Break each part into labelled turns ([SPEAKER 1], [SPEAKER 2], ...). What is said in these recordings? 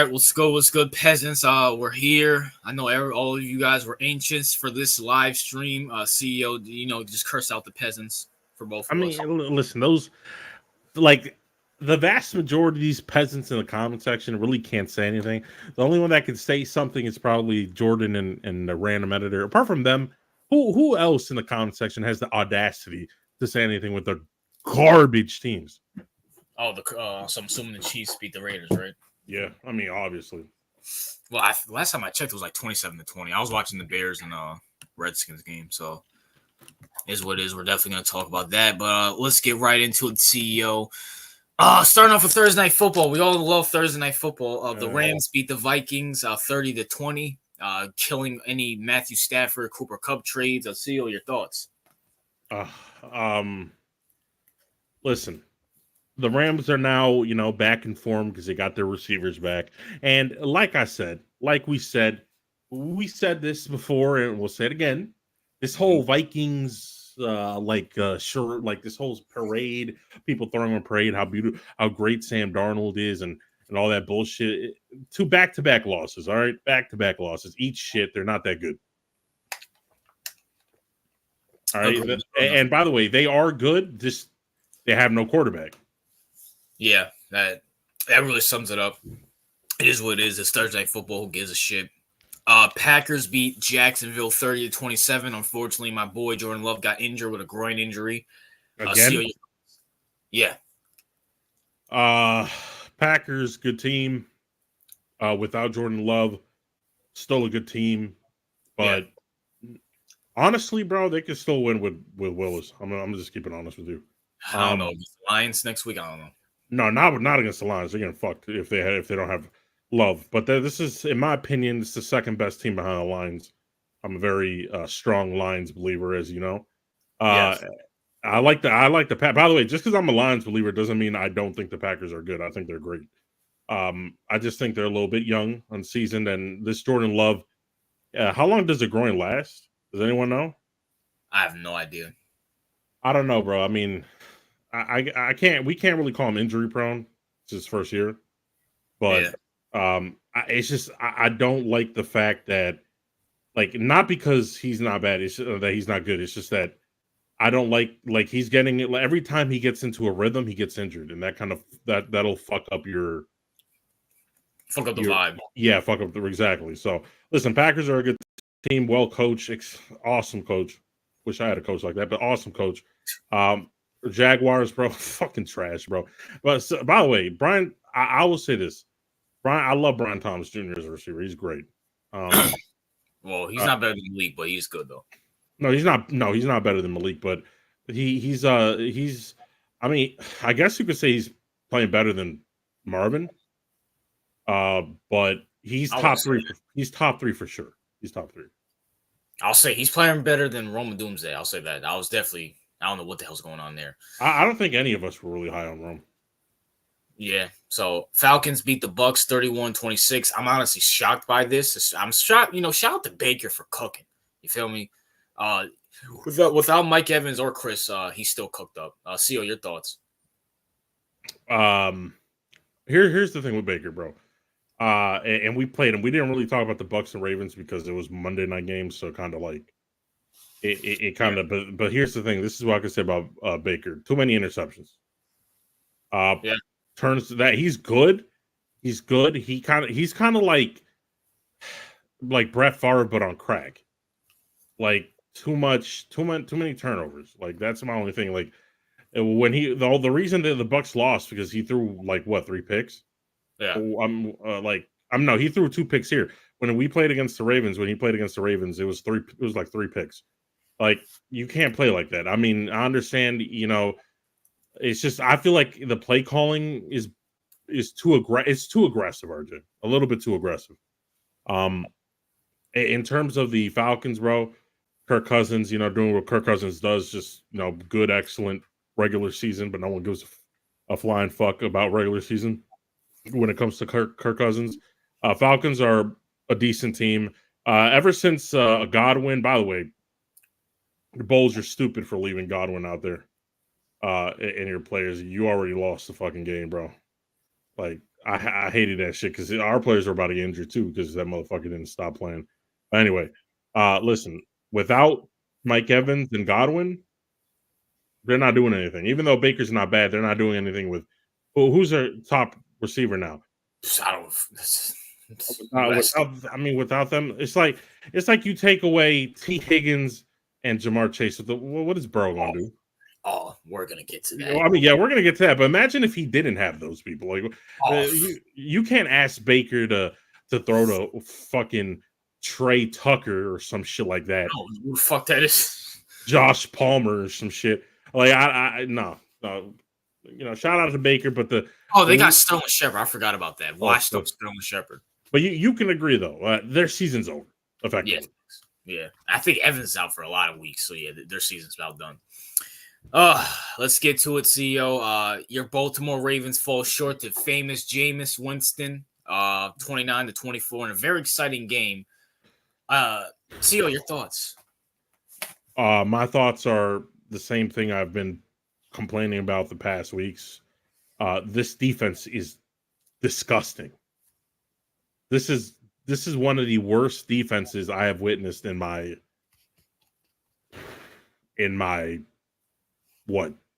[SPEAKER 1] right, let's go. What's good, peasants? We're here. I know all of you guys were anxious for this live stream. CEO, just curse out the peasants for both
[SPEAKER 2] I
[SPEAKER 1] of us.
[SPEAKER 2] mean, listen, those like the vast majority of these peasants in the comment section really can't say anything. The only one that can say something is probably Jordan and the random editor. Apart from them, who else in the comment section has the audacity to say anything with their garbage teams?
[SPEAKER 1] Oh, so I'm assuming the Chiefs beat the Raiders, right?
[SPEAKER 2] Yeah, I mean, obviously.
[SPEAKER 1] Well, last time I checked, it was like 27-20. I was watching the Bears and Redskins game, so is what it is. We're definitely going to talk about that, but let's get right into it, CEO. Starting off with Thursday Night Football. We all love Thursday Night Football. The Rams beat the Vikings 30-20, killing any Matthew Stafford, Cooper Kupp trades. CEO, your thoughts?
[SPEAKER 2] Listen, the Rams are now, back in form because they got their receivers back. And like we said this before and we'll say it again. This whole Vikings, this whole parade, people throwing a parade, how great Sam Darnold is and all that bullshit. 2 back-to-back losses, all right? Back-to-back losses. Eat shit. They're not that good. All right? And by the way, they are good, just they have no quarterback.
[SPEAKER 1] Yeah, that really sums it up. It is what it is. It's Thursday Night Football. Who gives a shit? Packers beat Jacksonville 30-27. Unfortunately, my boy Jordan Love got injured with a groin injury.
[SPEAKER 2] Again?
[SPEAKER 1] Yeah.
[SPEAKER 2] Packers, good team. Without Jordan Love, still a good team. But honestly, bro, they could still win with Willis. I'm just keeping honest with you.
[SPEAKER 1] I don't know. The Lions next week, I don't know.
[SPEAKER 2] No, not against the Lions. They're getting fucked if they don't have Love. But this is, in my opinion, it's the second best team behind the Lions. I'm a very strong Lions believer, as you know.
[SPEAKER 1] Yes.
[SPEAKER 2] I like the Pack. By the way, just because I'm a Lions believer doesn't mean I don't think the Packers are good. I think they're great. I just think they're a little bit young, unseasoned, and this Jordan Love. How long does the groin last? Does anyone know?
[SPEAKER 1] I have no idea.
[SPEAKER 2] I don't know, bro. I mean, I can't. We can't really call him injury prone. It's his first year, but it's just I don't like the fact that, like, not because he's not bad, it's that he's not good. It's just that I don't like he's getting it every time he gets into a rhythm, he gets injured, and that'll fuck up the
[SPEAKER 1] vibe.
[SPEAKER 2] Yeah, fuck up exactly. So listen, Packers are a good team, well coached, awesome coach. Wish I had a coach like that, but awesome coach. Jaguars, bro, fucking trash, bro. But by the way, Brian, I will say this. Brian, I love Brian Thomas Jr. as a receiver. He's great.
[SPEAKER 1] Well, he's not better than Malik, but he's good though.
[SPEAKER 2] No, he's not. No, he's not better than Malik, but he's. I mean, I guess you could say he's playing better than Marvin. But he's top 3. He's top 3 for sure. He's top 3.
[SPEAKER 1] I'll say he's playing better than Roman Doomsday. I'll say that. I don't know what the hell's going on there.
[SPEAKER 2] I don't think any of us were really high on Rome.
[SPEAKER 1] Yeah. So Falcons beat the Bucks 31-26. I'm honestly shocked by this. I'm shocked. Shout out to Baker for cooking. You feel me? Without Mike Evans or Chris, he's still cooked up. CEO, your thoughts?
[SPEAKER 2] Here's the thing with Baker, bro. And we played him. We didn't really talk about the Bucks and Ravens because it was Monday night games, so kind of like it kind of. But here's the thing. This is what I can say about Baker. Too many interceptions. Turns to that he's good. He's good. He's kind of like Brett Favre, but on crack. Like too many turnovers. Like that's my only thing. Like when the reason that the Bucks lost because he threw 3 picks.
[SPEAKER 1] Yeah.
[SPEAKER 2] He threw 2 picks here. When we played against the Ravens, it was 3. It was like 3 picks. Like you can't play like that. I mean, I understand. It's just I feel like the play calling is too aggressive. It's too aggressive, RJ. A little bit too aggressive. In terms of the Falcons, bro, Kirk Cousins, doing what Kirk Cousins does, just good, excellent regular season, but no one gives a flying fuck about regular season when it comes to Kirk Cousins. Falcons are a decent team. Ever since Godwin, by the way, the Bulls are stupid for leaving Godwin out there in your players. You already lost the fucking game, bro. Like, I hated that shit because our players were about to get injured too because that motherfucker didn't stop playing. But anyway, listen, without Mike Evans and Godwin, they're not doing anything. Even though Baker's not bad, they're not doing anything with who's their top receiver now.
[SPEAKER 1] I don't.
[SPEAKER 2] Without them, it's like you take away T. Higgins and Jamar Chase. What is Burrow gonna do?
[SPEAKER 1] Oh, we're gonna get to that.
[SPEAKER 2] We're gonna get to that. But imagine if he didn't have those people. Like, you can't ask Baker to throw to fucking Trey Tucker or some shit like that.
[SPEAKER 1] Oh, who the fuck that is?
[SPEAKER 2] Josh Palmer or some shit. Like, no. Shout out to Baker, but
[SPEAKER 1] they got Sterling Shepard. I forgot about that. Washed up Sterling Shepard.
[SPEAKER 2] But you can agree though, their season's over. Effectively.
[SPEAKER 1] Yeah. I think Evans is out for a lot of weeks, so yeah, their season's about done. Let's get to it, CEO. Your Baltimore Ravens fall short to famous Jameis Winston, 29-24 in a very exciting game. CEO, your thoughts?
[SPEAKER 2] My thoughts are the same thing I've been complaining about the past weeks. This defense is disgusting. This is one of the worst defenses I have witnessed in my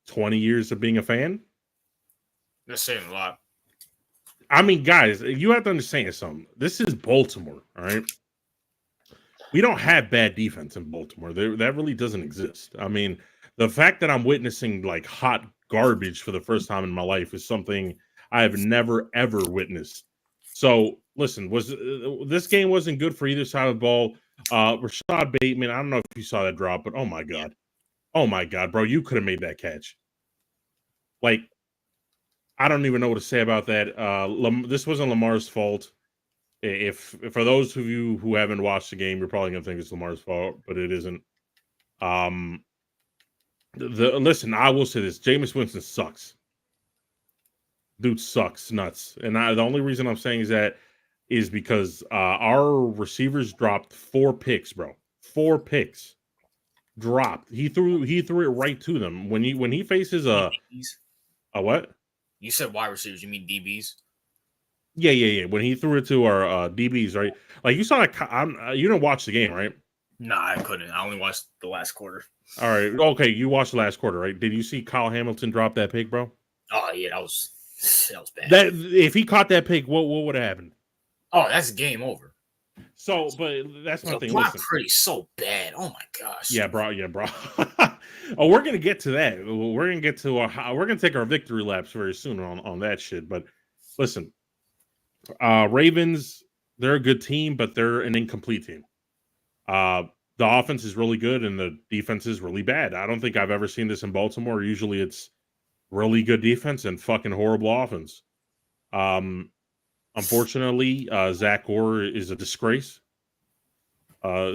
[SPEAKER 2] 20 years of being a fan.
[SPEAKER 1] That's saying a lot.
[SPEAKER 2] I mean, guys, you have to understand something. This is Baltimore, all right? We don't have bad defense in Baltimore. That really doesn't exist. I mean, the fact that I'm witnessing like hot garbage for the first time in my life is something I have never ever witnessed. So listen, this game wasn't good for either side of the ball. Rashad Bateman, I don't know if you saw that drop, but oh my god, bro, you could have made that catch. Like, I don't even know what to say about that. This wasn't Lamar's fault. If for those of you who haven't watched the game, you're probably gonna think it's Lamar's fault, but it isn't. Listen, I will say this: Jameis Winston sucks. Dude sucks nuts. And the only reason I'm saying is because our receivers dropped 4 picks, bro. 4 picks dropped. He threw it right to them. When he faces a what?
[SPEAKER 1] You said wide receivers. You mean DBs?
[SPEAKER 2] Yeah. When he threw it to our DBs, right? Like you saw that. You didn't watch the game, right?
[SPEAKER 1] Nah, I couldn't. I only watched the last quarter.
[SPEAKER 2] All right. Okay, you watched the last quarter, right? Did you see Kyle Hamilton drop that pick, bro?
[SPEAKER 1] Oh yeah, that was bad.
[SPEAKER 2] That if he caught that pick, what would have happened?
[SPEAKER 1] Oh, that's game over.
[SPEAKER 2] So, but that's my thing.
[SPEAKER 1] Brock Purdy's so bad. Oh my gosh.
[SPEAKER 2] Yeah, bro. Oh, we're gonna get to that. We're gonna get to we're gonna take our victory laps very soon on that shit. But listen, Ravens, they're a good team, but they're an incomplete team. The offense is really good and the defense is really bad. I don't think I've ever seen this in Baltimore. Usually it's really good defense and fucking horrible offense. Unfortunately, Zach Orr is a disgrace.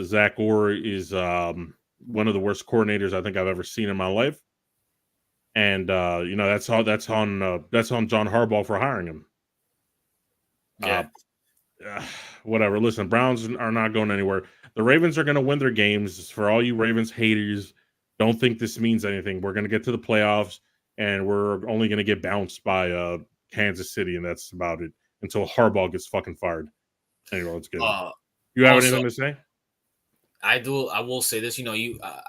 [SPEAKER 2] Zach Orr is one of the worst coordinators I think I've ever seen in my life. And that's on John Harbaugh for hiring him.
[SPEAKER 1] Yeah.
[SPEAKER 2] Whatever. Listen, Browns are not going anywhere. The Ravens are going to win their games. For all you Ravens haters, don't think this means anything. We're going to get to the playoffs, and we're only going to get bounced by Kansas City, and that's about it until Harbaugh gets fucking fired. Anyway, let's get it. You have anything to say?
[SPEAKER 1] I do. I will say this.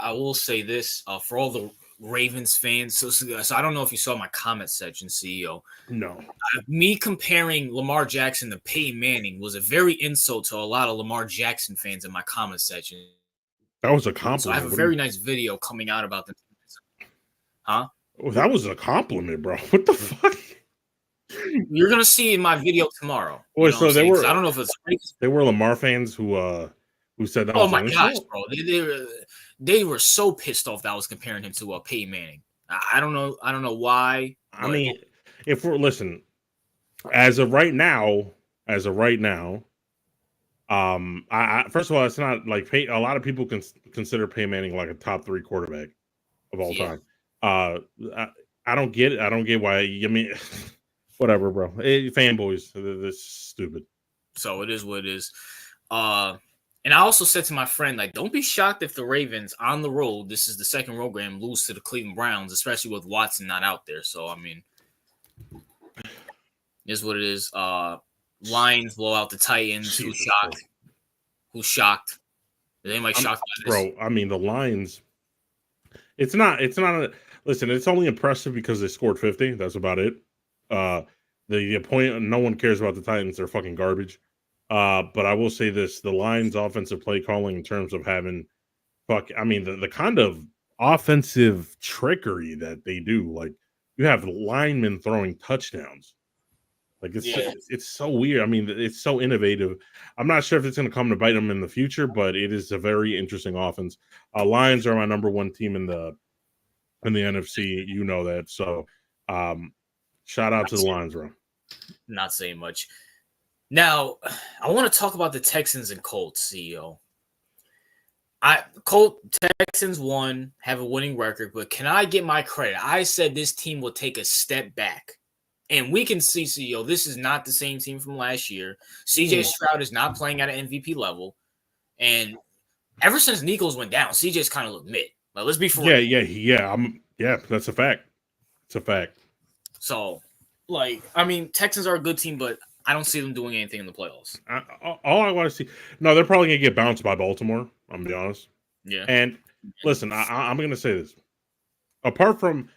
[SPEAKER 1] I will say this for all the Ravens fans. So I don't know if you saw my comment section, CEO.
[SPEAKER 2] No.
[SPEAKER 1] Me comparing Lamar Jackson to Peyton Manning was a very insult to a lot of Lamar Jackson fans in my comment section.
[SPEAKER 2] That was a compliment.
[SPEAKER 1] So I have a very nice video coming out about them. Huh?
[SPEAKER 2] Oh, that was a compliment, bro. What the fuck?
[SPEAKER 1] You're gonna see in my video tomorrow.
[SPEAKER 2] Well, so they were.
[SPEAKER 1] I don't know if it's.
[SPEAKER 2] They were Lamar fans who said that.
[SPEAKER 1] Oh my gosh, bro! They were so pissed off that I was comparing him to Peyton Manning. I don't know why.
[SPEAKER 2] I mean, if we're listen, as of right now, I first of all, it's not like a lot of people consider Peyton Manning like a top 3 quarterback of all time. I don't get it. I don't get why. I mean, whatever, bro. Fanboys, they're stupid.
[SPEAKER 1] So it is what it is. And I also said to my friend, like, don't be shocked if the Ravens on the road, this is the second road game, lose to the Cleveland Browns, especially with Watson not out there. So, I mean, Is what it is. Lions blow out the Titans.
[SPEAKER 2] Jesus
[SPEAKER 1] Who's shocked?
[SPEAKER 2] Christ.
[SPEAKER 1] Who's shocked? Is anybody shocked by this?
[SPEAKER 2] Bro, I mean, the Lions, it's not listen, it's only impressive because they scored 50. That's about it. The point, no one cares about the Titans. They're fucking garbage. But I will say this, the Lions offensive play calling in terms of having the kind of offensive trickery that they do, like you have linemen throwing touchdowns. Like it's so weird. I mean, it's so innovative. I'm not sure if it's going to come to bite them in the future, but it is a very interesting offense. Lions are my number one team in the NFC. You know that. So, shout out to the Lions, bro.
[SPEAKER 1] Not saying much. Now, I want to talk about the Texans and Colts, CEO. Texans won, have a winning record, but can I get my credit? I said this team will take a step back. And we can see, CEO, this is not the same team from last year. CJ Stroud is not playing at an MVP level. And ever since Nichols went down, CJ's kind of looked mid. Like, let's be for real.
[SPEAKER 2] Yeah, that's a fact. It's a fact.
[SPEAKER 1] So, Texans are a good team, but I don't see them doing anything in the playoffs.
[SPEAKER 2] All I want to see, no, they're probably going to get bounced by Baltimore. I'm going to be honest.
[SPEAKER 1] Yeah.
[SPEAKER 2] And listen, I'm going to say this. Apart from,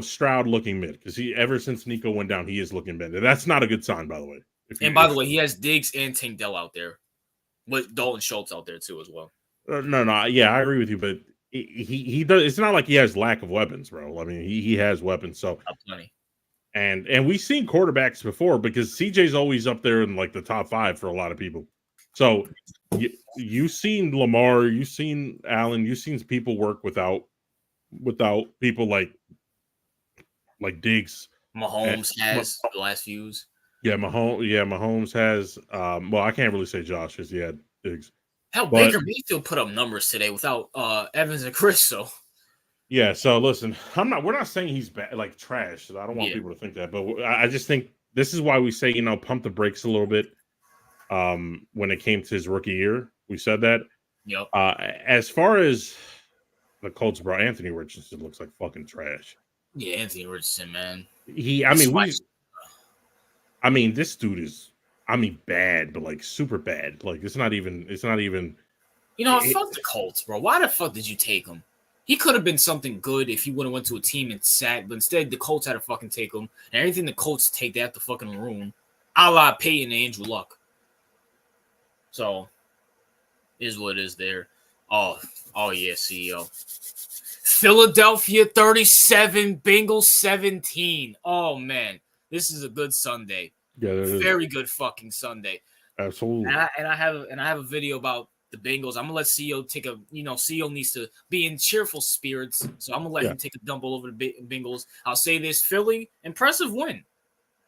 [SPEAKER 2] Stroud looking mid, because ever since Nico went down, he is looking mid. That's not a good sign, by the way.
[SPEAKER 1] By the way, he has Diggs and Tank Dell out there, with Dalton Schultz out there too as well.
[SPEAKER 2] No, yeah, I agree with you, but he does. It's not like he has lack of weapons, bro. I mean, he has weapons, so
[SPEAKER 1] plenty.
[SPEAKER 2] And we've seen quarterbacks before because CJ's always up there in like the top 5 for a lot of people. So you've seen Lamar, you've seen Allen, you've seen people work without people like Diggs.
[SPEAKER 1] Mahomes has the last views.
[SPEAKER 2] Yeah, Mahomes has. Well, I can't really say Josh because he had Diggs.
[SPEAKER 1] Hell, Baker Mayfield put up numbers today without Evans and Chris. So
[SPEAKER 2] yeah. So listen, we're not saying he's bad, like trash. So I don't want people to think that, but I just think this is why we say pump the brakes a little bit. When it came to his rookie year, we said that.
[SPEAKER 1] Yep.
[SPEAKER 2] As far as the Colts, bro, Anthony Richardson looks like fucking trash.
[SPEAKER 1] Yeah, Anthony Richardson, man.
[SPEAKER 2] This dude is, bad, but like super bad. Like it's not even. Fuck
[SPEAKER 1] the Colts, bro. Why the fuck did you take him? He could have been something good if he would have went to a team and sat, but instead the Colts had to fucking take him. And everything the Colts take, they have to fucking ruin. A la Peyton and Andrew Luck. So, is what it is there. Oh yeah, CEO. Philadelphia 37, Bengals 17. Oh, man. This is a good Sunday.
[SPEAKER 2] Yeah,
[SPEAKER 1] very good fucking Sunday.
[SPEAKER 2] Absolutely.
[SPEAKER 1] And I have a video about the Bengals. I'm gonna let CEO take a. CEO needs to be in cheerful spirits, so I'm gonna let him take a dump all over the Bengals. I'll say this: Philly, impressive win.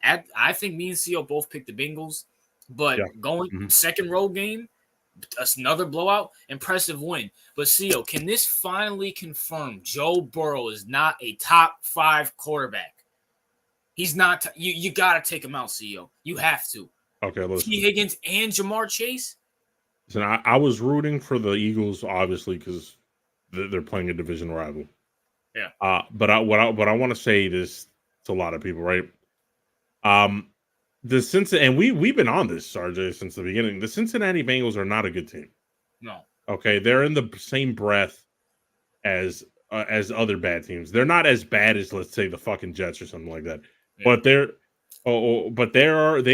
[SPEAKER 1] I think me and CEO both picked the Bengals, but going second road game, another blowout, impressive win. But CEO, can this finally confirm Joe Burrow is not a top 5 quarterback? He's not. You got to take him out, CEO. You have to.
[SPEAKER 2] Okay, listen.
[SPEAKER 1] T. Higgins and Jamar Chase.
[SPEAKER 2] Listen, I was rooting for the Eagles, obviously, because they're playing a division rival.
[SPEAKER 1] Yeah.
[SPEAKER 2] But what I want to say is to a lot of people, right? We've been on this, RJ, since the beginning. The Cincinnati Bengals are not a good team.
[SPEAKER 1] No.
[SPEAKER 2] Okay, they're in the same breath as other bad teams. They're not as bad as, let's say, the fucking Jets or something like that. Yeah. But they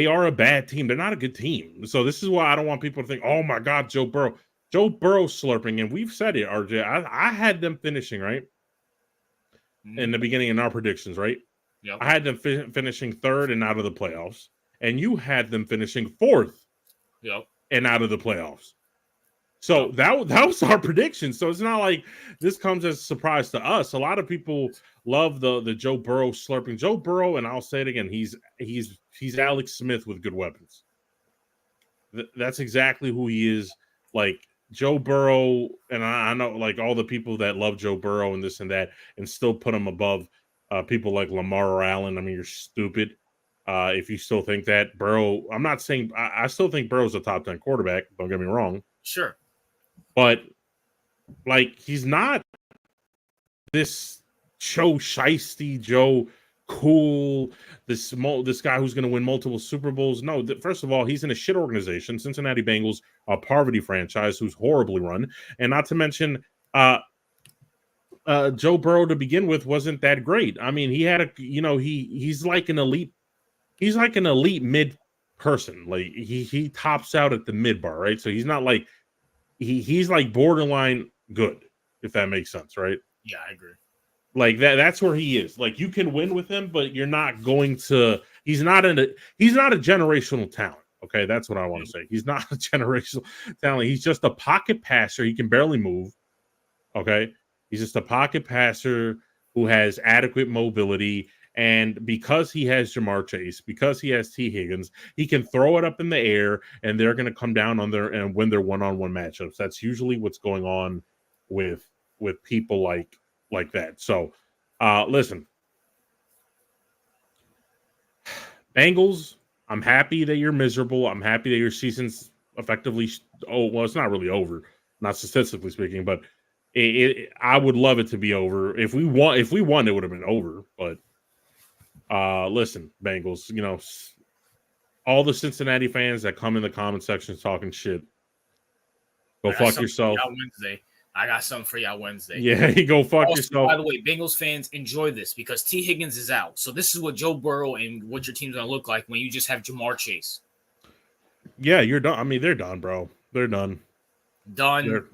[SPEAKER 2] are a bad team. They're not a good team. So this is why I don't want people to think, oh my God, Joe Burrow slurping. And we've said it, RJ. I had them finishing, right? In the beginning in our predictions, right?
[SPEAKER 1] Yep.
[SPEAKER 2] I had them finishing 3rd and out of the playoffs. And you had them finishing 4th and out of the playoffs. So that was our prediction. So it's not like this comes as a surprise to us. A lot of people love the Joe Burrow slurping. Joe Burrow, and I'll say it again, he's Alex Smith with good weapons. That's exactly who he is. Like Joe Burrow, and I know like all the people that love Joe Burrow and this and that, and still put him above people like Lamar or Allen. I mean, you're stupid if you still think that. Burrow, I'm not saying I still think Burrow's a top 10 quarterback. Don't get me wrong.
[SPEAKER 1] Sure.
[SPEAKER 2] But, like, he's not this Joe Shiesty, Joe cool, this guy who's going to win multiple Super Bowls. No, first of all, he's in a shit organization, Cincinnati Bengals, a poverty franchise who's horribly run, and not to mention, Joe Burrow to begin with wasn't that great. I mean, he had he's like an elite mid person. Like he tops out at the mid bar, right? So he's not like he's like borderline good, if that makes sense, right?
[SPEAKER 1] Yeah, I agree.
[SPEAKER 2] Like that's where he is. Like you can win with him, but you're not going to he's not a generational talent. Okay, that's what I want to say. He's not a generational talent. He's just a pocket passer. He can barely move. Okay. He's just a pocket passer who has adequate mobility. And because he has Jamar Chase, because he has T. Higgins, he can throw it up in the air and they're going to come down on their and win their one-on-one matchups. That's usually what's going on with people like that. So, listen, Bengals, I'm happy that you're miserable. I'm happy that your season's effectively, it's not really over, not statistically speaking, but I would love it to be over. If we won, it would have been over. But listen, Bengals, all the Cincinnati fans that come in the comment section talking shit, go fuck yourself.
[SPEAKER 1] Wednesday. I got something for y'all Wednesday.
[SPEAKER 2] Yeah, you go fuck yourself.
[SPEAKER 1] By the way, Bengals fans, enjoy this because T. Higgins is out. So this is what Joe Burrow and what your team's going to look like when you just have Jamar Chase.
[SPEAKER 2] Yeah, you're done. I mean, they're done, bro. They're done.
[SPEAKER 1] Done.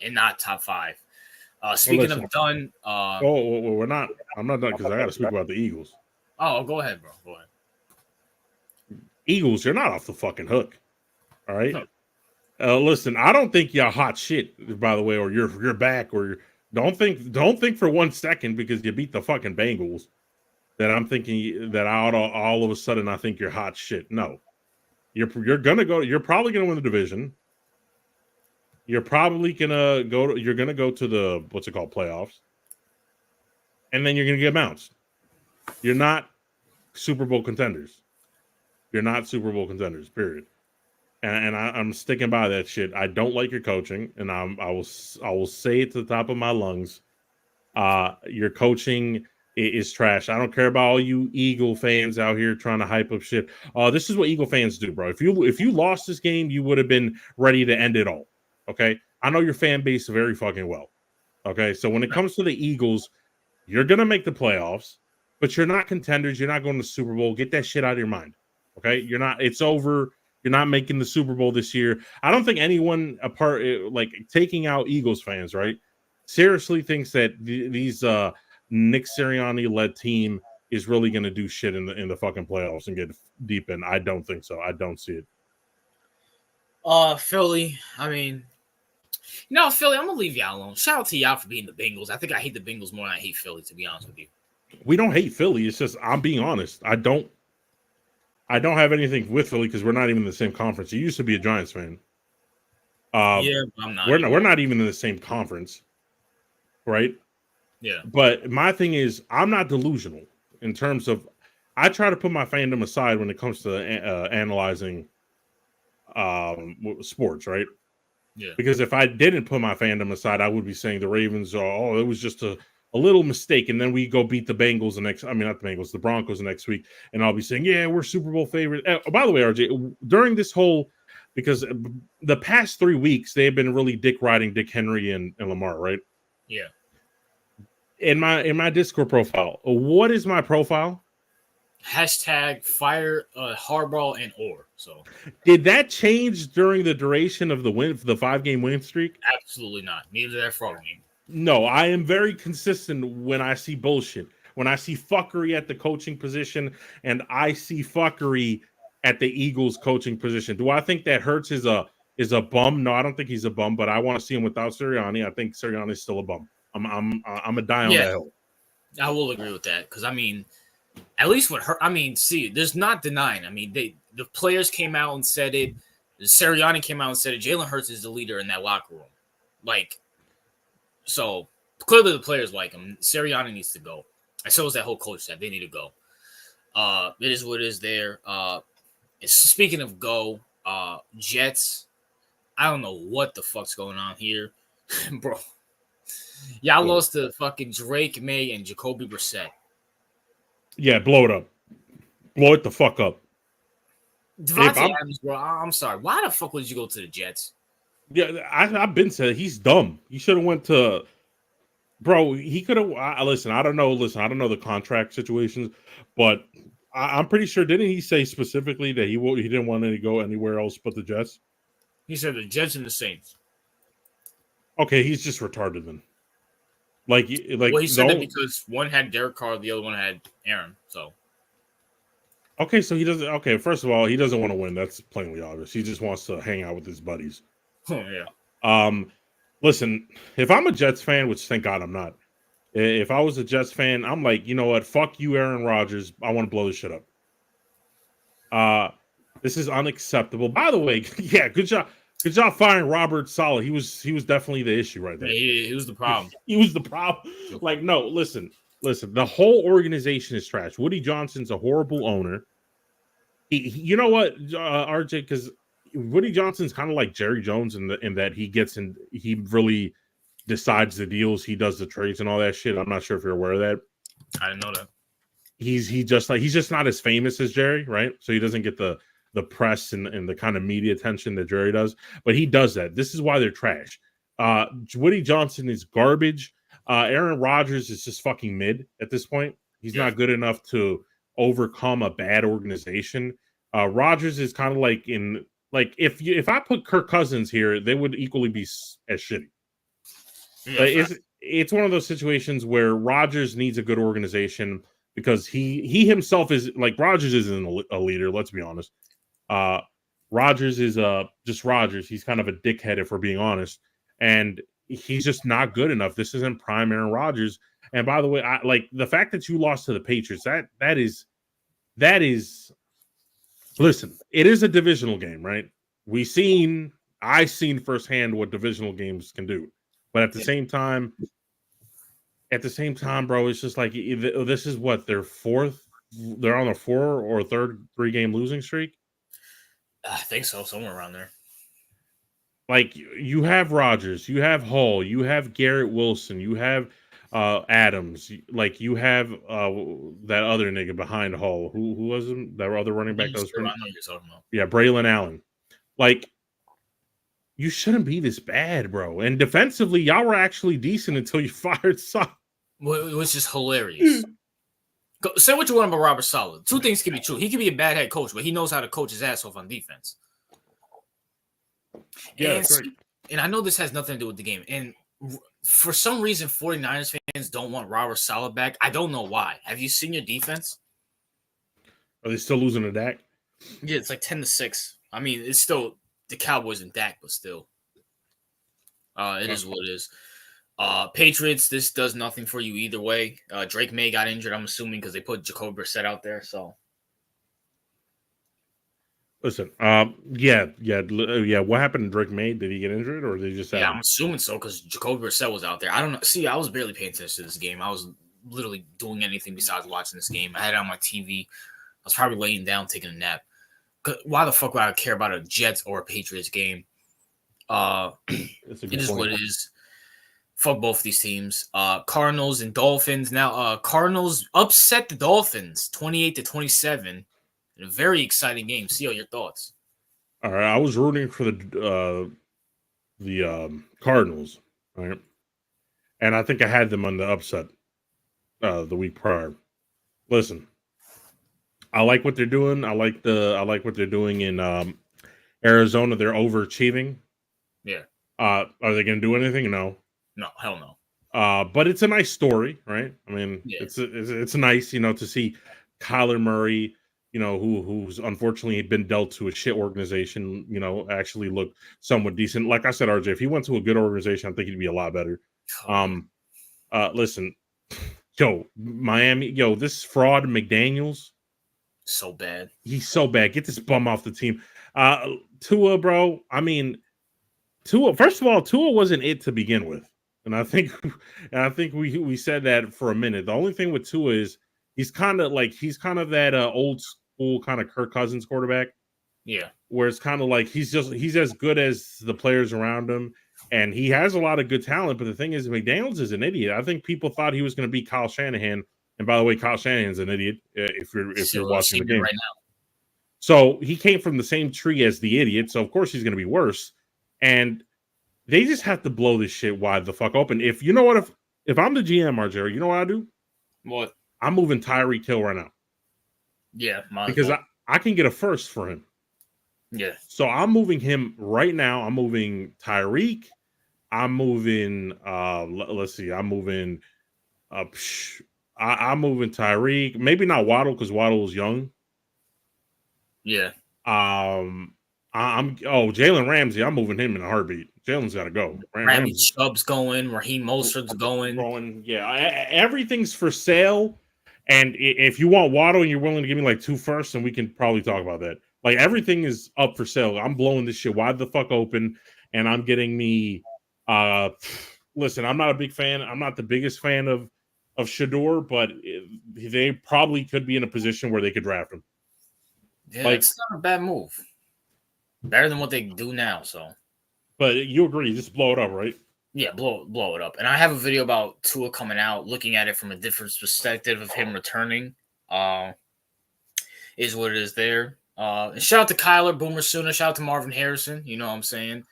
[SPEAKER 1] And not top 5. Speaking of done.
[SPEAKER 2] We're not. I'm not done because I got to speak about the Eagles.
[SPEAKER 1] Oh, go ahead, bro. Go ahead.
[SPEAKER 2] Eagles, you're not off the fucking hook. All right. No. Listen, I don't think y'all hot shit, by the way, or you're back, or don't think for 1 second because you beat the fucking Bengals that I'm thinking that all of a sudden I think you're hot shit. No, you're gonna go. You're probably gonna win the division. You're probably gonna go. You're gonna go to the what's it called playoffs, and then you're gonna get bounced. You're not Super Bowl contenders. You're not Super Bowl contenders. Period. And I'm sticking by that shit. I don't like your coaching, and I will say it to the top of my lungs. Your coaching is trash. I don't care about all you Eagle fans out here trying to hype up shit. This is what Eagle fans do, bro. If you lost this game, you would have been ready to end it all. Okay, I know your fan base very fucking well. Okay, so when it comes to the Eagles, you're gonna make the playoffs, but you're not contenders. You're not going to the Super Bowl. Get that shit out of your mind. Okay, you're not. It's over. You're not making the Super Bowl this year. I don't think anyone apart, like taking out Eagles fans, right, seriously thinks that these Nick Sirianni-led team is really going to do shit in the fucking playoffs and get deep in. I don't think so. I don't see it.
[SPEAKER 1] Philly, I mean, Philly, I'm going to leave y'all alone. Shout out to y'all for being the Bengals. I think I hate the Bengals more than I hate Philly, to be honest with you.
[SPEAKER 2] We don't hate Philly. It's just I'm being honest. I don't have anything with Philly because we're not even in the same conference. You used to be a Giants fan.
[SPEAKER 1] Yeah, I'm not.
[SPEAKER 2] We're not even in the same conference, right?
[SPEAKER 1] Yeah.
[SPEAKER 2] But my thing is, I'm not delusional in terms of I try to put my fandom aside when it comes to analyzing sports, right?
[SPEAKER 1] Yeah.
[SPEAKER 2] Because if I didn't put my fandom aside, I would be saying the Ravens are, it was just a little mistake, and then we go beat the Bengals the Broncos the next week, and I'll be saying, yeah, we're Super Bowl favorites. By the way, RJ, during this whole, because the past 3 weeks, they've been really dick riding Dick Henry and Lamar, right?
[SPEAKER 1] Yeah.
[SPEAKER 2] In my Discord profile, what is my profile?
[SPEAKER 1] Hashtag fire Harbaugh and Orr. So
[SPEAKER 2] did that change during the duration of the 5-game win streak?
[SPEAKER 1] Absolutely not. Neither did that frog game.
[SPEAKER 2] No, I am very consistent when I see bullshit. When I see fuckery at the coaching position and I see fuckery at the Eagles coaching position. Do I think that Hurts is a bum? No, I don't think he's a bum, but I want to see him without Sirianni. I think Sirianni is still a bum. I'm a die on that hill.
[SPEAKER 1] I will agree with that because I mean, at least with her, I mean, see, there's not denying. I mean, the players came out and said it. Sirianni came out and said it. Jalen Hurts is the leader in that locker room. Like, so clearly the players like him. Sirianni needs to go. And so is that whole coach staff. They need to go. It is what it is there. Speaking of go, Jets, I don't know what the fuck's going on here. Bro. Y'all lost to fucking Drake May and Jacoby Brissett.
[SPEAKER 2] Yeah, blow it up. Blow it the fuck up.
[SPEAKER 1] Devontae Adams, bro. I'm sorry. Why the fuck would you go to the Jets?
[SPEAKER 2] Yeah, I've been said he's dumb. He should have went to, bro. He could have. Listen, I don't know. Listen, I don't know the contract situations, but I'm pretty sure. Didn't he say specifically that he didn't want to go anywhere else but the Jets?
[SPEAKER 1] He said the Jets and the Saints.
[SPEAKER 2] Okay, he's just retarded then. Like
[SPEAKER 1] well, he said that because one had Derek Carr, the other one had Aaron. So.
[SPEAKER 2] Okay, so he doesn't. Okay, first of all, he doesn't want to win. That's plainly obvious. He just wants to hang out with his buddies.
[SPEAKER 1] Oh yeah.
[SPEAKER 2] Listen, if I'm a Jets fan, which thank God I'm not. If I was a Jets fan, I'm like, you know what? Fuck you, Aaron Rodgers. I want to blow this shit up. This is unacceptable. By the way, yeah, good job. Good job firing Robert Saleh. He was definitely the issue right there.
[SPEAKER 1] Yeah, he was the problem.
[SPEAKER 2] He was the problem. Like, no, listen. The whole organization is trash. Woody Johnson's a horrible owner. You know what, RJ? Because Woody Johnson's kind of like Jerry Jones in that he really decides the deals, he does the trades and all that shit. I'm not sure if you're aware of that.
[SPEAKER 1] I didn't know that.
[SPEAKER 2] He's just not as famous as Jerry, right? So he doesn't get the press and the kind of media attention that Jerry does, but he does that. This is why they're trash. Woody Johnson is garbage. Aaron Rodgers is just fucking mid at this point. He's not good enough to overcome a bad organization. Rodgers is kind of like if I put Kirk Cousins here, they would equally be as shitty. Yeah, it's one of those situations where Rodgers needs a good organization because he himself is like Rodgers isn't a leader. Let's be honest. Rodgers is just Rodgers. He's kind of a dickhead if we're being honest, and he's just not good enough. This isn't prime Aaron Rodgers. And by the way, I like the fact that you lost to the Patriots. That is. Listen, it is a divisional game, right? I seen firsthand what divisional games can do, but at the same time, bro, it's just like this is what their fourth. They're on a 4 or 3-game losing streak.
[SPEAKER 1] I think so, somewhere around there.
[SPEAKER 2] Like you have Rodgers, you have Hall, you have Garrett Wilson, you have Adams, like you have that other nigga behind Hall. Who was him? That other running back that was pretty.
[SPEAKER 1] I know you're talking about.
[SPEAKER 2] Yeah, Braylon Allen. Like you shouldn't be this bad, bro. And defensively, y'all were actually decent until you fired Saleh.
[SPEAKER 1] Which is hilarious. Say what you want about Robert Saleh. Two things can be true. He can be a bad head coach, but he knows how to coach his ass off on defense.
[SPEAKER 2] Yeah, that's right.
[SPEAKER 1] And I know this has nothing to do with the game. And for some reason, 49ers fans don't want Robert Saleh back. I don't know why. Have you seen your defense?
[SPEAKER 2] Are they still losing to Dak?
[SPEAKER 1] Yeah, it's like 10-6. I mean, it's still the Cowboys and Dak, but still. It is what it is. Patriots, this does nothing for you either way. Drake May got injured, I'm assuming, because they put Jacoby Brissett out there. So,
[SPEAKER 2] listen, yeah. What happened to Drake May? Did he get injured, or did he just?
[SPEAKER 1] Yeah, I'm assuming so because Jacoby Brissett was out there. I don't know. See, I was barely paying attention to this game. I was literally doing anything besides watching this game. I had it on my TV. I was probably laying down taking a nap. Why the fuck would I care about a Jets or a Patriots game? It is what it is. Fuck both these teams. Cardinals and Dolphins. Now, Cardinals upset the Dolphins 28-27 in a very exciting game. See your thoughts.
[SPEAKER 2] All right, I was rooting for the Cardinals, right? And I think I had them on the upset the week prior. Listen, I like what they're doing. I like what they're doing in Arizona. They're overachieving.
[SPEAKER 1] Yeah.
[SPEAKER 2] Are they going to do anything? No.
[SPEAKER 1] No, hell no.
[SPEAKER 2] But it's a nice story, right? I mean, it's nice, to see Kyler Murray, who's unfortunately been dealt to a shit organization, actually look somewhat decent. Like I said, RJ, if he went to a good organization, I think he'd be a lot better. Listen, Miami, this fraud McDaniels.
[SPEAKER 1] So bad. He's
[SPEAKER 2] so bad. Get this bum off the team. Tua, bro. I mean, Tua, first of all, Tua wasn't it to begin with. And I think we said that for a minute. The only thing with Tua is he's kind of that old school kind of Kirk Cousins quarterback.
[SPEAKER 1] Yeah.
[SPEAKER 2] Where it's kind of like he's as good as the players around him, and he has a lot of good talent. But the thing is, McDaniels is an idiot. I think people thought he was going to be Kyle Shanahan, And by the way, Kyle Shanahan's an idiot if you're watching the game
[SPEAKER 1] right now.
[SPEAKER 2] So he came from the same tree as the idiot. So of course he's going to be worse. And they just have to blow this shit wide the fuck open. If you know what, if I'm the GM, RJ, you know what I do?
[SPEAKER 1] What?
[SPEAKER 2] I'm moving Tyreek Hill right now.
[SPEAKER 1] Yeah,
[SPEAKER 2] because I can get a first for him.
[SPEAKER 1] Yeah.
[SPEAKER 2] So I'm moving him right now. I'm moving Tyreek. I'm moving. Let's see. I'm moving. I'm moving Tyreek. Maybe not Waddle because Waddle was young.
[SPEAKER 1] Yeah.
[SPEAKER 2] I'm Jalen Ramsey. I'm moving him in a heartbeat. Jalen's got to go.
[SPEAKER 1] Bradley Chubb's going. Raheem Mostert's going.
[SPEAKER 2] Yeah, everything's for sale. And if you want Waddle and you're willing to give me like 2 firsts, then we can probably talk about that. Like everything is up for sale. I'm blowing this shit wide the fuck open, and I'm getting me. Listen, I'm not a big fan. I'm not the biggest fan of Shador, but they probably could be in a position where they could draft him.
[SPEAKER 1] Yeah, it's not a bad move. Better than what they do now. So,
[SPEAKER 2] but you agree, just blow it up, right?
[SPEAKER 1] Yeah, blow it up. And I have a video about Tua coming out, looking at it from a different perspective of him returning. Is what it is there. And shout out to Kyler, Boomer Sooner. Shout out to Marvin Harrison. You know what I'm saying?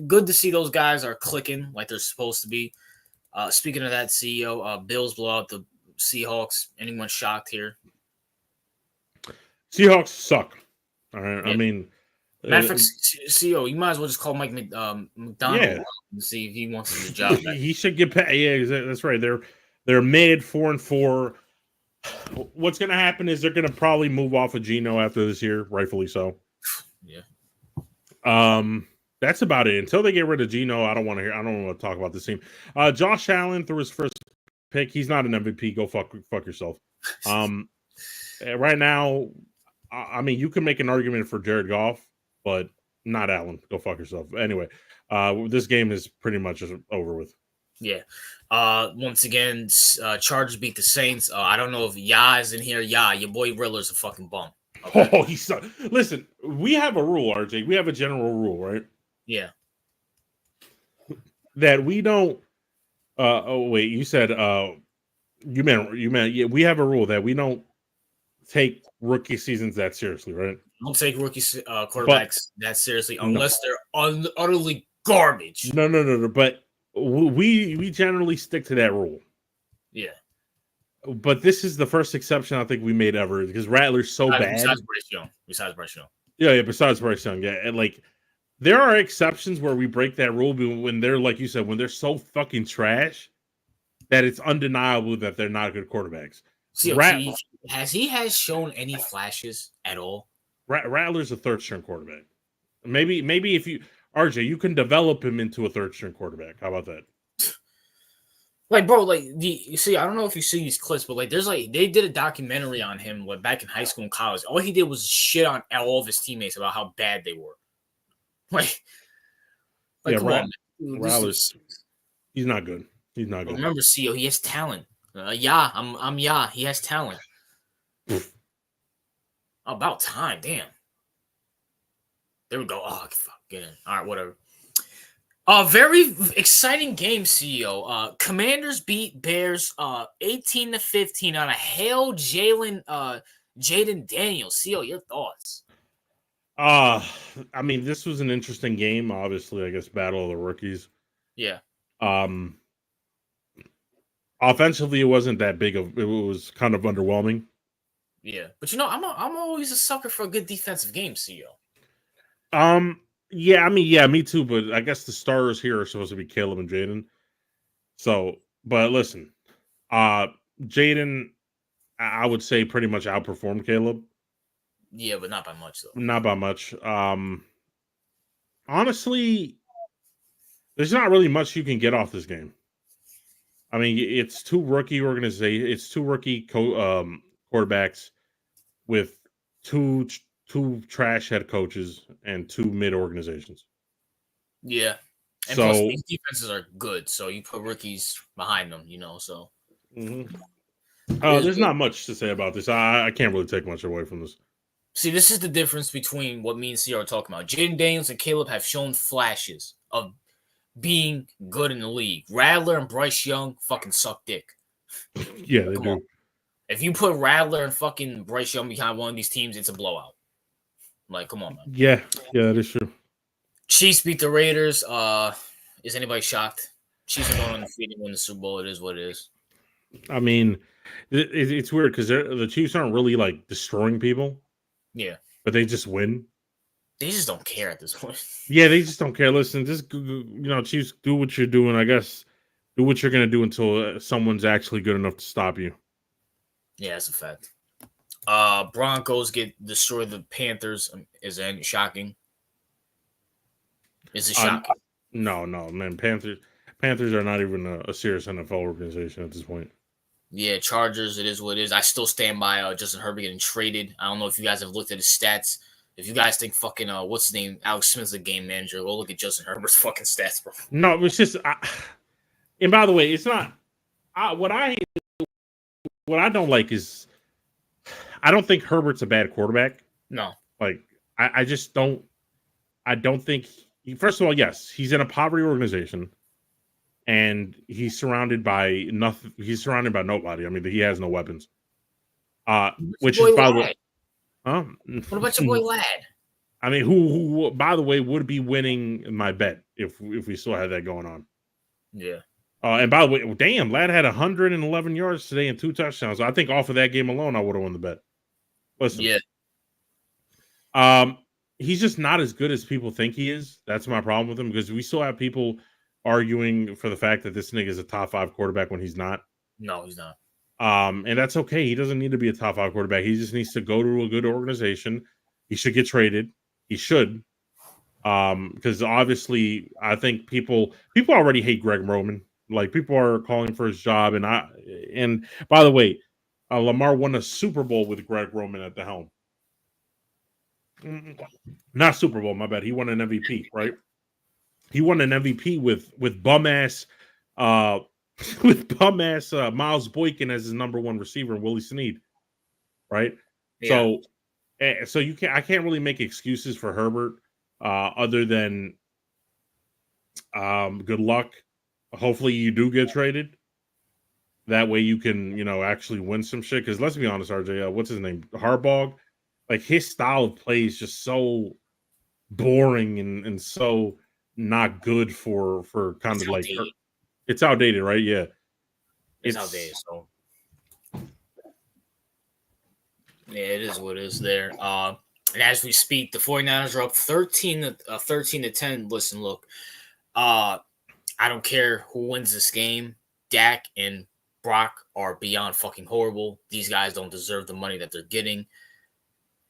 [SPEAKER 1] Good to see those guys are clicking like they're supposed to be. Speaking of that, CEO, Bills blow out the Seahawks. Anyone shocked here?
[SPEAKER 2] Seahawks suck. All right.
[SPEAKER 1] Yeah.
[SPEAKER 2] I mean,
[SPEAKER 1] matter of fact, CEO, you might as well just call Mike McDonald and see if he wants the job back.
[SPEAKER 2] He should get paid. Yeah, that's right. They're mid 4-4. What's going to happen is they're going to probably move off of Geno after this year, rightfully so.
[SPEAKER 1] Yeah.
[SPEAKER 2] That's about it. Until they get rid of Geno, I don't want to talk about this team. Josh Allen threw his first pick. He's not an MVP. Go fuck yourself. Right now, I mean, you can make an argument for Jared Goff, but not Allen. Go fuck yourself. Anyway, this game is pretty much over with.
[SPEAKER 1] Yeah. Once again, Chargers beat the Saints. I don't know if Ya is in here. Ya, your boy Riller's a fucking bum.
[SPEAKER 2] Okay? Oh, he's listen. We have a rule, RJ. We have a general rule, right?
[SPEAKER 1] Yeah.
[SPEAKER 2] That we don't. Oh wait, you said. You meant. Yeah, we have a rule that we don't take rookie seasons that seriously, right?
[SPEAKER 1] Don't take rookie quarterbacks that seriously unless they're utterly garbage.
[SPEAKER 2] No. But we generally stick to that rule.
[SPEAKER 1] Yeah.
[SPEAKER 2] But this is the first exception I think we made ever because Rattler's so bad.
[SPEAKER 1] Besides Bryce Young.
[SPEAKER 2] Yeah. Besides Bryce Young, yeah, and like there are exceptions where we break that rule, but when they're like you said, when they're so fucking trash that it's undeniable that they're not good quarterbacks.
[SPEAKER 1] Has he shown any flashes at all?
[SPEAKER 2] Rattler's a third-string quarterback. Maybe if you RJ, you can develop him into a third-string quarterback. How about that?
[SPEAKER 1] Like, bro, like I don't know if you see these clips, but like, there's like they did a documentary on him back in high school and college. All he did was shit on all of his teammates about how bad they were. Like yeah, come on,
[SPEAKER 2] man. He's not good. He's not good.
[SPEAKER 1] Remember, CEO, he has talent. I'm he has talent. About time, damn. There we go. Oh, fuck, get in. All right, whatever. Very exciting game, CEO. Commanders beat Bears 18-15 on a hail Jaden Daniels. CEO, your thoughts?
[SPEAKER 2] I mean, this was an interesting game. Obviously, I guess battle of the rookies.
[SPEAKER 1] Yeah.
[SPEAKER 2] Offensively, it wasn't that big of. It was kind of underwhelming.
[SPEAKER 1] Yeah, but I'm always a sucker for a good defensive game, CEO.
[SPEAKER 2] Yeah, I mean, yeah, me too. But I guess the stars here are supposed to be Caleb and Jaden. So, but listen, Jaden, I would say pretty much outperformed Caleb.
[SPEAKER 1] Yeah, but not by much though.
[SPEAKER 2] Not by much. Honestly, there's not really much you can get off this game. I mean, it's two rookie organizations. It's two rookie quarterbacks with two trash head coaches and two mid organizations.
[SPEAKER 1] Yeah. And plus these defenses are good, so you put rookies behind them, so.
[SPEAKER 2] Mm-hmm. There's not much to say about this. I can't really take much away from this.
[SPEAKER 1] See, this is the difference between what me and CR are talking about. Jaden Daniels and Caleb have shown flashes of being good in the league. Rattler and Bryce Young fucking suck dick.
[SPEAKER 2] Yeah, they
[SPEAKER 1] Come
[SPEAKER 2] do.
[SPEAKER 1] on. If you put Rattler and fucking Bryce Young behind one of these teams, it's a blowout. Like, come on, man.
[SPEAKER 2] Yeah, that is true.
[SPEAKER 1] Chiefs beat the Raiders. Is anybody shocked? Chiefs are going undefeated in the Super Bowl. It is what it is.
[SPEAKER 2] I mean, it's weird because the Chiefs aren't really like destroying people.
[SPEAKER 1] Yeah.
[SPEAKER 2] But they just win.
[SPEAKER 1] They just don't care at this point.
[SPEAKER 2] Yeah, they just don't care. Listen, just Chiefs, do what you're doing. I guess do what you're gonna do until someone's actually good enough to stop you.
[SPEAKER 1] Yeah, that's a fact. Broncos destroy the Panthers. Is that shocking? Is it shocking?
[SPEAKER 2] No, man. Panthers are not even a serious NFL organization at this point.
[SPEAKER 1] Yeah, Chargers. It is what it is. I still stand by Justin Herbert getting traded. I don't know if you guys have looked at his stats. If you guys think fucking what's his name, Alex Smith's a game manager, go look at Justin Herbert's fucking stats, bro.
[SPEAKER 2] No, it's just. And by the way, it's not. What I don't like is, I don't think Herbert's a bad quarterback.
[SPEAKER 1] No,
[SPEAKER 2] like I just don't. I don't think. First of all, yes, he's in a poverty organization, and he's surrounded by nothing. He's surrounded by nobody. I mean, he has no weapons. Which is by the way.
[SPEAKER 1] What about your boy Ladd?
[SPEAKER 2] I mean, who, by the way, would be winning my bet if we still had that going on.
[SPEAKER 1] Yeah.
[SPEAKER 2] And by the way, damn, Ladd had 111 yards today and 2 touchdowns. I think off of that game alone, I would have won the bet. Listen.
[SPEAKER 1] Yeah.
[SPEAKER 2] He's just not as good as people think he is. That's my problem with him, because we still have people arguing for the fact that this nigga is a top 5 quarterback when he's not.
[SPEAKER 1] No, he's not.
[SPEAKER 2] And that's okay. He doesn't need to be a top 5 quarterback. He just needs to go to a good organization. He should get traded. He should. Because obviously I think people already hate Greg Roman. Like, people are calling for his job. And by the way, Lamar won a Super Bowl with Greg Roman at the helm. Not Super Bowl, my bad. He won an MVP, right? He won an MVP with bum ass Miles Boykin as his number 1 receiver and Willie Snead, right? Yeah. So I can't really make excuses for Herbert other than good luck. Hopefully you do get traded. That way you can, actually win some shit. Because let's be honest, RJ, what's his name? Harbaugh, like, his style of play is just so boring and so not good for kind of like outdated. It's outdated, right? Yeah.
[SPEAKER 1] It's outdated, so yeah, it is what it is there. And as we speak, the 49ers are up 13 to 10. Listen, look, I don't care who wins this game. Dak and Brock are beyond fucking horrible. These guys don't deserve the money that they're getting.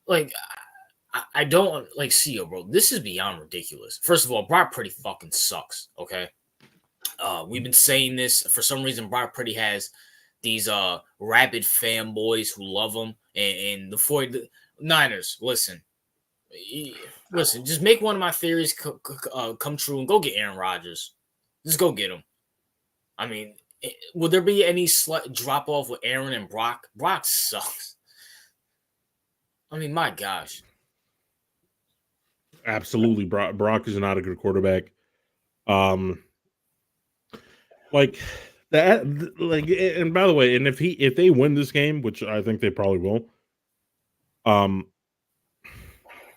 [SPEAKER 1] Like, I don't like CEO, bro. This is beyond ridiculous. First of all, Brock Purdy fucking sucks. Okay, we've been saying this for some reason. Brock Purdy has these rabid fanboys who love him, and the 49ers. Listen, just make one of my theories come true and go get Aaron Rodgers. Just go get him. I mean, will there be any slight drop off with Aaron and Brock? Brock sucks. I mean, my gosh.
[SPEAKER 2] Absolutely, Brock is not a good quarterback. Like that. Like, and by the way, and if they win this game, which I think they probably will,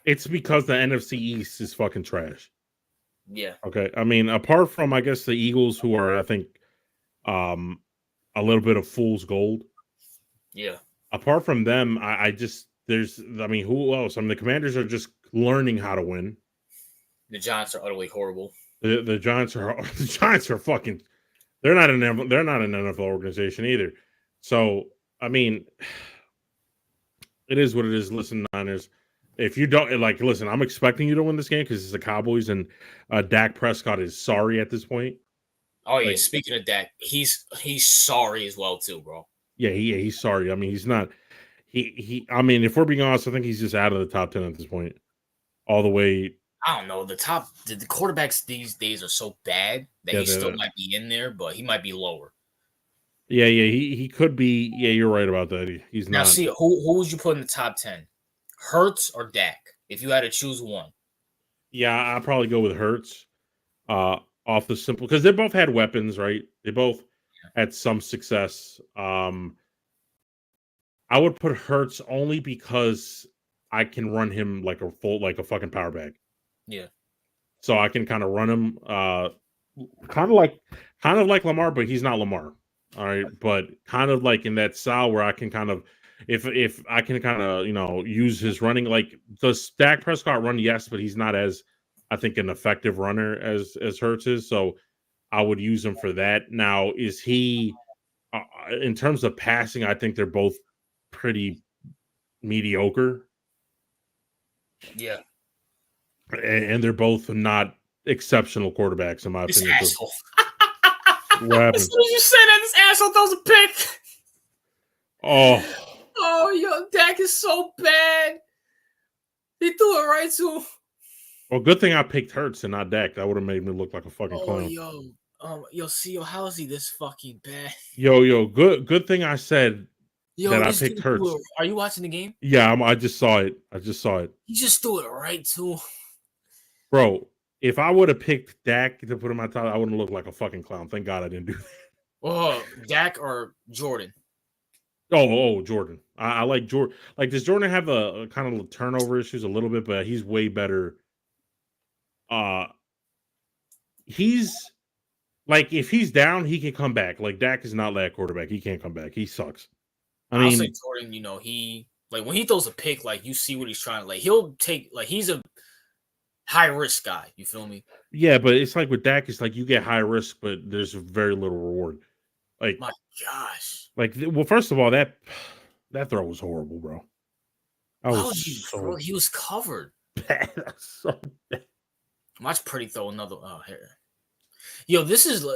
[SPEAKER 2] it's because the NFC East is fucking trash.
[SPEAKER 1] Yeah.
[SPEAKER 2] Okay. I mean, apart from, I guess, the Eagles, who are, I think, a little bit of fool's gold.
[SPEAKER 1] Yeah.
[SPEAKER 2] Apart from them, who else? I mean, the Commanders are just learning how to win.
[SPEAKER 1] The Giants are utterly horrible.
[SPEAKER 2] The Giants are fucking. They're not an NFL organization either. So, I mean, it is what it is. Listen, Niners, if you don't listen, I'm expecting you to win this game because it's the Cowboys, and Dak Prescott is sorry at this point.
[SPEAKER 1] Oh yeah, speaking of Dak, he's sorry as well too, bro.
[SPEAKER 2] Yeah, he's sorry. I mean, he's not. I mean, if we're being honest, I think he's just out of the top 10 at this point. All the way.
[SPEAKER 1] I don't know. The quarterbacks these days are so bad that he still might be in there, but he might be lower.
[SPEAKER 2] Yeah, he could be. Yeah, you're right about that. He's
[SPEAKER 1] now,
[SPEAKER 2] not.
[SPEAKER 1] See, who would you put in the top 10? Hurts or Dak? If you had to choose one.
[SPEAKER 2] Yeah, I'll probably go with Hurts. Off the simple, because they both had weapons, right? They both. had some success. I would put Hurts only because I can run him like a fucking power bag.
[SPEAKER 1] Yeah.
[SPEAKER 2] So I can kind of run him kind of like Lamar, but he's not Lamar. All right, but kind of like in that style where I can kind of if I can kind of use his running, like does Dak Prescott run? Yes, but he's not as I think an effective runner as Hurts is. So I would use him for that. Now, is he in terms of passing? I think they're both pretty mediocre,
[SPEAKER 1] Yeah.
[SPEAKER 2] and they're both not exceptional quarterbacks in my
[SPEAKER 1] This
[SPEAKER 2] opinion.
[SPEAKER 1] asshole.
[SPEAKER 2] What
[SPEAKER 1] As
[SPEAKER 2] happened?
[SPEAKER 1] soon as you say that, this asshole throws a pick.
[SPEAKER 2] Oh,
[SPEAKER 1] Oh, yo, Dak is so bad. He threw it right to him.
[SPEAKER 2] well, good thing I picked Hurts and not Dak. That would have made me look like a fucking
[SPEAKER 1] Oh,
[SPEAKER 2] clown.
[SPEAKER 1] yo, CEO, how is he this fucking bad?
[SPEAKER 2] Yo, good thing I said
[SPEAKER 1] Yo,
[SPEAKER 2] that I
[SPEAKER 1] this
[SPEAKER 2] picked
[SPEAKER 1] dude
[SPEAKER 2] Hurts.
[SPEAKER 1] Are you watching the game?
[SPEAKER 2] Yeah, I just saw it. I just saw it,
[SPEAKER 1] He just threw it right to him.
[SPEAKER 2] bro. If I would have picked Dak to put in my top, I wouldn't look like a fucking clown. Thank God I didn't do that.
[SPEAKER 1] Oh, Dak or Jordan?
[SPEAKER 2] Oh, Jordan. I like Jordan. Like, does Jordan have a kind of turnover issues a little bit? But he's way better. He's like if he's down, he can come back. Like Dak is not that quarterback. He can't come back. He sucks.
[SPEAKER 1] I'll say Jordan, he like when he throws a pick, like you see what he's trying to like. He'll take like he's a high risk guy. You feel me?
[SPEAKER 2] Yeah, but it's like with Dak, it's like you get high risk, but there's very little reward. Like,
[SPEAKER 1] My gosh.
[SPEAKER 2] well, first of all, that throw was horrible, bro. That
[SPEAKER 1] Why
[SPEAKER 2] was
[SPEAKER 1] would you throw? He was covered.
[SPEAKER 2] bad. So bad.
[SPEAKER 1] Watch Pretty throw another. Oh, here. Yo, this is.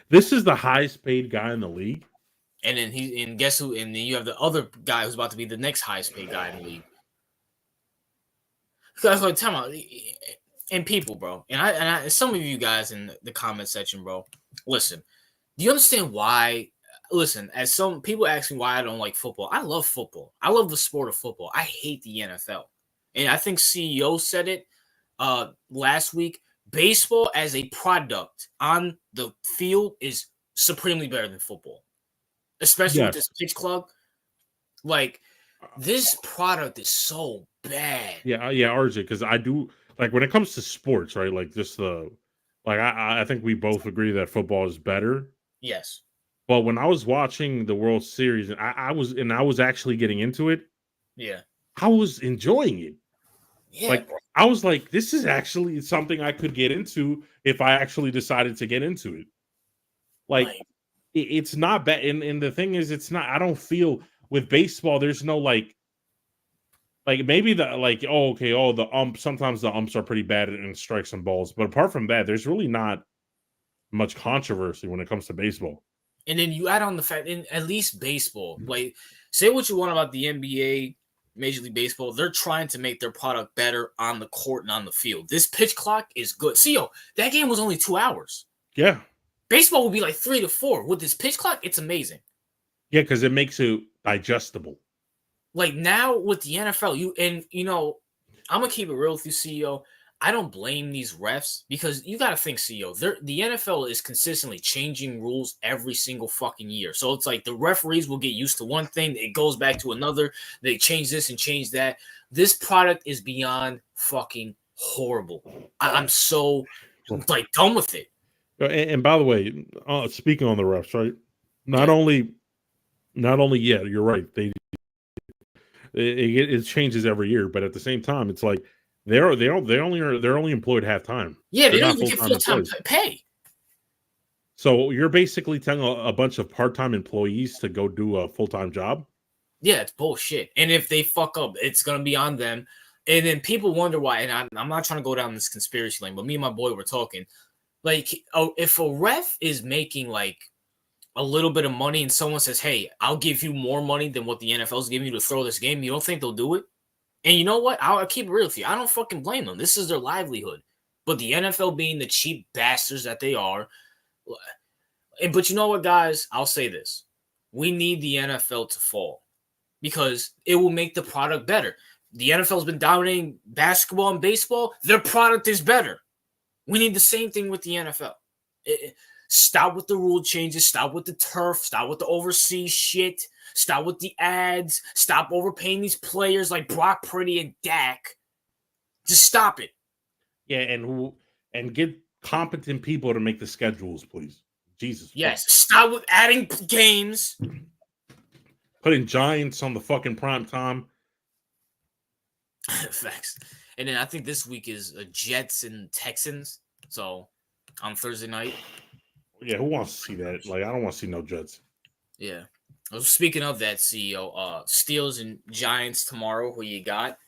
[SPEAKER 2] This is the highest paid guy in the league.
[SPEAKER 1] And then guess who? And then you have the other guy who's about to be the next highest paid guy in the league. Because like, tell me, and people, bro, and some of you guys in the comment section, bro, listen. Do you understand why? Listen, as some people ask me why I don't like football, I love football. I love the sport of football. I hate the NFL, and I think CEO said it last week. Baseball as a product on the field is supremely better than football, especially with this pitch clock. Like this product is so bad.
[SPEAKER 2] Yeah, RJ, because I do like when it comes to sports, right? Like just I think we both agree that football is better.
[SPEAKER 1] Yes.
[SPEAKER 2] But when I was watching the World Series and I was actually getting into it,
[SPEAKER 1] yeah,
[SPEAKER 2] I was enjoying it.
[SPEAKER 1] Yeah,
[SPEAKER 2] like I was like, this is actually something I could get into if I actually decided to get into it. Like it's not bad. And the thing is, it's not. I don't feel with baseball. There's no like maybe the the ump. Sometimes the umps are pretty bad and strikes and balls. But apart from that, there's really not much controversy when it comes to baseball.
[SPEAKER 1] And then you add on the fact, in at least baseball, like say what you want about the NBA, Major League Baseball, they're trying to make their product better on the court and on the field. This pitch clock is good. See, that game was only 2 hours.
[SPEAKER 2] Yeah.
[SPEAKER 1] Baseball will be like 3 to 4. With this pitch clock, it's amazing.
[SPEAKER 2] Yeah, because it makes it digestible.
[SPEAKER 1] Like now with the NFL, I'm gonna keep it real with you, CEO. I don't blame these refs because you got to think, CEO. The NFL is consistently changing rules every single fucking year. So it's like the referees will get used to one thing, it goes back to another. They change this and change that. This product is beyond fucking horrible. I'm so done with it.
[SPEAKER 2] And by the way, speaking on the refs, right? Not only, yeah, you're right. It changes every year, but at the same time, it's like they're only employed half time.
[SPEAKER 1] Yeah, they don't even get full-time pay.
[SPEAKER 2] So you're basically telling a bunch of part-time employees to go do a full-time job?
[SPEAKER 1] Yeah, it's bullshit. And if they fuck up, it's gonna be on them. And then people wonder why. And I'm not trying to go down this conspiracy lane, but me and my boy were talking. Like, if a ref is making like a little bit of money and someone says, hey, I'll give you more money than what the NFL is giving you to throw this game, you don't think they'll do it? And you know what? I'll keep it real with you. I don't fucking blame them. This is their livelihood. But the NFL being the cheap bastards that they are. But you know what, guys? I'll say this. We need the NFL to fall because it will make the product better. The NFL's been dominating basketball and baseball. Their product is better. We need the same thing with the NFL. Stop with the rule changes. Stop with the turf. Stop with the overseas shit. Stop with the ads. Stop overpaying these players like Brock Purdy and Dak. Just stop it.
[SPEAKER 2] Yeah, and get competent people to make the schedules, please. Jesus.
[SPEAKER 1] Yes. Fuck. Stop with adding games.
[SPEAKER 2] Putting Giants on the fucking prime time.
[SPEAKER 1] Facts. And then I think this week is Jets and Texans. So on Thursday night.
[SPEAKER 2] Yeah, who wants to see that? Like, I don't want to see no Jets.
[SPEAKER 1] Yeah. Well, speaking of that, CEO, Steelers and Giants tomorrow. Who you got?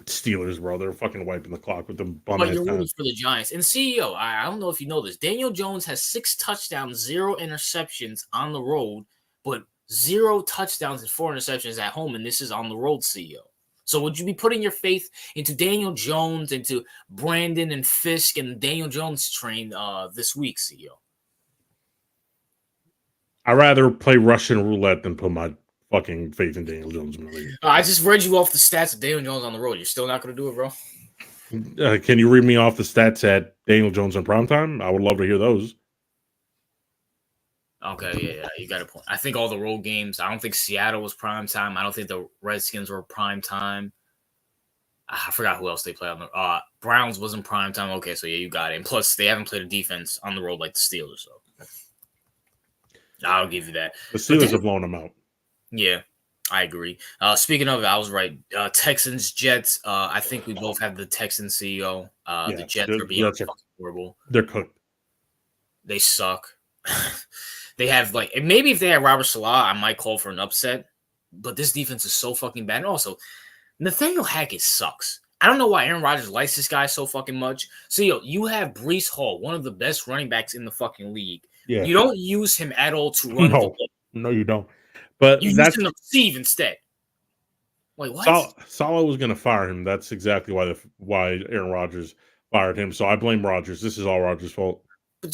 [SPEAKER 2] Steelers, bro. They're fucking wiping the clock with them bum.
[SPEAKER 1] But you're rooting for the Giants. And CEO, I don't know if you know this. Daniel Jones has 6 touchdowns, 0 interceptions on the road, but 0 touchdowns and 4 interceptions at home, and this is on the road, CEO. So would you be putting your faith into Daniel Jones, into Brandon and Fisk and Daniel Jones train this week, CEO?
[SPEAKER 2] I'd rather play Russian roulette than put my fucking faith in Daniel Jones in the league.
[SPEAKER 1] I just read you off the stats of Daniel Jones on the road. You're still not going to do it, bro?
[SPEAKER 2] Can you read me off the stats at Daniel Jones in primetime? I would love to hear those.
[SPEAKER 1] Okay, yeah, you got a point. I think all the road games, I don't think Seattle was prime time. I don't think the Redskins were prime time. I forgot who else they played on the Browns wasn't prime time. Okay, so yeah, you got it. And plus, they haven't played a defense on the road like the Steelers, so I'll give you that.
[SPEAKER 2] The Steelers have blown them out.
[SPEAKER 1] Yeah, I agree. Speaking of it, I was right. Texans, Jets. I think we both have the Texans CEO. The Jets are being fucking horrible.
[SPEAKER 2] They're cooked.
[SPEAKER 1] They suck. They have maybe if they had Robert Salah, I might call for an upset. But this defense is so fucking bad. And also, Nathaniel Hackett sucks. I don't know why Aaron Rodgers likes this guy so fucking much. So you have Breece Hall, one of the best running backs in the fucking league. Yeah. You don't use him at all to run the ball.
[SPEAKER 2] No, you don't. But
[SPEAKER 1] you use him to receive instead. Wait, what?
[SPEAKER 2] Salah was going to fire him. That's exactly why Aaron Rodgers fired him. So I blame Rodgers. This is all Rodgers' fault.
[SPEAKER 1] But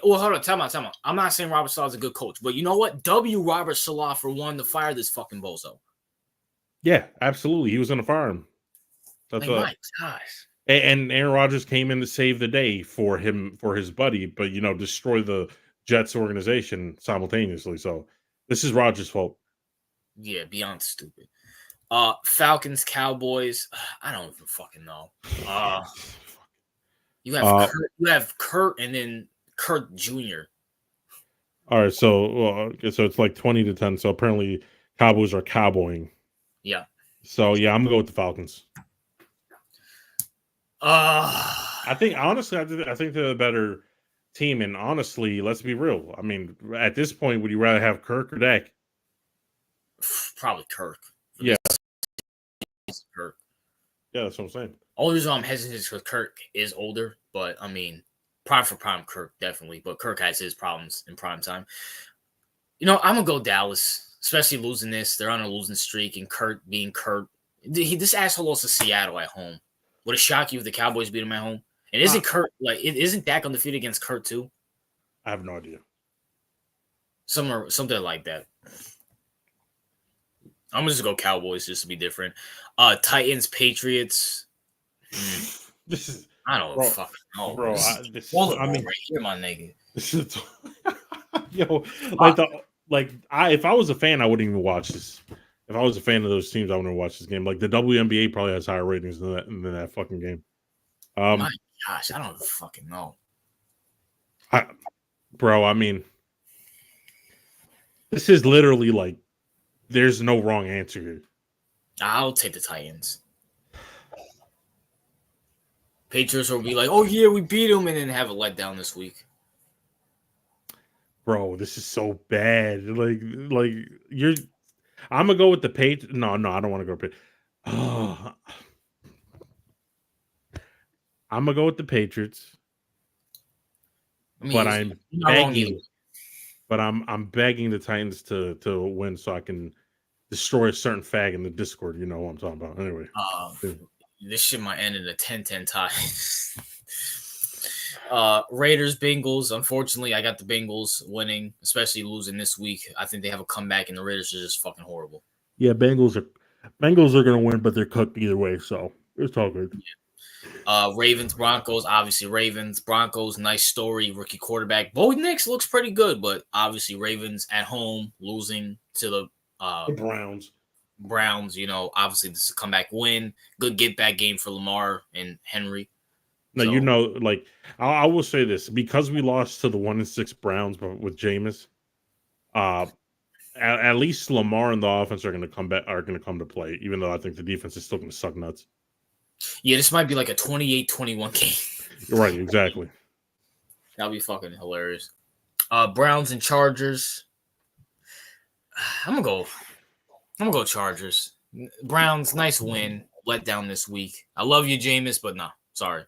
[SPEAKER 1] hold on, time out. I'm not saying Robert Salah's a good coach, but you know what? Robert Salah for wanting to fire this fucking bozo.
[SPEAKER 2] Yeah, absolutely. He was going to fire him.
[SPEAKER 1] That's my gosh.
[SPEAKER 2] And Aaron Rodgers came in to save the day for his buddy, but destroy the Jets organization simultaneously. So this is Rodgers' fault.
[SPEAKER 1] Yeah, beyond stupid. Falcons, Cowboys. I don't even fucking know. You have Kurt and then Kurt Jr.
[SPEAKER 2] All right, so it's like 20-10. So apparently Cowboys are cowboying.
[SPEAKER 1] Yeah.
[SPEAKER 2] So yeah, I'm gonna go with the Falcons. I think honestly, I think they're a better team, and honestly, let's be real. I mean, at this point, would you rather have Kirk or Dak?
[SPEAKER 1] Probably Kirk.
[SPEAKER 2] Yeah.
[SPEAKER 1] Kirk.
[SPEAKER 2] Yeah, that's what I'm saying.
[SPEAKER 1] Only reason I'm hesitant is because Kirk is older, but I mean, prime for prime Kirk, definitely. But Kirk has his problems in prime time. I'm going to go Dallas, especially losing this. They're on a losing streak, and Kurt being Kurt. This asshole lost to Seattle at home. Would it shock you if the Cowboys beat him at home? And isn't Kurt, isn't Dak on the field against Kurt too?
[SPEAKER 2] I have no idea.
[SPEAKER 1] Something like that. I'm just going to go Cowboys just to be different. Titans, Patriots. I don't fucking know,
[SPEAKER 2] bro.
[SPEAKER 1] Right here, my nigga.
[SPEAKER 2] If I was a fan, I wouldn't even watch this. If I was a fan of those teams, I wouldn't watch this game. Like the WNBA probably has higher ratings than that fucking game.
[SPEAKER 1] My gosh, I don't fucking know,
[SPEAKER 2] bro. I mean, this is literally there's no wrong answer here.
[SPEAKER 1] I'll take the Titans. Patriots will be like, oh, yeah, we beat them, and then have a letdown this week.
[SPEAKER 2] Bro, this is so bad. I'm going to go with the Patriots. No, I don't want to go with I'm going to go with the Patriots. But I'm begging the Titans to win so I can destroy a certain fag in the Discord. You know what I'm talking about. Anyway.
[SPEAKER 1] This shit might end in a 10-10 tie. Raiders, Bengals. Unfortunately, I got the Bengals winning, especially losing this week. I think they have a comeback, and the Raiders are just fucking horrible.
[SPEAKER 2] Yeah, Bengals are going to win, but they're cooked either way, so it's all good.
[SPEAKER 1] Ravens, Broncos, obviously Ravens, Broncos, nice story, rookie quarterback. Bo Nix looks pretty good, but obviously Ravens at home losing to the
[SPEAKER 2] Browns.
[SPEAKER 1] Browns. Obviously this is a comeback win. Good get back game for Lamar and Henry.
[SPEAKER 2] No, like I will say this because we lost to the 1-6 Browns, but with Jameis, at least Lamar and the offense are going to come back, are going to come to play, even though I think the defense is still going to suck nuts.
[SPEAKER 1] Yeah, this might be like a 28-21 game.
[SPEAKER 2] You're right, exactly.
[SPEAKER 1] That'll be fucking hilarious. Browns and Chargers. I'm gonna go Chargers. Browns, nice win. Let down this week. I love you, Jameis, but no, sorry.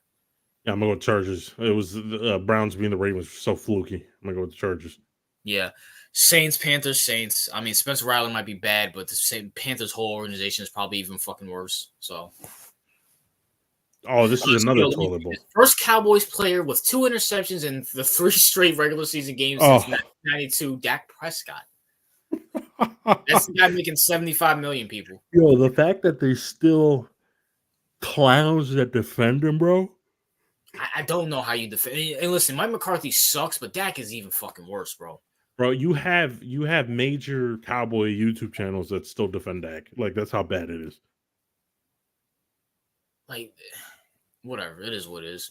[SPEAKER 2] Yeah, I'm gonna go with Chargers. It was Browns being the Ravens so fluky. I'm gonna go with the Chargers.
[SPEAKER 1] Yeah. Saints, Panthers, Saints. I mean, Spencer Rattler might be bad, but the same Panthers' whole organization is probably even fucking worse. So.
[SPEAKER 2] Oh, this is another toilet bowl.
[SPEAKER 1] First Cowboys player with 2 interceptions in the 3 straight regular season games since 1992, Dak Prescott. That's the guy making $75 million, people.
[SPEAKER 2] Yo, the fact that there's still clowns that defend him, bro.
[SPEAKER 1] I don't know how you defend. And listen, Mike McCarthy sucks, but Dak is even fucking worse, bro.
[SPEAKER 2] Bro, you have major Cowboy YouTube channels that still defend Dak. Like, that's how bad it is.
[SPEAKER 1] Like, whatever. It is what it is.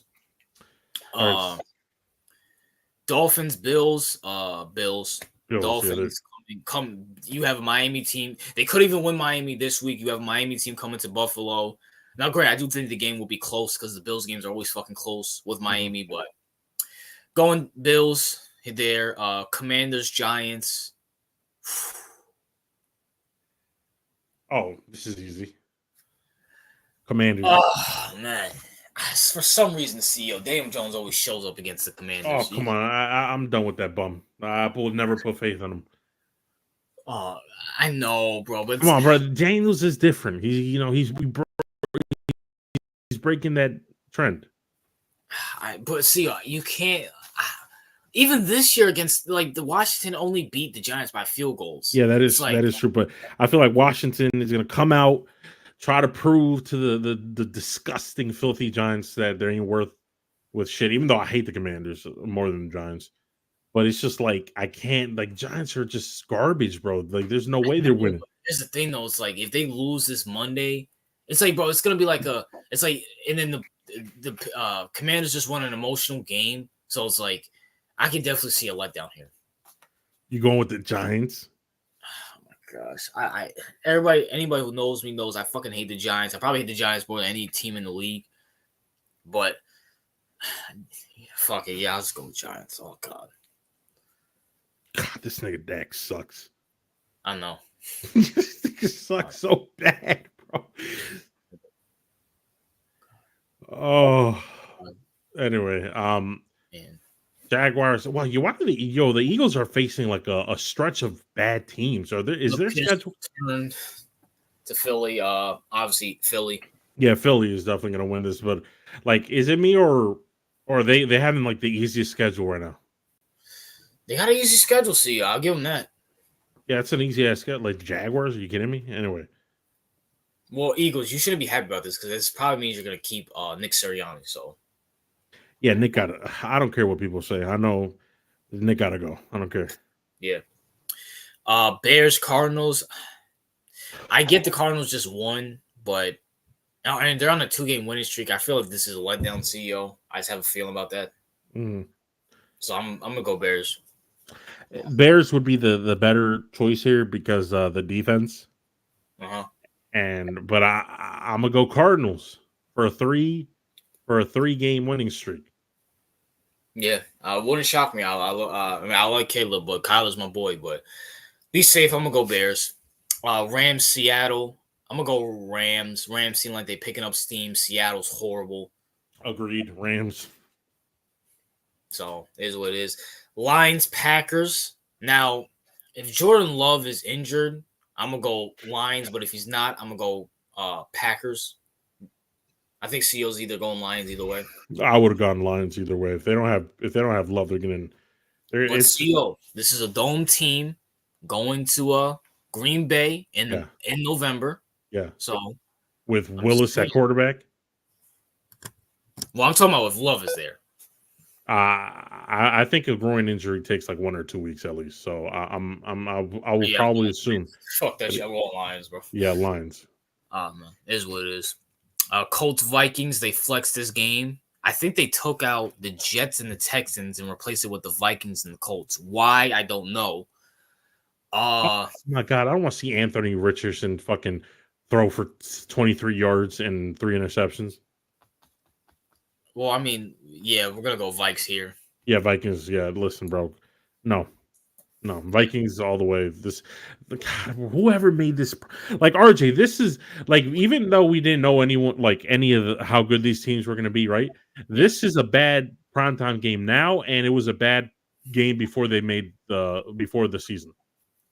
[SPEAKER 1] Dolphins, Bills. Dolphins. Yeah, you have a Miami team. They could even win Miami this week. You have a Miami team coming to Buffalo. Now, great. I do think the game will be close because the Bills games are always fucking close with Miami. But going Bills there. Commanders, Giants.
[SPEAKER 2] Oh, this is easy. Commanders.
[SPEAKER 1] Oh man. For some reason, the CEO Daniel Jones always shows up against the Commanders.
[SPEAKER 2] Oh, come on. I'm done with that bum. I will never put faith in him.
[SPEAKER 1] Oh, I know, bro. But
[SPEAKER 2] come on, bro. Daniels is different. He's breaking that trend.
[SPEAKER 1] But see, you can't. Even this year against the Washington only beat the Giants by field goals.
[SPEAKER 2] Yeah, that is true. But I feel like Washington is going to come out, try to prove to the disgusting, filthy Giants that they ain't worth with shit. Even though I hate the Commanders more than the Giants, but it's just like I can't. Like Giants are just garbage, bro. Like there's no way they're winning.
[SPEAKER 1] Here's the thing, though. It's like if they lose this Monday, it's like, bro, it's gonna be like it's like, and then the Commanders just won an emotional game, so it's like I can definitely see a letdown here.
[SPEAKER 2] You going with the Giants?
[SPEAKER 1] Oh my gosh, anybody who knows me knows I fucking hate the Giants. I probably hate the Giants more than any team in the league, but fuck it, yeah, I'll just go with Giants. Oh god.
[SPEAKER 2] God, this nigga Dak sucks.
[SPEAKER 1] I know.
[SPEAKER 2] This nigga sucks so bad, bro. Oh. Anyway,
[SPEAKER 1] Man.
[SPEAKER 2] Jaguars. Well, the Eagles are facing like a stretch of bad teams. Is there schedule
[SPEAKER 1] turned to Philly? Obviously Philly.
[SPEAKER 2] Yeah, Philly is definitely going to win this. But like, is it me or they having like the easiest schedule right now?
[SPEAKER 1] They got an easy schedule, see. I'll give them that.
[SPEAKER 2] Yeah, it's an easy ass schedule. Like Jaguars, are you kidding me? Anyway.
[SPEAKER 1] Well, Eagles, you shouldn't be happy about this because this probably means you're going to keep Nick Sirianni. So.
[SPEAKER 2] Yeah, Nick got to. I don't care what people say. I know Nick got to go. I don't care.
[SPEAKER 1] Yeah. Bears, Cardinals. I get the Cardinals just won, but and they're on a 2-game winning streak. I feel like this is a letdown, CEO. I just have a feeling about that.
[SPEAKER 2] Mm.
[SPEAKER 1] So I'm gonna go Bears.
[SPEAKER 2] Bears would be the better choice here because the defense. But I'm gonna go Cardinals for a 3-game winning streak.
[SPEAKER 1] Yeah, wouldn't shock me. I like Caleb, but Kyler's my boy. But be safe. I'm gonna go Bears. Rams, Seattle. I'm gonna go Rams. Rams seem like they're picking up steam. Seattle's horrible.
[SPEAKER 2] Agreed. Rams.
[SPEAKER 1] So it is what it is. Lions, Packers. Now, if Jordan Love is injured, I'm gonna go Lions. But if he's not, I'm gonna go Packers. I think CEO's either going Lions either way.
[SPEAKER 2] I would have gone Lions either way. If they don't have Love, they're gonna.
[SPEAKER 1] But CEO, this is a dome team going to Green Bay in November.
[SPEAKER 2] Yeah.
[SPEAKER 1] So
[SPEAKER 2] with Willis at quarterback.
[SPEAKER 1] Well, I'm talking about if Love is there.
[SPEAKER 2] I think a groin injury takes like 1 or 2 weeks at least. So I will
[SPEAKER 1] Yeah,
[SPEAKER 2] probably assume.
[SPEAKER 1] fuck that
[SPEAKER 2] That
[SPEAKER 1] shit. I'm all Lions, bro.
[SPEAKER 2] yeah, Lions.
[SPEAKER 1] Man, it is what it is. Colts Vikings, they flexed this game. I think they took out the Jets and the Texans and replaced it with the Vikings and the Colts. Why? I don't know.
[SPEAKER 2] Oh my god, I don't want to see Anthony Richardson fucking throw for 23 yards and 3 interceptions.
[SPEAKER 1] Well, I mean, yeah, we're gonna go Vikes here.
[SPEAKER 2] Yeah, Vikings. Yeah, listen, bro. No, Vikings all the way. God, whoever made this, like RJ, this is like even though we didn't know anyone like any of how good these teams were going to be, right? This is a bad primetime game now, and it was a bad game before they made before the season.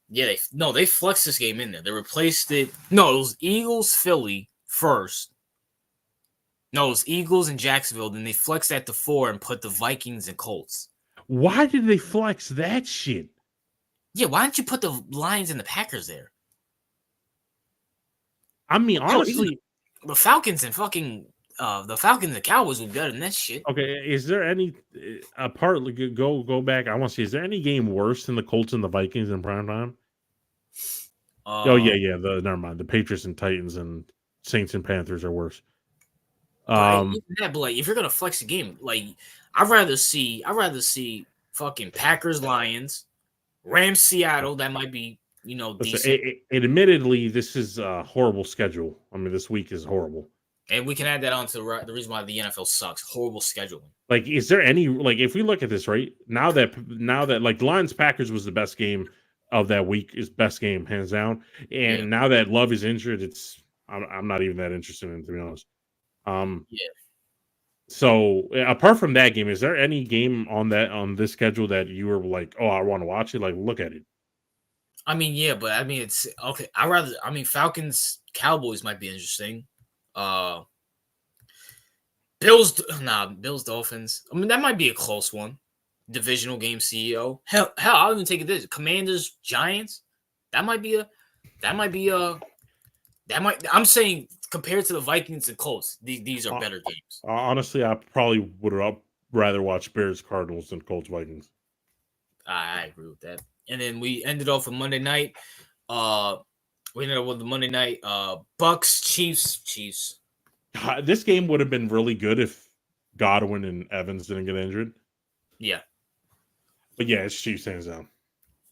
[SPEAKER 1] Yeah, they flexed this game in there. They replaced it. No, it was Eagles Philly first. No, it was Eagles and Jacksonville. Then they flexed that to 4 and put the Vikings and Colts.
[SPEAKER 2] Why did they flex that shit?
[SPEAKER 1] Yeah, why didn't you put the Lions and the Packers there?
[SPEAKER 2] I mean, honestly,
[SPEAKER 1] the Falcons and the Falcons and Cowboys would be better than that shit.
[SPEAKER 2] Okay, is there any apart? Go back. I want to see. Is there any game worse than the Colts and the Vikings in prime time? Oh yeah. Never mind. The Patriots and Titans and Saints and Panthers are worse.
[SPEAKER 1] But like if you're gonna flex a game, like I'd rather see fucking Packers Lions, Rams Seattle. That might be decent.
[SPEAKER 2] Admittedly, this is a horrible schedule. I mean, this week is horrible.
[SPEAKER 1] And we can add that on to the reason why the NFL sucks. Horrible scheduling.
[SPEAKER 2] Like, is there any if we look at this right now that like Lions Packers was the best game of that week, is best game hands down. And now that Love is injured, I'm not even that interested in it, to be honest. So apart from that game, is there any game on this schedule that you were like, oh, I want to watch it? Like, look at it.
[SPEAKER 1] I mean, yeah, but I mean, it's okay. Falcons Cowboys might be interesting. Bills Dolphins. I mean, that might be a close one. Divisional game CEO. Hell, I'll even take it this. Commanders Giants. I'm saying compared to the Vikings and Colts, these are better games.
[SPEAKER 2] Honestly, I probably would rather watch Bears Cardinals than Colts Vikings.
[SPEAKER 1] I agree with that. And then we ended off with Monday night. We ended up with the Monday night Bucks Chiefs.
[SPEAKER 2] This game would have been really good if Godwin and Evans didn't get injured.
[SPEAKER 1] Yeah.
[SPEAKER 2] But yeah, it's Chiefs hands down.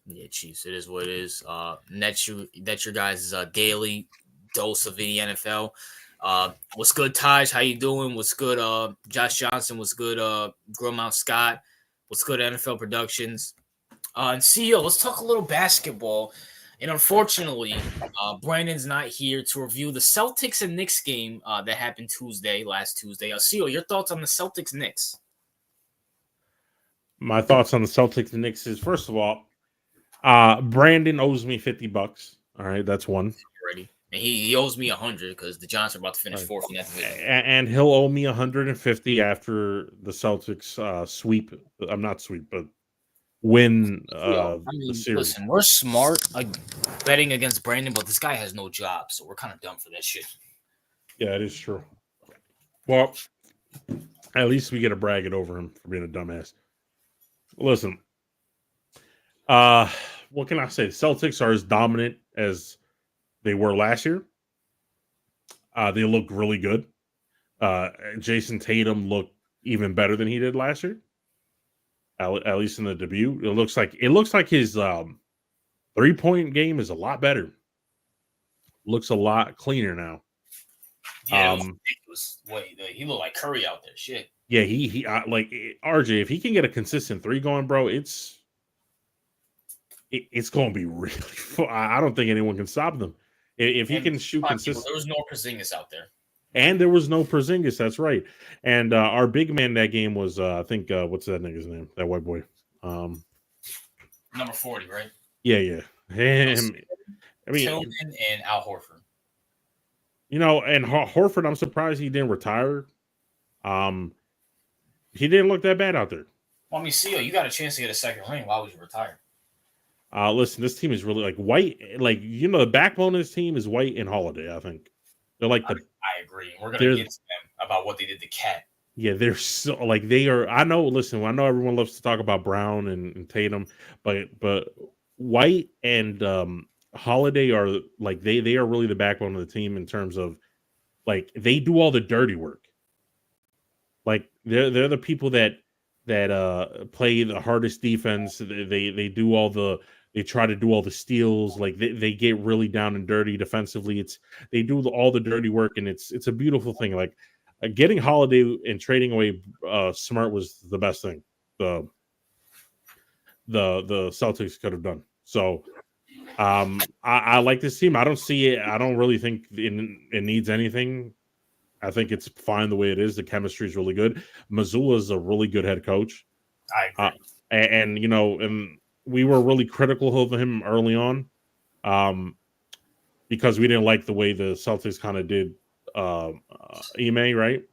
[SPEAKER 1] Yeah, Chiefs. It is what it is. That's your guys' daily dose of the NFL. What's good, Taj? How you doing? What's good, Josh Johnson? What's good, Gromount Scott? What's good, NFL Productions? And CEO, let's talk a little basketball. And unfortunately, Brandon's not here to review the Celtics and Knicks game that happened last Tuesday. CEO, your thoughts on the Celtics Knicks?
[SPEAKER 2] My thoughts on the Celtics and Knicks is, first of all, Brandon owes me $50. All right, that's one.
[SPEAKER 1] Already. And he owes me 100 because the Giants are about to finish fourth in that division.
[SPEAKER 2] And he'll owe me 150 after the Celtics sweep. I'm not sweep, but win the series.
[SPEAKER 1] Listen, we're smart betting against Brandon, but this guy has no job, so we're kind of dumb for that shit.
[SPEAKER 2] Yeah, it is true. Well, at least we get to brag it over him for being a dumbass. Listen, what can I say? The Celtics are as dominant as they were last year. They look really good. Jason Tatum looked even better than he did last year. At least in the debut, it looks like his 3-point game is a lot better. Looks a lot cleaner now.
[SPEAKER 1] Yeah, he looked like Curry out there. Shit.
[SPEAKER 2] Yeah, he like RJ. If he can get a consistent 3 going, bro, it's going to be really fun. I don't think anyone can stop them if he can shoot consistent.
[SPEAKER 1] There was no Porzingis out there.
[SPEAKER 2] And there was no Porzingis. That's right. And our big man that game was, I think, what's that nigga's name? That white boy.
[SPEAKER 1] Number 40, right?
[SPEAKER 2] Yeah. Him. I mean,
[SPEAKER 1] Tillman and Al Horford.
[SPEAKER 2] You know, and Horford, I'm surprised he didn't retire. He didn't look that bad out there.
[SPEAKER 1] Well, I mean, CEO, you got a chance to get a second ring. Why would you retire?
[SPEAKER 2] Listen, this team is really like White. Like, you know, the backbone of this team is White and Holiday, I think. They're like
[SPEAKER 1] I agree. We're going to get to them about what they did to Cat.
[SPEAKER 2] Yeah, they're so like they are. I know. Listen, I know everyone loves to talk about Brown and Tatum, but White and Holiday are like they are really the backbone of the team in terms of like they do all the dirty work. Like they're the people that play the hardest defense. They do all the they try to do all the steals. Like they get really down and dirty defensively. It's they do all the dirty work, and it's a beautiful thing. Like getting Holiday and trading away Smart was the best thing the the Celtics could have done. So I like this team. I don't see it. I don't really think it needs anything. I think it's fine the way it is. The chemistry is really good. Missoula is a really good head coach.
[SPEAKER 1] I agree.
[SPEAKER 2] And you know, and we were really critical of him early on, because we didn't like the way the Celtics kind of did Ime, right?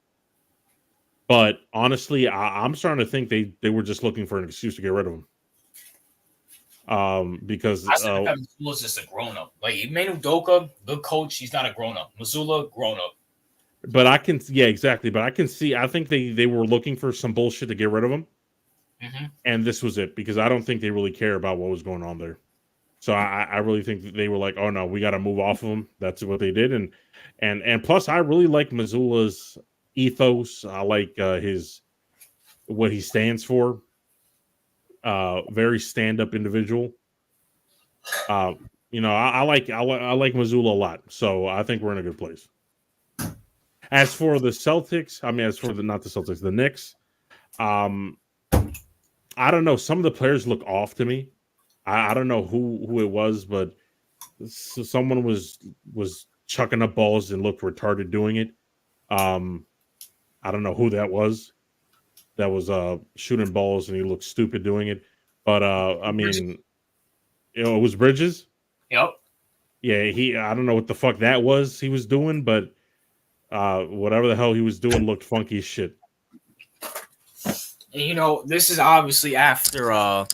[SPEAKER 2] But honestly, I'm starting to think they were just looking for an excuse to get rid of him. Because
[SPEAKER 1] I said that Missoula's just a grown up. Like Emmanuel Doka, good coach, he's not a grown up. Missoula, grown up.
[SPEAKER 2] but I can, yeah, exactly. But I can see, I think they were looking for some bullshit to get rid of him, and this was it because I don't think they really care about what was going on there. So I really think that they were like, oh no, we got to move off of him. That's what they did, and plus I really like Missoula's ethos. I like his what he stands for. Very stand up individual. You know, I like Missoula a lot. So I think we're in a good place. As for the Celtics, I mean, as for the not the Celtics, the Knicks, um, I don't know. Some of the players look off to me. I don't know who it was, but someone was chucking up balls and looked retarded doing it. Um, I don't know who that was. That was shooting balls and he looked stupid doing it. But I mean, you know, it was Bridges.
[SPEAKER 1] Yep.
[SPEAKER 2] Yeah, I don't know what the fuck that was he was doing, but whatever the hell he was doing looked funky as shit.
[SPEAKER 1] And you know, this is obviously after you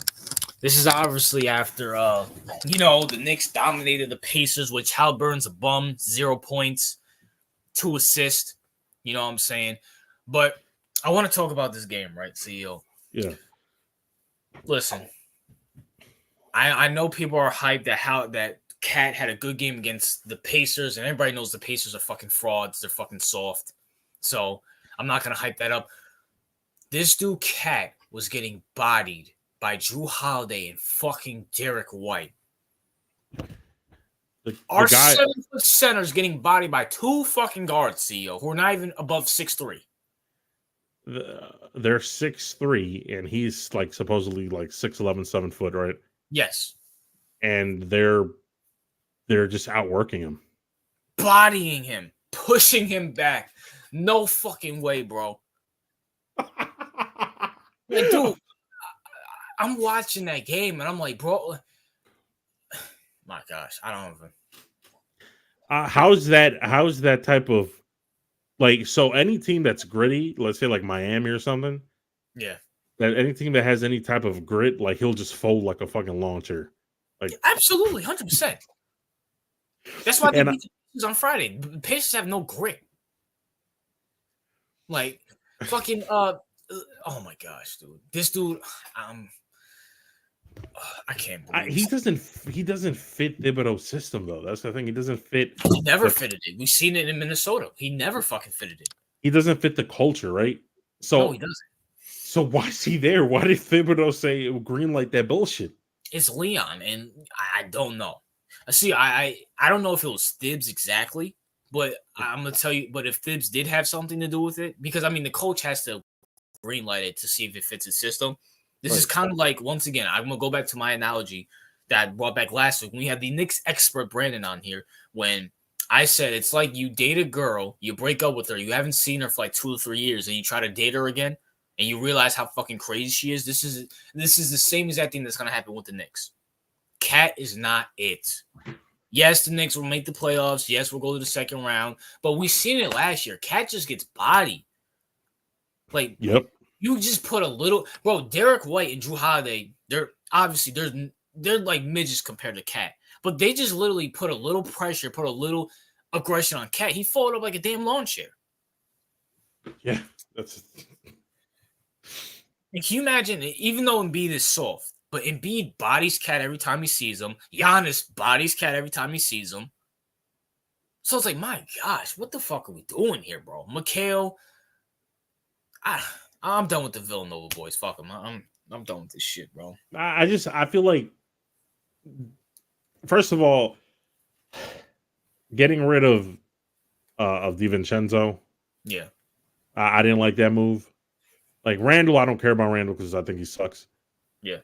[SPEAKER 1] know, the Knicks dominated the Pacers, which Halliburton's a bum, 0 points, 2 assists. You know what I'm saying? But I want to talk about this game, right, CEO?
[SPEAKER 2] Yeah.
[SPEAKER 1] Listen, I know people are hyped that Cat had a good game against the Pacers, and everybody knows the Pacers are fucking frauds. They're fucking soft. So I'm not gonna hype that up. This dude Cat was getting bodied by Drew Holiday and fucking Derek White. Our
[SPEAKER 2] guy
[SPEAKER 1] 7-foot center's getting bodied by 2 fucking guards, CEO, who are not even above 6'3".
[SPEAKER 2] They're 6'3", and he's like supposedly like 6'11", 7 foot, right?
[SPEAKER 1] Yes.
[SPEAKER 2] And they're just outworking him,
[SPEAKER 1] bodying him, pushing him back. No fucking way, bro. Like, dude, I'm watching that game and I'm like, bro, my gosh, I don't even.
[SPEAKER 2] How's that type of like? So any team that's gritty, let's say like Miami or something,
[SPEAKER 1] Yeah,
[SPEAKER 2] that any team that has any type of grit, like he'll just fold like a fucking lawn chair. Like
[SPEAKER 1] absolutely, 100%. That's why they
[SPEAKER 2] and
[SPEAKER 1] beat the Pacers on Friday. The Pacers have no grit. Like, fucking, oh my gosh, dude. This dude, I can't believe
[SPEAKER 2] he doesn't fit Thibodeau's system though. That's the thing. He doesn't fit.
[SPEAKER 1] he never fitted it. We've seen it in Minnesota. He never fucking fitted it.
[SPEAKER 2] He doesn't fit the culture, right? So
[SPEAKER 1] No, he doesn't.
[SPEAKER 2] So why is he there? Why did Thibodeau say green light that bullshit?
[SPEAKER 1] It's Leon, and I don't know. See, I don't know if it was Thibs exactly, but I'm gonna tell you. But if Thibs did have something to do with it, because I mean, the coach has to greenlight it to see if it fits his system. This is kind of like, once again, I'm gonna go back to my analogy that I brought back last week when we had the Knicks expert Brandon on here. When I said it's like you date a girl, you break up with her, you haven't seen her for like 2 or 3 years, and you try to date her again, and you realize how fucking crazy she is. This is the same exact thing that's gonna happen with the Knicks. Cat is not it. Yes, the Knicks will make the playoffs. Yes, we'll go to the second round. But we've seen it last year. Cat just gets bodied. Like,
[SPEAKER 2] yep.
[SPEAKER 1] You just put a little, bro. Derek White and Drew Holiday, they're like midgets compared to Cat. But they just literally put a little pressure, put a little aggression on Cat. He folded up like a damn lawn chair.
[SPEAKER 2] Yeah, that's
[SPEAKER 1] And can you imagine, even though Embiid is soft, but Embiid bodies Cat every time he sees him. Giannis bodies Cat every time he sees him. So it's like, my gosh, what the fuck are we doing here, bro? Mikhail, I'm done with the Villanova boys. Fuck them. I'm done with this shit, bro.
[SPEAKER 2] I feel like, first of all, getting rid of DiVincenzo,
[SPEAKER 1] Yeah.
[SPEAKER 2] I didn't like that move. Like Randall, I don't care about Randall because I think he sucks.
[SPEAKER 1] Yeah.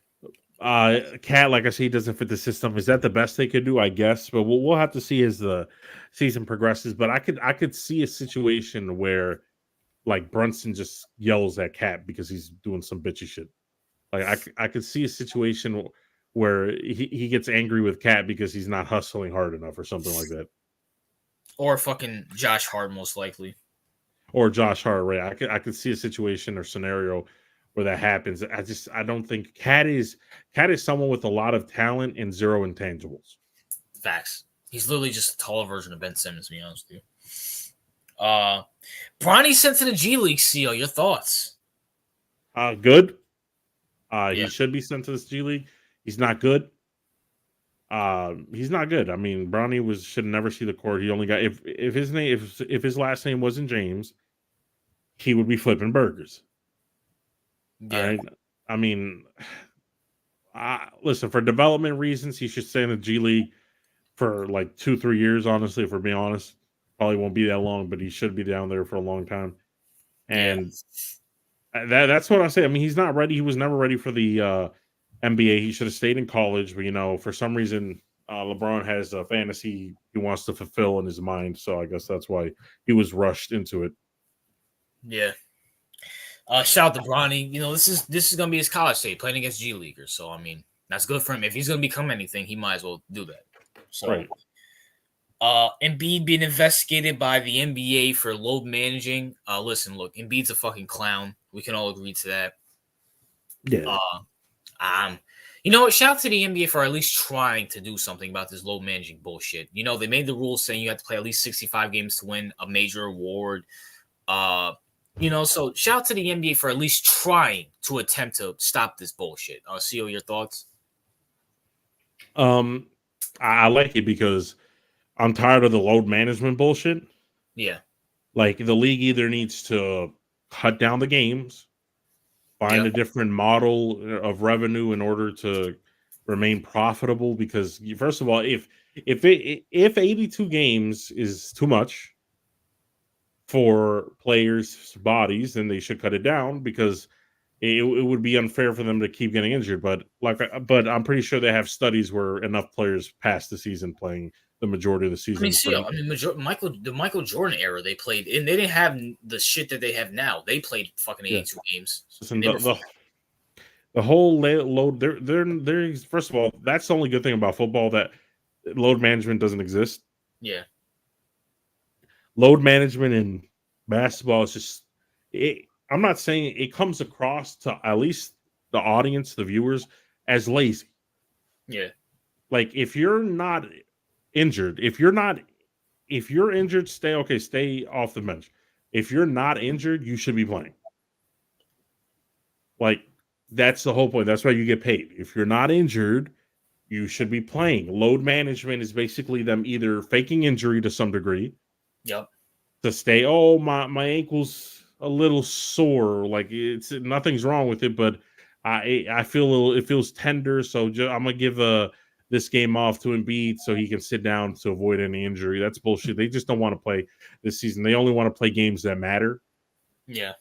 [SPEAKER 2] Cat, like I say, he doesn't fit the system. Is that the best they could do? I guess, but we'll have to see as the season progresses. But I could see a situation where like Brunson just yells at Cat because he's doing some bitchy shit. Like I could see a situation where he gets angry with Cat because he's not hustling hard enough or something like that.
[SPEAKER 1] Or fucking Josh Hart, most likely.
[SPEAKER 2] Or Josh Hart, right? I could see a situation or scenario where that happens. I don't think Cat is someone with a lot of talent and zero intangibles.
[SPEAKER 1] Facts. He's literally just a taller version of Ben Simmons, to be honest with you. Bronny sent to the G League, CO. Your thoughts?
[SPEAKER 2] Good.
[SPEAKER 1] Yeah.
[SPEAKER 2] He should be sent to this G League. He's not good. He's not good. I mean, Bronny should never see the court. He only got if his name if his last name wasn't James, he would be flipping burgers. All
[SPEAKER 1] Yeah.
[SPEAKER 2] right. I mean, listen, for development reasons, he should stay in the G League for like 2-3 years. Honestly, if we're being honest, probably won't be that long, but he should be down there for a long time.
[SPEAKER 1] Yeah.
[SPEAKER 2] And that's what I say. I mean, he's not ready. He was never ready for the NBA. He should have stayed in college, but for some reason, LeBron has a fantasy he wants to fulfill in his mind. So I guess that's why he was rushed into it.
[SPEAKER 1] Yeah. Shout out to Bronny. This is gonna be his college state playing against G Leaguers. So I mean, that's good for him. If he's gonna become anything, he might as well do that. So
[SPEAKER 2] Right.
[SPEAKER 1] Embiid being investigated by the NBA for load managing. Listen, look, Embiid's a fucking clown. We can all agree to that.
[SPEAKER 2] Yeah.
[SPEAKER 1] You know what? Shout out to the NBA for at least trying to do something about this load managing bullshit. They made the rules saying you have to play at least 65 games to win a major award. So shout out to the NBA for at least trying to attempt to stop this bullshit. CO, your thoughts?
[SPEAKER 2] I like it because I'm tired of the load management bullshit.
[SPEAKER 1] Yeah.
[SPEAKER 2] Like the league either needs to cut down the games, find
[SPEAKER 1] Yep.
[SPEAKER 2] a different model of revenue in order to remain profitable. Because first of all, if 82 games is too much for players' bodies, then they should cut it down because it would be unfair for them to keep getting injured. But I'm pretty sure they have studies where enough players pass the season playing the majority of the
[SPEAKER 1] I mean,
[SPEAKER 2] season.
[SPEAKER 1] CO, the Michael Jordan era they played, and they didn't have the shit that they have now. They played fucking 82 games.
[SPEAKER 2] Listen, the whole load. They're first of all, that's the only good thing about football, that load management doesn't exist.
[SPEAKER 1] Yeah.
[SPEAKER 2] Load management in basketball is just I'm not saying it comes across to at least the audience, the viewers, as lazy.
[SPEAKER 1] Yeah.
[SPEAKER 2] Like if you're not injured, if you're injured, stay off the bench. If you're not injured, you should be playing. Like that's the whole point. That's why you get paid. If you're not injured, you should be playing. Load management is basically them either faking injury to some degree.
[SPEAKER 1] Yep.
[SPEAKER 2] To stay, oh, my ankle's a little sore, like it's nothing's wrong with it, but I feel it feels tender, so I'm gonna give this game off to Embiid so he can sit down to avoid any injury. That's bullshit. They just don't want to play this season. They only want to play games that matter.
[SPEAKER 1] Yeah.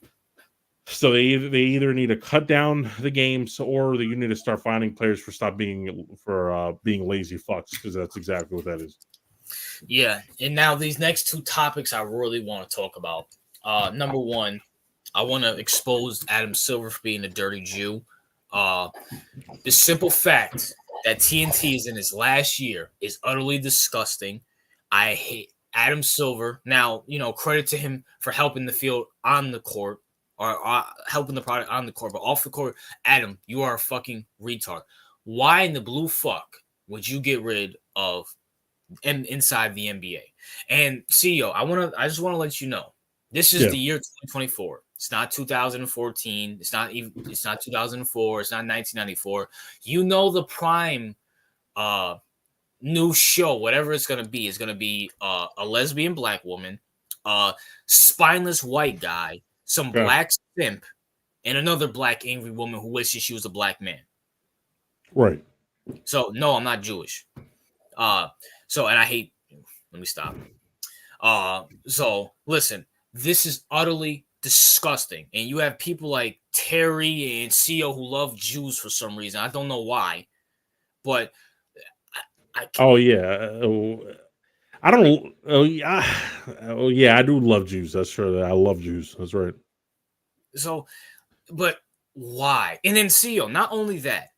[SPEAKER 2] So they either need to cut down the games or you need to start finding players for being lazy fucks, because that's exactly what that is.
[SPEAKER 1] Yeah, and now these next two topics I really want to talk about. Number one, I want to expose Adam Silver for being a dirty Jew. The simple fact that TNT is in his last year is utterly disgusting. I hate Adam Silver. Now, credit to him for helping the field on the court, or helping the product on the court, but off the court, Adam, you are a fucking retard. Why in the blue fuck would you get rid of inside the NBA? And CEO, I just want to let you know, This is the year 2024. It's not 2014. It's not 2004. It's not 1994. You know the prime new show, whatever it's gonna be, is gonna be a lesbian black woman, spineless white guy, some black simp, and another black angry woman who wishes she was a black man.
[SPEAKER 2] Right.
[SPEAKER 1] So no, I'm not Jewish. So and I hate. Let me stop. So listen, this is utterly disgusting, and you have people like Terry and CEO who love Jews for some reason. I don't know why, but
[SPEAKER 2] oh yeah. I don't. Oh yeah. Oh yeah. I do love Jews. That's true. I love Jews. That's right.
[SPEAKER 1] So, but why? And then CEO. Not only that,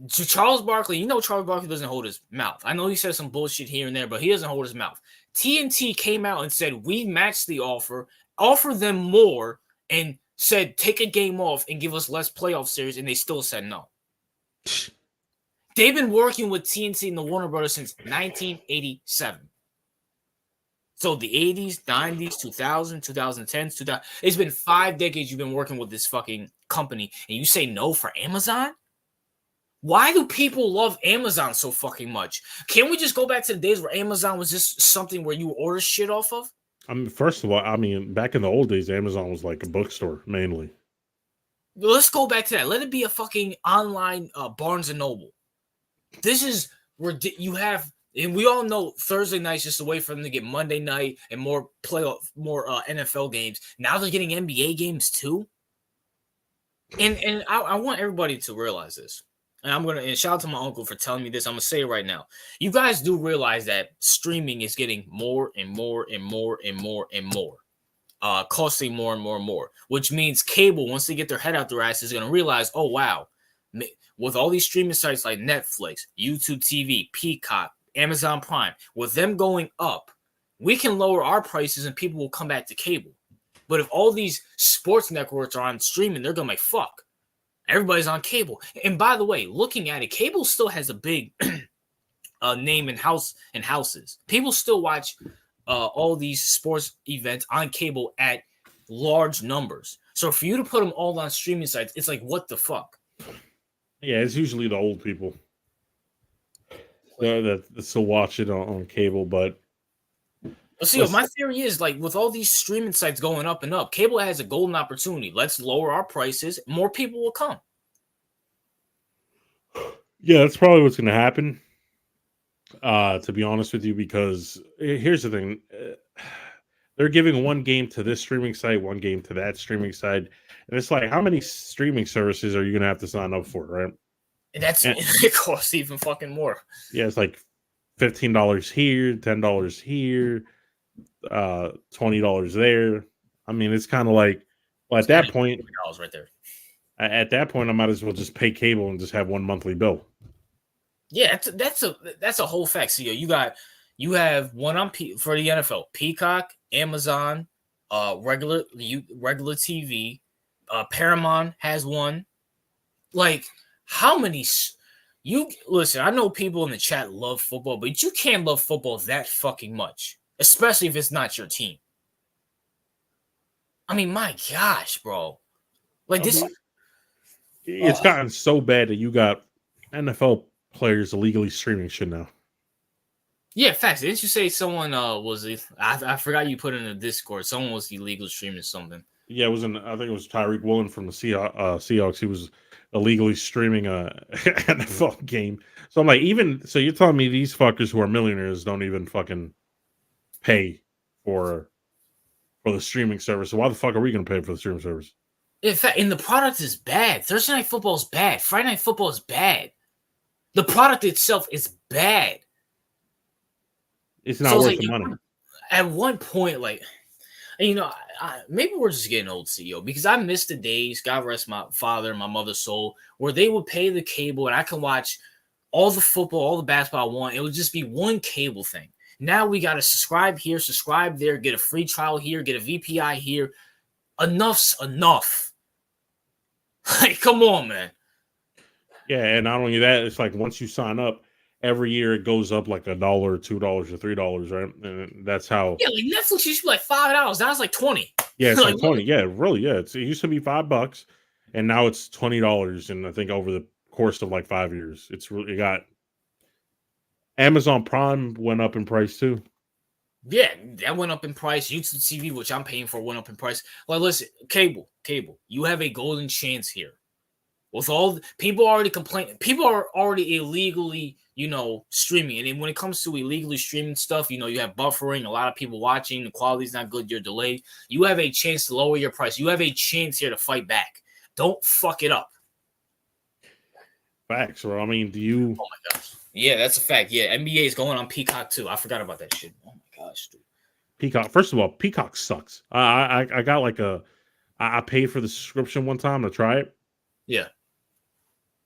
[SPEAKER 1] Charles Barkley. You know, Charles Barkley doesn't hold his mouth. I know he says some bullshit here and there, but he doesn't hold his mouth. TNT came out and said we matched the offer them more, and said take a game off and give us less playoff series, and they still said no. They've been working with TNT and the Warner Brothers since 1987. So the 80s, 90s, 2000, 2010s, 2000. It's been 5 decades you've been working with this fucking company, and you say no for Amazon? Why do people love Amazon so fucking much? Can't we just go back to the days where Amazon was just something where you order shit off of?
[SPEAKER 2] I mean, first of all, back in the old days, Amazon was like a bookstore mainly.
[SPEAKER 1] Let's go back to that. Let it be a fucking online Barnes and Noble. This is where you have, and we all know Thursday night's just a way for them to get Monday night and more NFL games. Now they're getting NBA games too. And I want everybody to realize this. And shout out to my uncle for telling me this. I'm gonna say it right now. You guys do realize that streaming is getting more and more and more and more and more, costing more and more and more. Which means cable, once they get their head out their ass, is gonna realize, oh wow, with all these streaming sites like Netflix, YouTube TV, Peacock, Amazon Prime, with them going up, we can lower our prices and people will come back to cable. But if all these sports networks are on streaming, they're gonna be like, fuck. Everybody's on cable. And by the way, looking at it, cable still has a big name in houses. People still watch all these sports events on cable at large numbers. So for you to put them all on streaming sites, it's like, what the fuck?
[SPEAKER 2] Yeah, it's usually the old people that still watch it on cable. But
[SPEAKER 1] see, my theory is, like, with all these streaming sites going up and up, cable has a golden opportunity. Let's lower our prices. More people will come.
[SPEAKER 2] Yeah, that's probably what's going to happen, to be honest with you, because here's the thing. They're giving one game to this streaming site, one game to that streaming site. And it's like, how many streaming services are you going to have to sign up for, right?
[SPEAKER 1] And it costs even fucking more.
[SPEAKER 2] Yeah, it's like $15 here, $10 here, $20 there. I mean, it's kind of like, well, at that point,
[SPEAKER 1] right there.
[SPEAKER 2] At that point, I might as well just pay cable and just have one monthly bill.
[SPEAKER 1] Yeah, that's a whole fact. So you have one on for the NFL, Peacock, Amazon, regular TV, Paramount has one. Like, how many? You listen. I know people in the chat love football, but you can't love football that fucking much, especially if it's not your team. I mean, my gosh, bro. Like this.
[SPEAKER 2] It's gotten so bad that you got NFL players illegally streaming shit now.
[SPEAKER 1] Yeah, facts. Didn't you say someone I forgot you put in the Discord. Someone was illegally streaming something.
[SPEAKER 2] Yeah, I think it was Tyreek Woolen from the Seahawks. He was illegally streaming a NFL game. So I'm like, so you're telling me these fuckers who are millionaires don't even fucking pay for the streaming service? So why the fuck are we going to pay for the streaming service?
[SPEAKER 1] In fact, and the product is bad. Thursday Night Football is bad. Friday Night Football is bad. The product itself is bad.
[SPEAKER 2] It's not worth the money.
[SPEAKER 1] At one point, like, maybe we're just getting old, CEO, because I miss the days, God rest my father and my mother's soul, where they would pay the cable and I can watch all the football, all the basketball I want. It would just be one cable thing. Now we got to subscribe here, subscribe there, get a free trial here, get a VPI here. Enough's enough. Like, come on, man.
[SPEAKER 2] Yeah, and not only that, it's like once you sign up, every year it goes up like $1, $2, or $3, right? And that's how.
[SPEAKER 1] Yeah, like Netflix used to be like $5. Now it's like 20.
[SPEAKER 2] Yeah, it's like
[SPEAKER 1] Like,
[SPEAKER 2] 20. Yeah, really. Yeah, it used to be $5, and now it's $20. And I think over the course of like 5 years, it's really it got Amazon Prime went up in price too.
[SPEAKER 1] yeah, that went up in price. YouTube TV, which I'm paying for, went up in price. Like, listen, cable, you have a golden chance here. With all people already complaining, people are already illegally, streaming. And then when it comes to illegally streaming stuff, you have buffering, a lot of people watching, the quality's not good, you're delayed. You have a chance to lower your price. You have a chance here to fight back. Don't fuck it up.
[SPEAKER 2] Facts, bro. I mean, do you?
[SPEAKER 1] Oh my gosh. Yeah, that's a fact. Yeah, NBA is going on Peacock too. I forgot about that shit. Oh my gosh, dude.
[SPEAKER 2] Peacock. First of all, Peacock sucks. I got like I paid for the subscription one time to try it.
[SPEAKER 1] Yeah.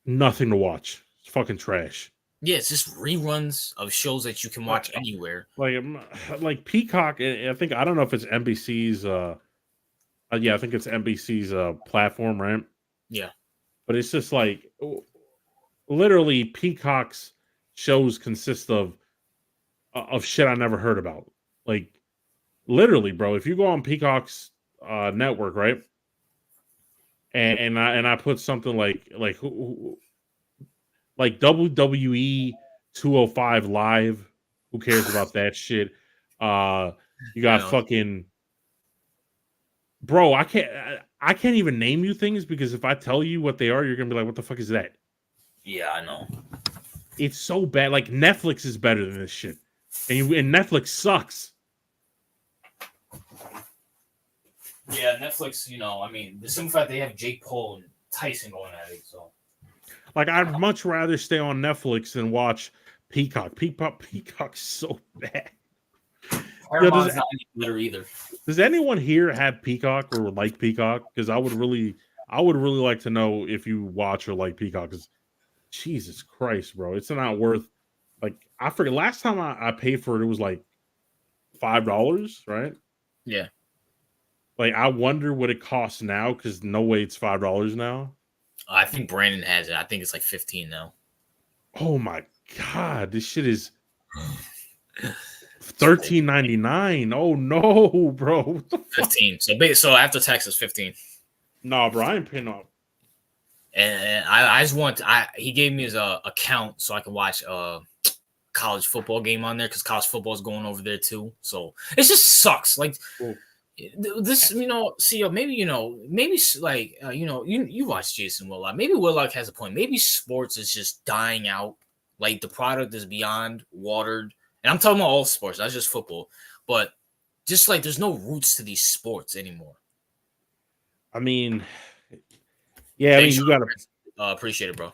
[SPEAKER 2] Nothing to watch. It's fucking trash.
[SPEAKER 1] Yeah, it's just reruns of shows that you can watch anywhere.
[SPEAKER 2] Like Peacock. I don't know if it's NBC's. Yeah, I think it's NBC's platform, right?
[SPEAKER 1] Yeah.
[SPEAKER 2] But it's just like literally Peacock's shows consist of shit I never heard about. Like literally, bro. If you go on Peacock's network, right? And I put something like WWE 205 Live. Who cares about that shit? You got fucking bro. I can't even name you things because if I tell you what they are, you're gonna be like, "What the fuck is that?"
[SPEAKER 1] Yeah, I know.
[SPEAKER 2] It's so bad. Like Netflix is better than this shit, and Netflix sucks.
[SPEAKER 1] Yeah, Netflix. I mean, the simple fact they have Jake Paul and Tyson going at it. So,
[SPEAKER 2] like, I'd much rather stay on Netflix than watch Peacock. Peacock's so bad.
[SPEAKER 1] Paramount's not any better either.
[SPEAKER 2] Does anyone here have Peacock or like Peacock? Because I would really like to know if you watch or like Peacock. Because Jesus Christ, bro, it's not worth. Like, I forget last time I paid for it, it was like $5, right?
[SPEAKER 1] Yeah.
[SPEAKER 2] Like, I wonder what it costs now because no way it's $5 now.
[SPEAKER 1] I think Brandon has it. I think it's like 15 now.
[SPEAKER 2] Oh my god, this shit is $13.99. Oh no, bro.
[SPEAKER 1] 15. So after tax is 15.
[SPEAKER 2] No, bro, I ain't paying up.
[SPEAKER 1] And I just want he gave me his account so I can watch college football game on there because college football is going over there too. So it just sucks. Like this, maybe like you watch Jason Willock. Maybe Willock has a point. Maybe sports is just dying out. Like the product is beyond watered. And I'm talking about all sports, not just football. But just like there's no roots to these sports anymore.
[SPEAKER 2] I mean, yeah, I mean, you gotta
[SPEAKER 1] appreciate it, bro.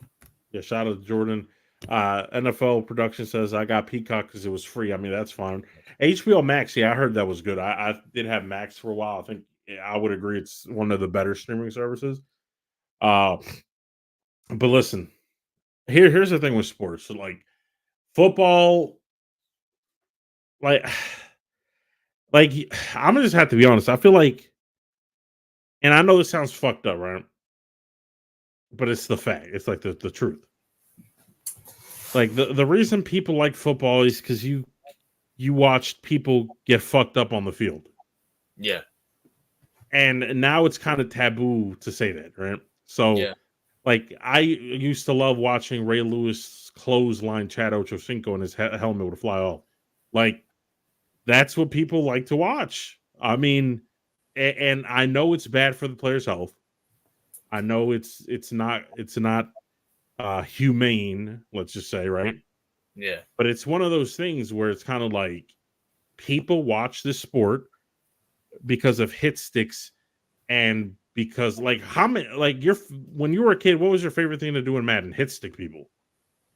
[SPEAKER 2] Yeah, shout out to Jordan. NFL production says I got Peacock because it was free. I mean, that's fine. HBO Max, yeah, I heard that was good. I did have Max for a while. I think I would agree it's one of the better streaming services. But listen, here's the thing with sports. So, like football, like I'm gonna just have to be honest. I feel like, and I know this sounds fucked up, right? But it's the fact. It's like the truth. Like the reason people like football is because you watched people get fucked up on the field.
[SPEAKER 1] Yeah.
[SPEAKER 2] And now it's kind of taboo to say that, right? So,
[SPEAKER 1] yeah.
[SPEAKER 2] Like, I used to love watching Ray Lewis clothesline Chad Ochocinco and his helmet would fly off. Like, that's what people like to watch. I mean, and I know it's bad for the player's health. I know it's not humane, let's just say, right?
[SPEAKER 1] Yeah.
[SPEAKER 2] But it's one of those things where it's kind of like people watch this sport because of hit sticks and because like how many like when you were a kid, what was your favorite thing to do in Madden? Hit stick people.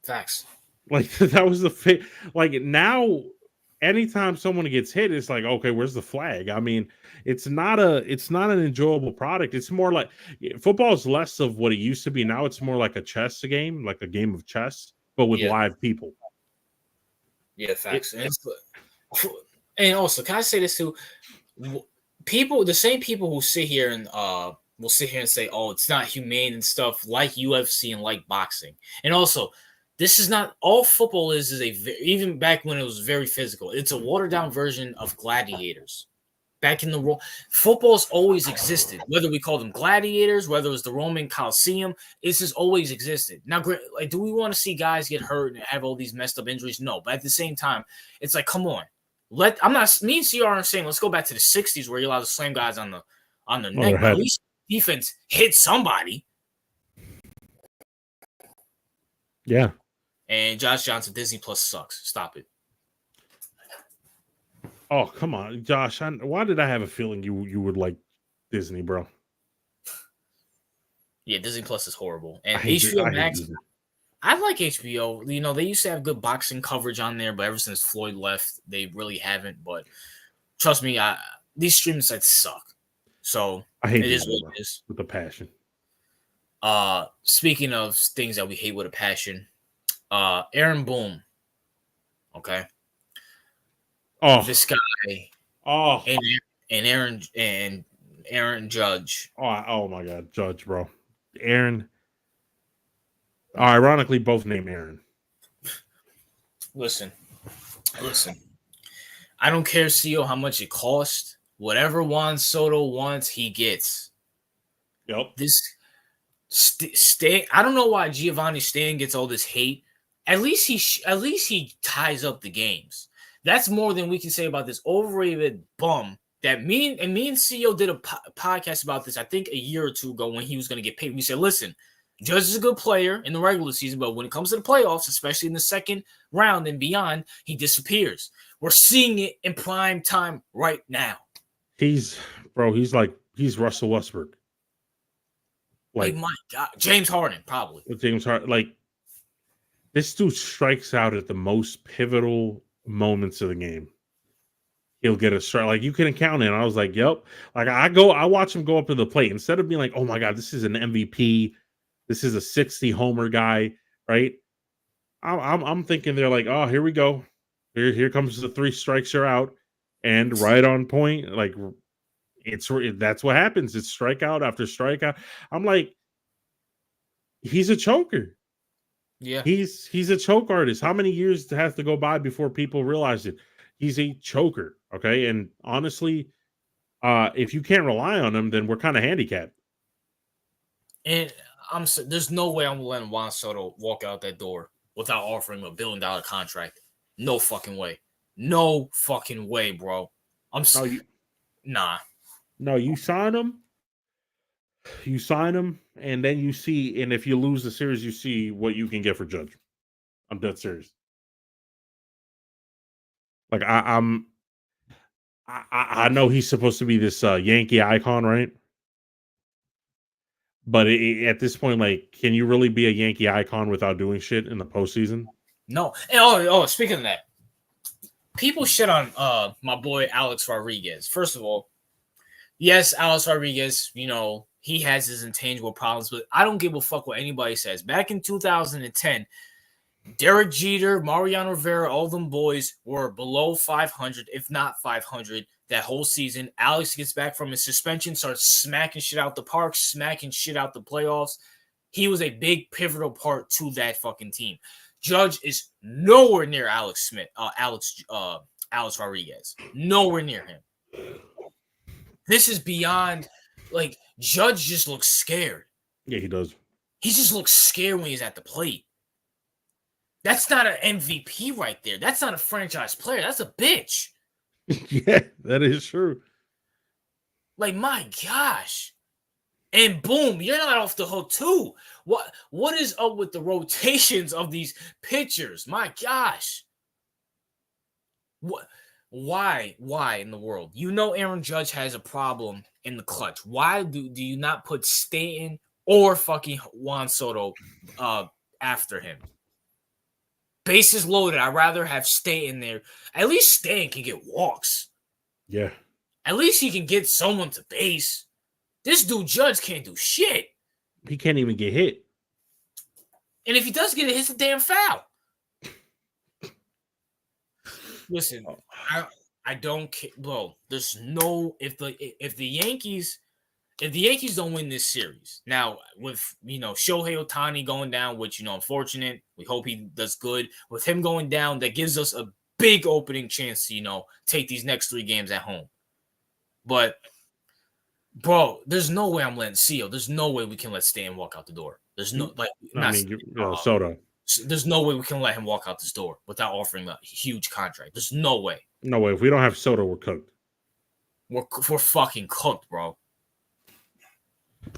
[SPEAKER 1] Facts.
[SPEAKER 2] Like that was the like now anytime someone gets hit, it's like, okay, where's the flag? I mean, it's not an enjoyable product. It's more like football is less of what it used to be. Now it's more like a chess game, like a game of chess, but with live people.
[SPEAKER 1] Yeah, facts. And also, can I say this too? People, the same people who sit here and will sit here and say, "Oh, it's not humane" and stuff, like UFC and like boxing. And also, This is not all football is even back when it was very physical. It's a watered down version of gladiators. Back in the role, football's always existed. Whether we call them gladiators, whether it was the Roman Coliseum, this has always existed. Now, like, do we want to see guys get hurt and have all these messed up injuries? No, but at the same time, it's like, come on. I'm not me and CR are saying let's go back to the 60s where you're allowed to slam guys on the neck, but at least defense hit somebody.
[SPEAKER 2] Yeah.
[SPEAKER 1] And Josh Johnson, Disney Plus sucks. Stop it.
[SPEAKER 2] Oh, come on, Josh. Why did I have a feeling you would like Disney, bro?
[SPEAKER 1] Yeah, Disney Plus is horrible. And HBO Max, I like HBO. You know, they used to have good boxing coverage on there, but ever since Floyd left, they really haven't. But trust me, these streaming sites suck. So
[SPEAKER 2] I hate
[SPEAKER 1] it is what it is.
[SPEAKER 2] With a passion.
[SPEAKER 1] Speaking of things that we hate with a passion, Aaron Boone. Okay.
[SPEAKER 2] Oh,
[SPEAKER 1] this guy.
[SPEAKER 2] Oh,
[SPEAKER 1] and Aaron Judge.
[SPEAKER 2] Oh my God, Judge, bro. Aaron. Ironically, both named Aaron.
[SPEAKER 1] Listen. I don't care, CEO, how much it costs. Whatever Juan Soto wants, he gets.
[SPEAKER 2] Yep.
[SPEAKER 1] This Stan. I don't know why Giovanni Stan gets all this hate. At least he ties up the games. That's more than we can say about this overrated bum that me and CEO did a podcast about this, I think a year or two ago when he was going to get paid. We said, listen, Judge is a good player in the regular season, but when it comes to the playoffs, especially in the second round and beyond, he disappears. We're seeing it in prime time right now.
[SPEAKER 2] He's Russell Westbrook.
[SPEAKER 1] Like my God, James Harden, probably.
[SPEAKER 2] James Harden, like this dude strikes out at the most pivotal moments of the game. He'll get a strike. Like you can count it. I was like, yep. Like I watch him go up to the plate instead of being like, oh my God, this is an MVP. This is a 60 homer guy, right? I'm thinking they're like, oh, here we go. Here comes the 3 strikes, you're out. And right on point, like that's what happens. It's strikeout after strikeout. I'm like, he's a choker.
[SPEAKER 1] Yeah.
[SPEAKER 2] He's a choke artist. How many years has to go by before people realize it? He's a choker. Okay. And honestly, if you can't rely on him, then we're kind of handicapped.
[SPEAKER 1] And there's no way I'm letting Juan Soto walk out that door without offering him $1 billion contract. No fucking way. No fucking way, bro. Nah.
[SPEAKER 2] No, you sign him. You sign him, and then you see, and if you lose the series, you see what you can get for Judge. I'm dead serious. Like I know he's supposed to be this Yankee icon, right? But at this point, like, can you really be a Yankee icon without doing shit in the postseason?
[SPEAKER 1] No. And speaking of that, people shit on my boy Alex Rodriguez. First of all, yes, Alex Rodriguez, you know, he has his intangible problems, but I don't give a fuck what anybody says. Back in 2010, Derek Jeter, Mariano Rivera, all them boys were below 500, if not 500, that whole season. Alex gets back from his suspension, starts smacking shit out the park, smacking shit out the playoffs. He was a big pivotal part to that fucking team. Judge is nowhere near Alex Rodriguez. Nowhere near him. This is beyond, like, Judge just looks scared.
[SPEAKER 2] Yeah, he does.
[SPEAKER 1] He just looks scared when he's at the plate. That's not an MVP right there. That's not a franchise player. That's a bitch.
[SPEAKER 2] Yeah, that is true.
[SPEAKER 1] Like, my gosh. And boom, you're not off the hook too. What is up with the rotations of these pitchers? My gosh. What? Why in the world? You know Aaron Judge has a problem in the clutch. Why do you not put Stanton or fucking Juan Soto after him? Bases loaded. I'd rather have Stanton there. At least Stanton can get walks.
[SPEAKER 2] Yeah.
[SPEAKER 1] At least he can get someone to base. This dude Judge can't do shit.
[SPEAKER 2] He can't even get hit.
[SPEAKER 1] And if he does get it, it's a damn foul. Listen, I don't care. Bro, there's no if the Yankees if the Yankees don't win this series, now with Shohei Ohtani going down, which unfortunate, we hope he does good. With him going down, that gives us a big opening chance to take these next 3 games at home. But bro, there's no way I'm letting Seal. There's no way we can let Stan walk out the door. There's no
[SPEAKER 2] Soto.
[SPEAKER 1] There's no way we can let him walk out this door without offering a huge contract. There's no way.
[SPEAKER 2] No way. If we don't have Soto, we're cooked.
[SPEAKER 1] We're fucking cooked, bro.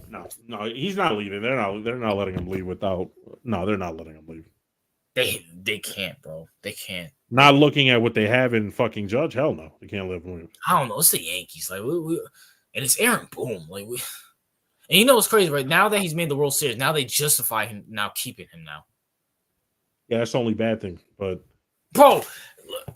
[SPEAKER 2] No, he's not leaving. They're not letting him leave without. No, they're not letting him leave.
[SPEAKER 1] They can't, bro. They can't.
[SPEAKER 2] Not looking at what they have in fucking Judge. Hell no, they can't let him leave.
[SPEAKER 1] I don't know. It's the Yankees, like and it's Aaron Boone, like we. And what's crazy, right? Now that he's made the World Series, now they justify him now keeping him now.
[SPEAKER 2] Yeah, that's the only bad thing. But
[SPEAKER 1] bro,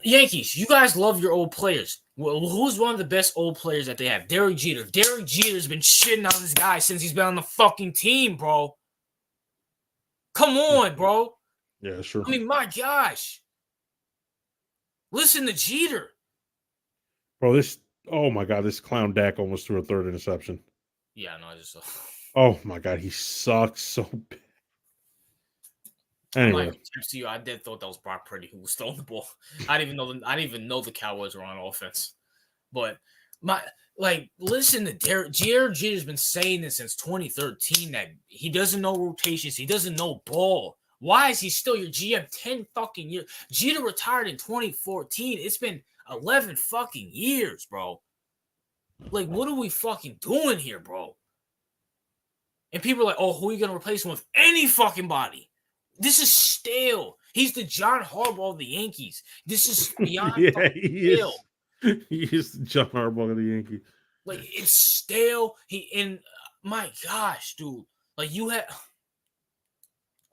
[SPEAKER 1] Yankees, you guys love your old players. Well, who's one of the best old players that they have? Derek Jeter. Derek Jeter's been shitting on this guy since he's been on the fucking team, bro. Come on, bro.
[SPEAKER 2] Yeah, sure.
[SPEAKER 1] I mean, my gosh. Listen to Jeter.
[SPEAKER 2] Bro, oh my God, this clown Dak almost threw a 3rd interception.
[SPEAKER 1] Yeah, no, I just saw.
[SPEAKER 2] Oh my God, he sucks so bad. Anyway,
[SPEAKER 1] I did thought that was Brock Purdy who was throwing the ball. I didn't even know the Cowboys were on offense. But listen to Derek Jeter's been saying this since 2013 that he doesn't know rotations, he doesn't know ball. Why is he still your GM 10 fucking years? Jeter retired in 2014. It's been 11 fucking years, bro. Like, what are we fucking doing here, bro? And people are like, oh, who are you going to replace him with? Any fucking body. This is stale. He's the John Harbaugh of the Yankees. This is beyond stale.
[SPEAKER 2] He is the John Harbaugh of the Yankees.
[SPEAKER 1] Like, it's stale. My gosh, dude. Like, you had...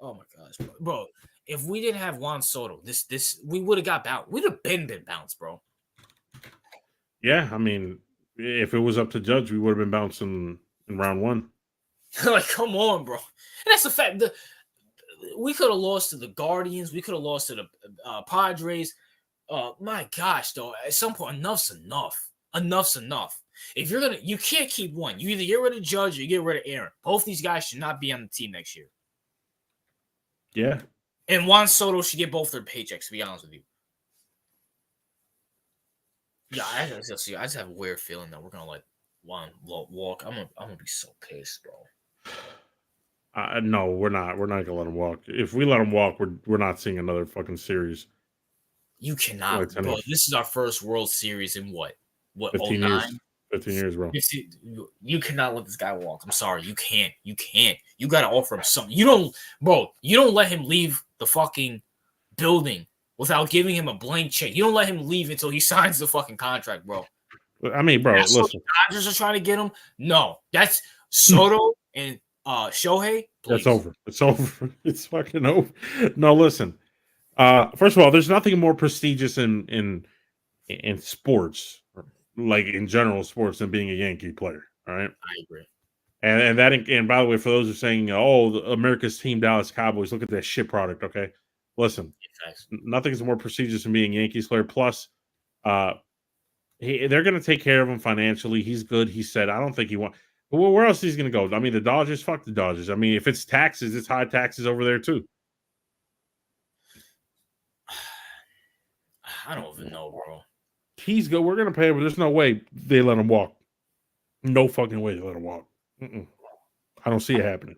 [SPEAKER 1] Oh, my gosh, bro. If we didn't have Juan Soto, we would have got bounced. We'd have been bounced, bro.
[SPEAKER 2] Yeah, I mean, if it was up to Judge, we would have been bouncing in round 1.
[SPEAKER 1] Like, come on, bro. And that's the fact. We could have lost to the Guardians. We could have lost to the Padres. My gosh, though. At some point, enough's enough. Enough's enough. If you can't keep one. You either get rid of Judge or you get rid of Aaron. Both these guys should not be on the team next year.
[SPEAKER 2] Yeah.
[SPEAKER 1] And Juan Soto should get both their paychecks, to be honest with you. Yeah, I just have a weird feeling that we're gonna let Juan walk. I'm gonna be so pissed, bro.
[SPEAKER 2] No, we're not. We're not gonna let him walk. If we let him walk, we're not seeing another fucking series.
[SPEAKER 1] You cannot, bro. This is our first World Series in what
[SPEAKER 2] 15 years. 15 years, bro.
[SPEAKER 1] You cannot let this guy walk. I'm sorry. You can't. You got to offer him something. You don't let him leave the fucking building without giving him a blank check. You don't let him leave until he signs the fucking contract, bro.
[SPEAKER 2] I mean, bro, listen.
[SPEAKER 1] The Dodgers are trying to get him. No, that's Soto and Shohei. Please.
[SPEAKER 2] That's over. It's over. It's fucking over. No, listen. First of all, there's nothing more prestigious in sports, like in general sports, than being a Yankee player. All right,
[SPEAKER 1] I agree.
[SPEAKER 2] And by the way, for those who are saying, "Oh, America's team, Dallas Cowboys," look at that shit product. Okay, listen, nothing's more prestigious than being a Yankees player. Plus, they're going to take care of him financially. He's good. He said, I don't think he wants. Well, where else is he going to go? I mean, the Dodgers. Fuck the Dodgers. I mean, if it's taxes, it's high taxes over there too.
[SPEAKER 1] I don't even know, bro.
[SPEAKER 2] He's good. We're going to pay him, but there's no way they let him walk. No fucking way they let him walk. I don't see it happening.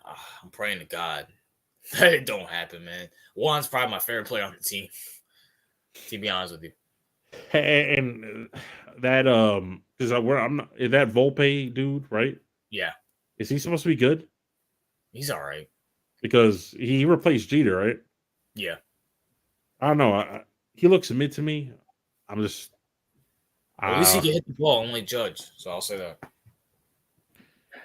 [SPEAKER 1] I'm praying to God that it don't happen, man. Juan's probably my favorite player on the team, to be honest with you.
[SPEAKER 2] And that because I'm not that Volpe dude, right?
[SPEAKER 1] Yeah.
[SPEAKER 2] Is he supposed to be good?
[SPEAKER 1] He's all right.
[SPEAKER 2] Because he replaced Jeter, right?
[SPEAKER 1] Yeah.
[SPEAKER 2] I don't know. He looks mid to me. I'm just.
[SPEAKER 1] At least he can hit the ball, only Judge. So I'll say that.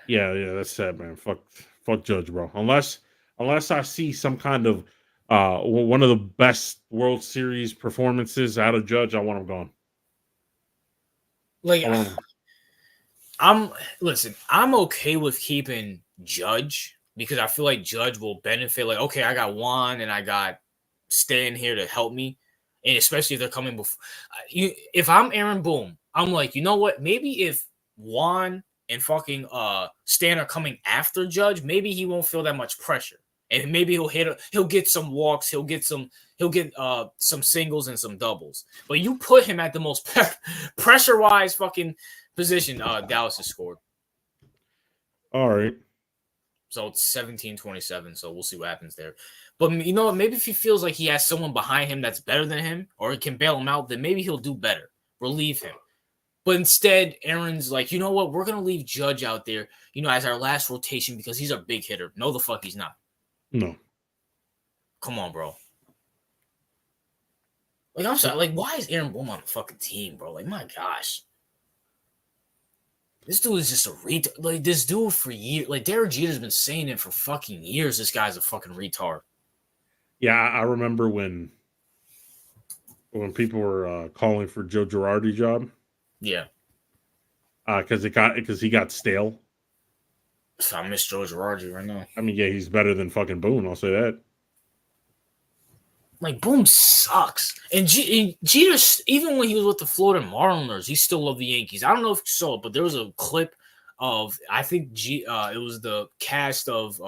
[SPEAKER 2] Yeah, that's sad, man. Fuck Judge, bro. Unless I see some kind of one of the best World Series performances out of Judge, I want him gone.
[SPEAKER 1] Like, I'm okay with keeping Judge because I feel like Judge will benefit. Like, okay, I got Juan and I got Stan here to help me, and especially if they're coming before. If I'm Aaron Boone, I'm like, you know what? Maybe if Juan and fucking Stan are coming after Judge, maybe he won't feel that much pressure. And maybe he'll get some walks, he'll get some singles and some doubles. But you put him at the most pressure-wise fucking position Dallas has scored.
[SPEAKER 2] All right.
[SPEAKER 1] So it's 17-27, so we'll see what happens there. But you know what? Maybe if he feels like he has someone behind him that's better than him or he can bail him out, then maybe he'll do better. Relieve him. But instead, Aaron's like, you know what? We're going to leave Judge out there, as our last rotation because he's our big hitter. No, the fuck he's not.
[SPEAKER 2] No.
[SPEAKER 1] Come on, bro. Like, I'm sorry. Like, why is Aaron Boone on the fucking team, bro? Like, my gosh. This dude is just a retard. Like, this dude for years. Like, Derek Jeter's been saying it for fucking years. This guy's a fucking retard.
[SPEAKER 2] Yeah, I remember when people were calling for Joe Girardi's job.
[SPEAKER 1] Yeah.
[SPEAKER 2] Because he got stale.
[SPEAKER 1] So I miss Joe Girardi right now.
[SPEAKER 2] I mean, yeah, he's better than fucking Boone. I'll say that.
[SPEAKER 1] Like, Boone sucks. And Jeter, even when he was with the Florida Marlins, he still loved the Yankees. I don't know if you saw it, but there was a clip of, I think it was the cast of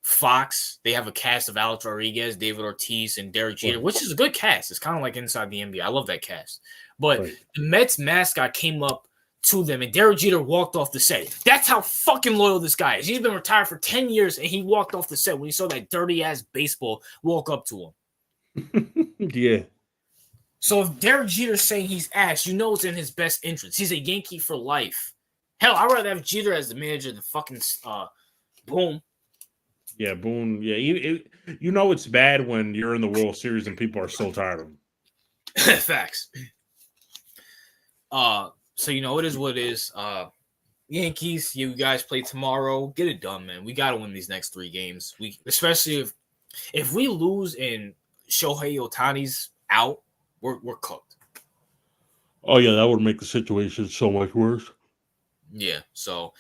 [SPEAKER 1] Fox. They have a cast of Alex Rodriguez, David Ortiz, and Derek Jeter, which is a good cast. It's kind of like Inside the NBA. I love that cast. But the Mets mascot came up to them, and Derek Jeter walked off the set. That's how fucking loyal this guy is. He's been retired for 10 years, and he walked off the set when he saw that dirty-ass baseball walk up to him.
[SPEAKER 2] Yeah.
[SPEAKER 1] So if Derek Jeter's saying he's ass, it's in his best interest. He's a Yankee for life. Hell, I'd rather have Jeter as the manager than fucking Boone.
[SPEAKER 2] Yeah, Boone. Yeah, it's bad when you're in the World Series and people are so tired of him.
[SPEAKER 1] Facts. So it is what it is. Yankees, you guys play tomorrow. Get it done, man. We got to win these next 3 games. Especially if we lose and Shohei Ohtani's out, we're cooked.
[SPEAKER 2] Oh yeah, that would make the situation so much worse.
[SPEAKER 1] Yeah. So,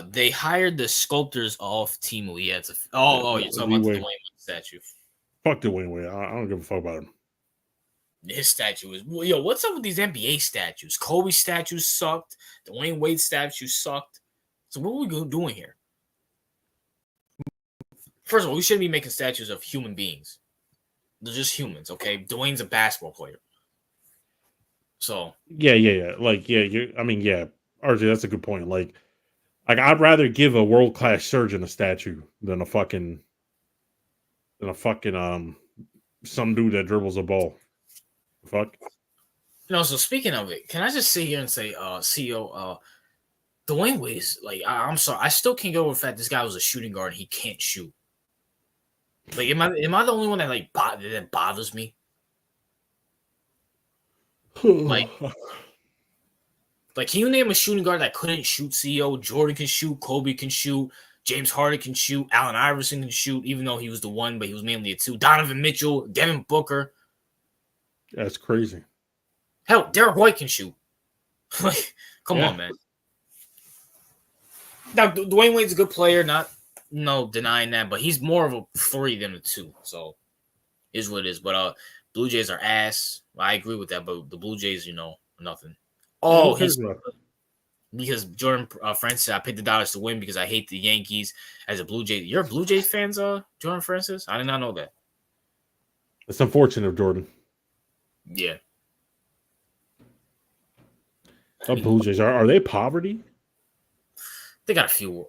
[SPEAKER 1] they hired the sculptors of Timu. Yeah. You're talking about the Dwayne Wade statue.
[SPEAKER 2] Fuck Dwayne Wade. I don't give a fuck about him.
[SPEAKER 1] His statue is what's up with these NBA statues? Kobe statues sucked. The Dwayne Wade statue sucked. So what are we doing here? First of all, we shouldn't be making statues of human beings. They're just humans, okay? Dwayne's a basketball player. So
[SPEAKER 2] yeah. Like RJ, that's a good point. Like I'd rather give a world-class surgeon a statue than a fucking some dude that dribbles a ball. Fuck.
[SPEAKER 1] So speaking of it, can I just sit here and say, CEO, Dwayne Wade is like, I'm sorry, I still can't get over the fact this guy was a shooting guard and he can't shoot. Like, am I the only one that that bothers me? like, can you name a shooting guard that couldn't shoot? CEO Jordan can shoot, Kobe can shoot, James Harden can shoot, Allen Iverson can shoot, even though he was the 1, but he was mainly a 2. Donovan Mitchell, Devin Booker.
[SPEAKER 2] That's crazy.
[SPEAKER 1] Hell, Derek White can shoot. Like, come on, man. Now, Dwayne Wade's a good player, no denying that, but he's more of a 3 than a 2. So, is what it is. But Blue Jays are ass. I agree with that, but the Blue Jays, nothing. Oh, because Jordan Francis, I picked the Dodgers to win because I hate the Yankees as a Blue Jay. You're a Blue Jays fans, Jordan Francis? I did not know that.
[SPEAKER 2] It's unfortunate, Jordan.
[SPEAKER 1] Yeah.
[SPEAKER 2] The Blue Jays are they poverty?
[SPEAKER 1] They got a few.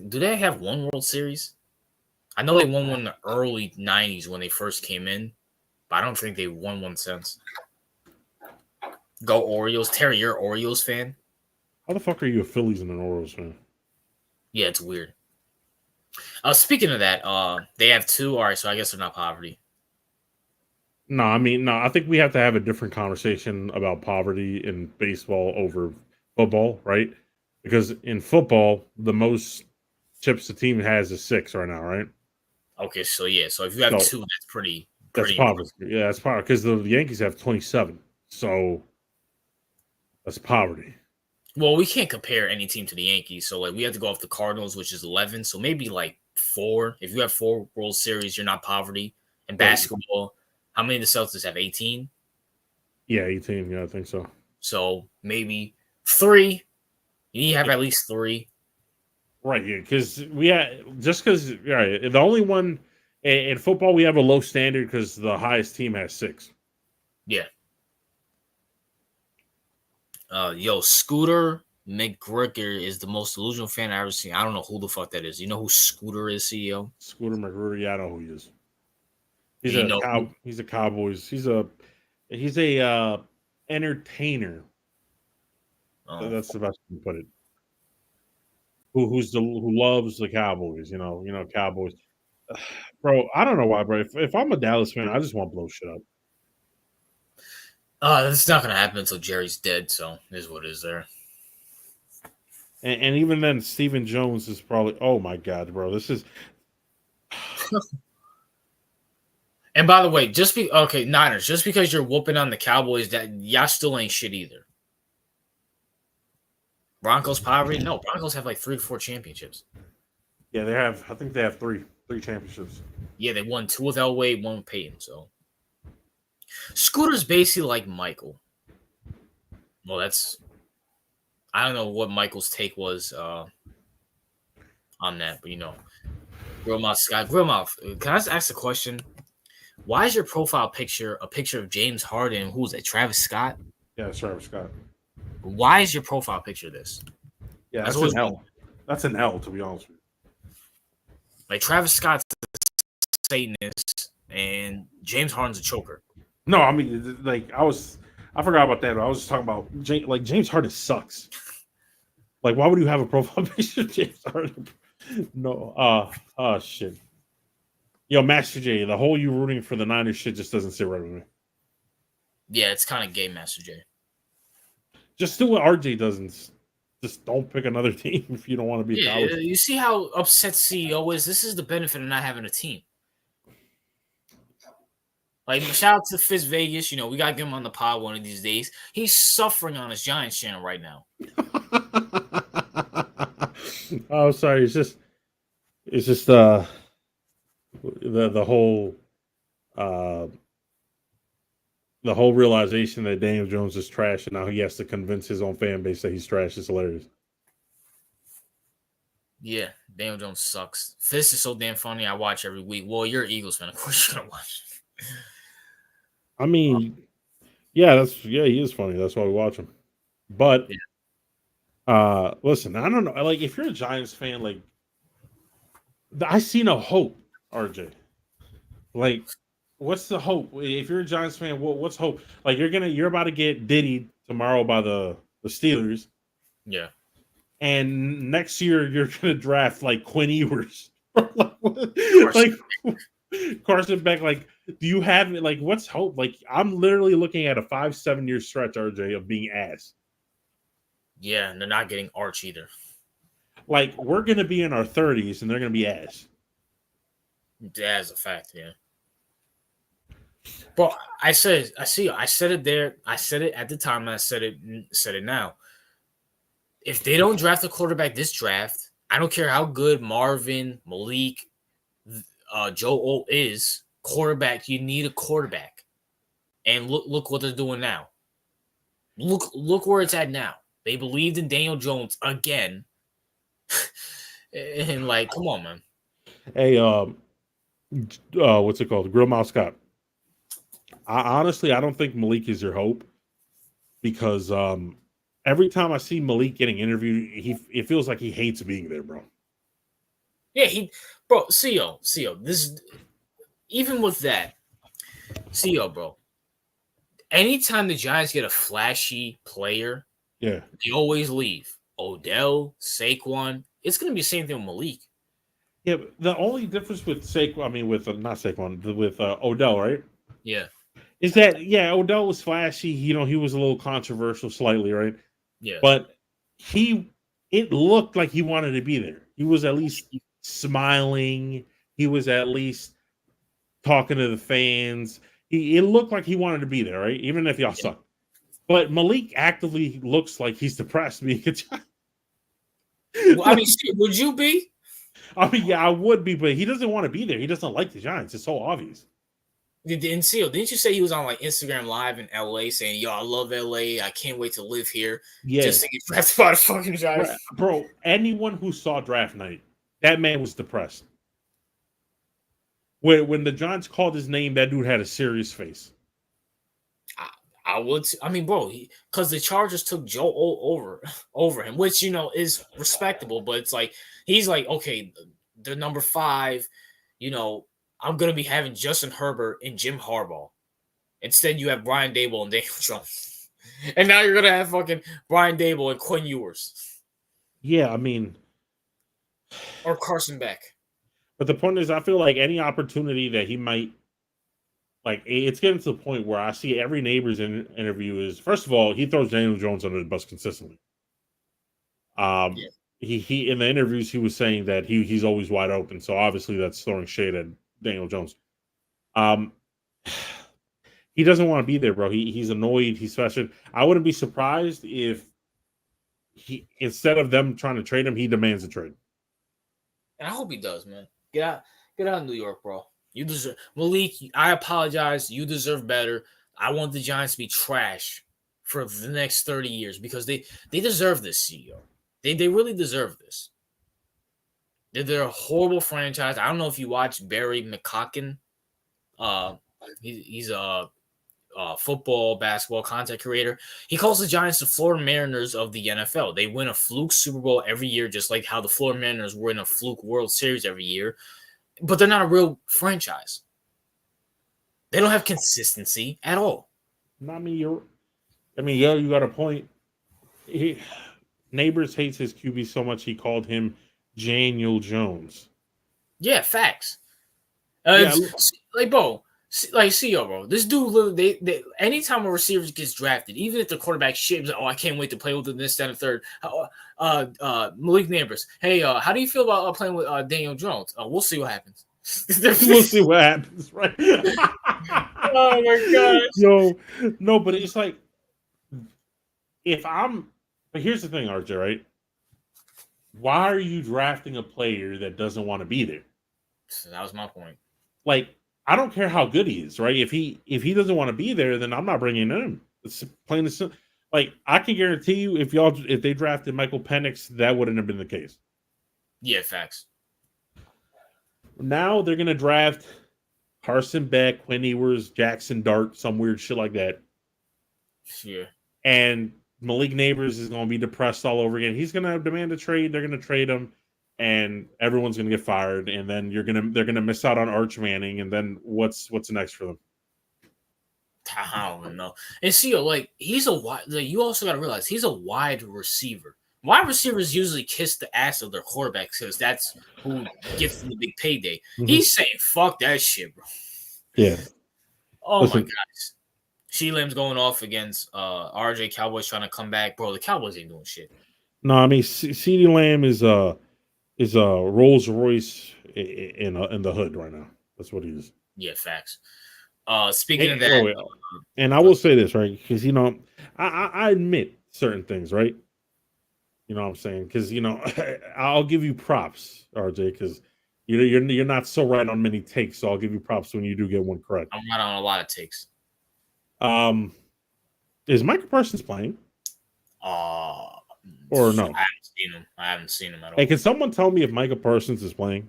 [SPEAKER 1] Do they have one World Series? I know they won one in the early 90s when they first came in, but I don't think they won one since. Go Orioles. Terry, you're an Orioles fan?
[SPEAKER 2] How the fuck are you a Phillies and an Orioles fan?
[SPEAKER 1] Yeah, it's weird. Speaking of that, they have 2. All right, so I guess they're not poverty.
[SPEAKER 2] No, I think we have to have a different conversation about poverty in baseball over football, right? Because in football, the most chips the team has is 6 right now, right?
[SPEAKER 1] Okay, so yeah, so if you have 2, that's pretty.
[SPEAKER 2] That's poverty. Yeah, that's poverty because the Yankees have 27, so that's poverty.
[SPEAKER 1] Well, we can't compare any team to the Yankees, so we have to go off the Cardinals, which is 11. So maybe 4. If you have 4 World Series, you're not poverty. In basketball, how many of the Celtics have? 18.
[SPEAKER 2] Yeah, 18. Yeah, I think so.
[SPEAKER 1] So maybe 3. You need to have at least 3.
[SPEAKER 2] Right, yeah, because the only one in football we have a low standard because the highest team has 6.
[SPEAKER 1] Yeah. Scooter McGregor is the most delusional fan I ever seen. I don't know who the fuck that is. You know who Scooter is, CEO?
[SPEAKER 2] Scooter McGruder, yeah, I know who he is. He's
[SPEAKER 1] You know
[SPEAKER 2] He's a Cowboys. He's a entertainer. That's the best way to put it. Who loves the Cowboys? Cowboys. Bro, I don't know why, bro. If I'm a Dallas fan, I just want to blow shit up.
[SPEAKER 1] That's not gonna happen until Jerry's dead. So it is what it is there.
[SPEAKER 2] And even then, Stephen Jones is probably. Oh my god, bro, this is.
[SPEAKER 1] And by the way, Niners, just because you're whooping on the Cowboys, that y'all still ain't shit either. Broncos poverty? No, Broncos have like 3 or 4 championships.
[SPEAKER 2] Yeah, they have. I think they have three championships.
[SPEAKER 1] Yeah, they won 2 with Elway, 1 with Peyton. So Scooter's basically like Michael. Well, I don't know what Michael's take was on that, but Grillmouth Scott. Grillmouth, can I just ask a question? Why is your profile picture a picture of James Harden? Who's that? Travis Scott?
[SPEAKER 2] Yeah, it's Travis Scott.
[SPEAKER 1] Why is your profile picture this?
[SPEAKER 2] Yeah, that's an L. That's an L, to be honest with you.
[SPEAKER 1] Like Travis Scott's a Satanist and James Harden's a choker.
[SPEAKER 2] No, I mean, I forgot about that. I was just talking about James Harden sucks. Like, why would you have a profile picture of James Harden? No, shit. Yo, Master J, the whole you rooting for the Niners shit just doesn't sit right with me.
[SPEAKER 1] Yeah, it's kind of gay, Master J.
[SPEAKER 2] Just do what RJ doesn't. Just don't pick another team if you don't want to be a college.
[SPEAKER 1] You see how upset CEO is? This is the benefit of not having a team. Like, shout out to Fizz Vegas. We got to get him on the pod one of these days. He's suffering on his Giants channel right now.
[SPEAKER 2] Oh, sorry. It's just the whole realization that Daniel Jones is trash and now he has to convince his own fan base that he's trash is hilarious.
[SPEAKER 1] Yeah, Daniel Jones sucks. Fizz is so damn funny. I watch every week. Well, you're an Eagles fan. Of course you're gonna watch.
[SPEAKER 2] I mean, yeah, he is funny. That's why we watch him. But listen, I don't know. Like, if you're a Giants fan, like, I see no hope, RJ. Like, what's the hope? If you're a Giants fan, what's hope? Like, you're about to get diddied tomorrow by the Steelers.
[SPEAKER 1] Yeah.
[SPEAKER 2] And next year you're gonna draft like Quinn Ewers. Carson Beck. Like, do you have what's hope? Like, I'm literally looking at a 5-7 year stretch, RJ, of being ass.
[SPEAKER 1] Yeah, and they're not getting Arch either.
[SPEAKER 2] Like, we're gonna be in our 30s and they're gonna be ass.
[SPEAKER 1] That's a fact, yeah. But I said it there. I said it at the time, and I said it now. If they don't draft a quarterback this draft, I don't care how good Marvin, Malik, Joe Alt is. Quarterback, you need a quarterback. And look what they're doing now. Look where it's at now. They believed in Daniel Jones again. And come on, man.
[SPEAKER 2] Hey, what's it called? Grill Mouth Scott. Honestly, I don't think Malik is your hope because every time I see Malik getting interviewed, it feels like he hates being there, bro.
[SPEAKER 1] Yeah, CEO, this even with that, CEO, bro. Anytime the Giants get a flashy player,
[SPEAKER 2] yeah,
[SPEAKER 1] they always leave. Odell, Saquon. It's gonna be the same thing with Malik.
[SPEAKER 2] Yeah, but the only difference with not Saquon, with Odell, right?
[SPEAKER 1] Yeah.
[SPEAKER 2] Is that Odell was flashy. He was a little controversial slightly, right?
[SPEAKER 1] Yeah.
[SPEAKER 2] But it looked like he wanted to be there. He was at least smiling. He was at least talking to the fans. It looked like he wanted to be there, right? Even if y'all suck. But Malik actively looks like he's depressed being a Giant.
[SPEAKER 1] Well, I mean, would you be?
[SPEAKER 2] I mean, yeah, I would be, but he doesn't want to be there. He doesn't like the Giants. It's so obvious.
[SPEAKER 1] Didn't you say he was on like Instagram Live in LA saying, "Yo, I love LA. I can't wait to live here
[SPEAKER 2] Yeah,
[SPEAKER 1] just to get drafted by the fucking Giants."
[SPEAKER 2] bro. Anyone who saw draft night, that man was depressed. When the Giants called his name, that dude had a serious face.
[SPEAKER 1] I would. I mean, bro, because the Chargers took Joe over him, which is respectable. But it's like he's like, okay, the number 5. I'm gonna be having Justin Herbert and Jim Harbaugh. Instead, you have Brian Dable and Daniel Jones, and now you're gonna have fucking Brian Dable and Quinn Ewers.
[SPEAKER 2] Yeah, I mean,
[SPEAKER 1] or Carson Beck.
[SPEAKER 2] But the point is, I feel like any opportunity that he might. Like, it's getting to the point where I see every Neighbors interview is, first of all, he throws Daniel Jones under the bus consistently. Yeah. He in the interviews he was saying that he's always wide open, so obviously that's throwing shade at Daniel Jones. He doesn't want to be there, bro. He's annoyed. He's frustrated. I wouldn't be surprised if he, instead of them trying to trade him, he demands a trade.
[SPEAKER 1] And I hope he does, man. Get out of New York, bro. You deserve Malik. I apologize. You deserve better. I want the Giants to be trash for the next 30 years because they deserve this, CEO. They really deserve this. They're a horrible franchise. I don't know if you watch Barry McCocken. He's a football, basketball content creator. He calls the Giants the Florida Mariners of the NFL. They win a fluke Super Bowl every year, just like how the Florida Mariners win a fluke World Series every year. But they're not a real franchise. They don't have consistency at all.
[SPEAKER 2] I mean, you got a point. Neighbors hates his QB so much he called him Daniel Jones.
[SPEAKER 1] Yeah, facts. Like, bro, like, CEO, bro. This dude, they anytime a receiver gets drafted, even if the quarterback shit, like, I can't wait to play with him this, that, and third. Malik Neighbors. Hey, how do you feel about playing with Daniel Jones? We'll see what happens.
[SPEAKER 2] We'll see what happens, right?
[SPEAKER 1] Oh my gosh.
[SPEAKER 2] Yo, no, but it's like but here's the thing, RJ, right? Why are you drafting a player that doesn't want to be there?
[SPEAKER 1] So that was my point.
[SPEAKER 2] Like, I don't care how good he is, right? If he doesn't want to be there, then I'm not bringing him. It's plain and simple. Like, I can guarantee you, if they drafted Michael Penix, that wouldn't have been the case.
[SPEAKER 1] Yeah, facts.
[SPEAKER 2] Now they're gonna draft Carson Beck, Quinn Ewers, Jackson Dart, some weird shit like that.
[SPEAKER 1] Yeah.
[SPEAKER 2] And Malik Neighbors is gonna be depressed all over again. He's gonna demand a trade. They're gonna trade him, and everyone's gonna get fired. And then they're gonna miss out on Arch Manning. And then what's next for them?
[SPEAKER 1] I don't know. And see, like, he's a wide. Like, you also got to realize he's a wide receiver. Wide receivers usually kiss the ass of their quarterbacks because that's who gets the big payday. Mm-hmm. He's saying, "Fuck that shit, bro."
[SPEAKER 2] Yeah.
[SPEAKER 1] Oh my gosh. Sheelam's going off against RJ. Cowboys trying to come back, bro. The Cowboys ain't doing shit.
[SPEAKER 2] No, I mean CeeDee Lamb is a Rolls Royce in the hood right now. That's what he is.
[SPEAKER 1] Yeah, facts. Speaking of that,
[SPEAKER 2] and I will say this, right? Because I admit certain things, right? You know what I'm saying? Because I'll give you props, RJ, because you're not so right on many takes, so I'll give you props when you do get one correct.
[SPEAKER 1] I'm right on a lot of takes.
[SPEAKER 2] Is Micah Parsons playing? Or no?
[SPEAKER 1] I haven't seen him at all.
[SPEAKER 2] Hey, can someone tell me if Micah Parsons is playing?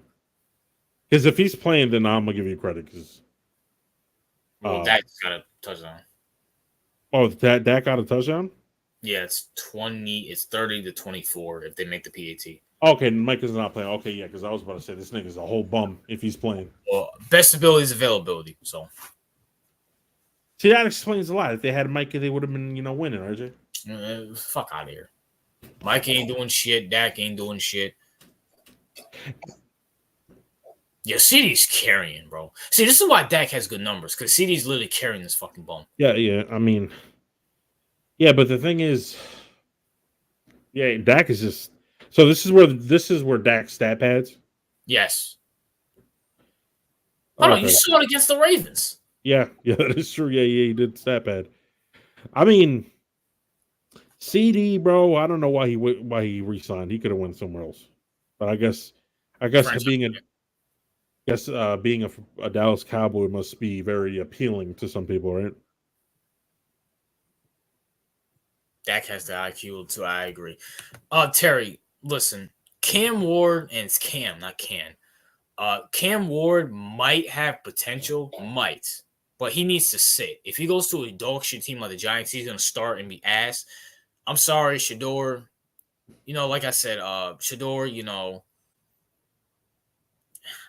[SPEAKER 2] Because if he's playing, then I'm gonna give you credit. Because
[SPEAKER 1] Dak's got a touchdown.
[SPEAKER 2] Oh, Dak got a touchdown?
[SPEAKER 1] Yeah, it's 30-24 if they make the PAT.
[SPEAKER 2] Okay, Micah's not playing. Okay, yeah, because I was about to say this nigga's a whole bum if he's playing.
[SPEAKER 1] Well, best ability is availability. So,
[SPEAKER 2] see, that explains a lot. If they had Micah, they would have been, winning, RJ.
[SPEAKER 1] Fuck out of here. Mike ain't doing shit. Dak ain't doing shit. Yeah, CD's carrying, bro. See, this is why Dak has good numbers, because CD's literally carrying this fucking bum.
[SPEAKER 2] Yeah. I mean, yeah, but the thing is, yeah, Dak is just. So this is where Dak's stat pads.
[SPEAKER 1] Yes. Oh no, you saw it against the Ravens.
[SPEAKER 2] Yeah, that is true. Yeah, he did stat pad. I mean, CD, bro. I don't know why he re-signed. He could have went somewhere else, but I guess being a Guess being a Dallas Cowboy must be very appealing to some people, right?
[SPEAKER 1] Dak has the IQ too. I agree. Terry, listen, Cam Ward and it's Cam, not Can. Cam Ward might have potential, might, but he needs to sit. If he goes to a dog shit team like the Giants, he's gonna start and be ass. I'm sorry, Shador. Like I said, Shador.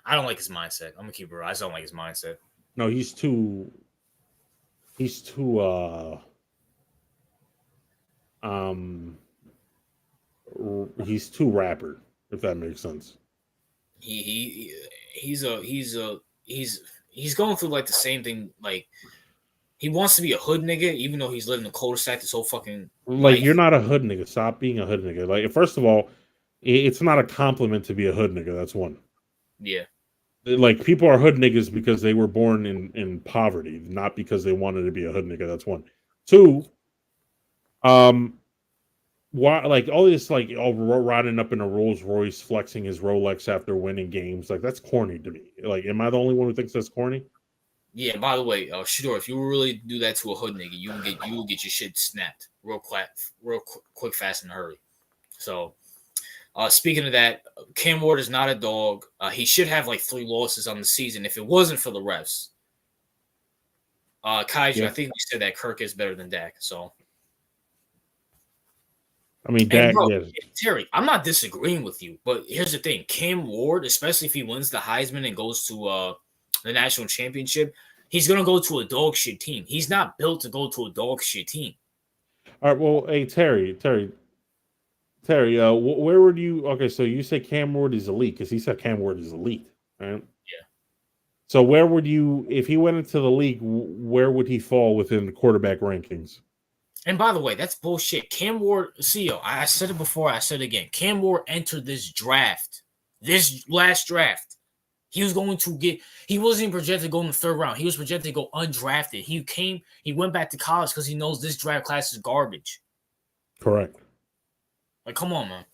[SPEAKER 1] I don't like his mindset. I'm gonna keep it real. I just don't like his mindset.
[SPEAKER 2] No, he's too. He's too. Um. He's too rapper, if that makes sense.
[SPEAKER 1] He's going through like the same thing. Like he wants to be a hood nigga, even though he's living in the cul-de-sac his whole fucking
[SPEAKER 2] Like you're
[SPEAKER 1] life.
[SPEAKER 2] not a hood nigga. Stop being a hood nigga. Like first of all, it's not a compliment to be a hood nigga. That's one.
[SPEAKER 1] Yeah.
[SPEAKER 2] Like people are hood niggas because they were born in poverty, not because they wanted to be a hood nigga. That's one. Two, um, why like all this like all riding up in a Rolls Royce, flexing his Rolex after winning games, like that's corny to me. Like, am I the only one who thinks that's corny?
[SPEAKER 1] Yeah, by the way, Shador, if you really do that to a hood nigga, you will get your shit snapped quick, fast, in a hurry. So, speaking of that, Cam Ward is not a dog. He should have like 3 losses on the season if it wasn't for the refs. Kaiju,
[SPEAKER 2] Yeah.
[SPEAKER 1] I think we said that Kirk is better than Dak. So,
[SPEAKER 2] I mean,
[SPEAKER 1] and
[SPEAKER 2] Dak,
[SPEAKER 1] bro,
[SPEAKER 2] yeah,
[SPEAKER 1] Terry, I'm not disagreeing with you, but here's the thing: Cam Ward, especially if he wins the Heisman and goes to the national championship, he's gonna go to a dog shit team. He's not built to go to a dog shit team.
[SPEAKER 2] all right. Well, hey Terry. Where would you? Okay, so you say Cam Ward is elite because he said Cam Ward is elite, right?
[SPEAKER 1] Yeah.
[SPEAKER 2] So where would you, if he went into the league, where would he fall within the quarterback rankings?
[SPEAKER 1] And by the way, that's bullshit. Cam Ward, CEO, I said it before, I said it again. Cam Ward entered this last draft. He was going to get, he wasn't even projected to go in the 3rd round. He was projected to go undrafted. He went back to college because he knows this draft class is garbage.
[SPEAKER 2] Correct.
[SPEAKER 1] Like, come on, man.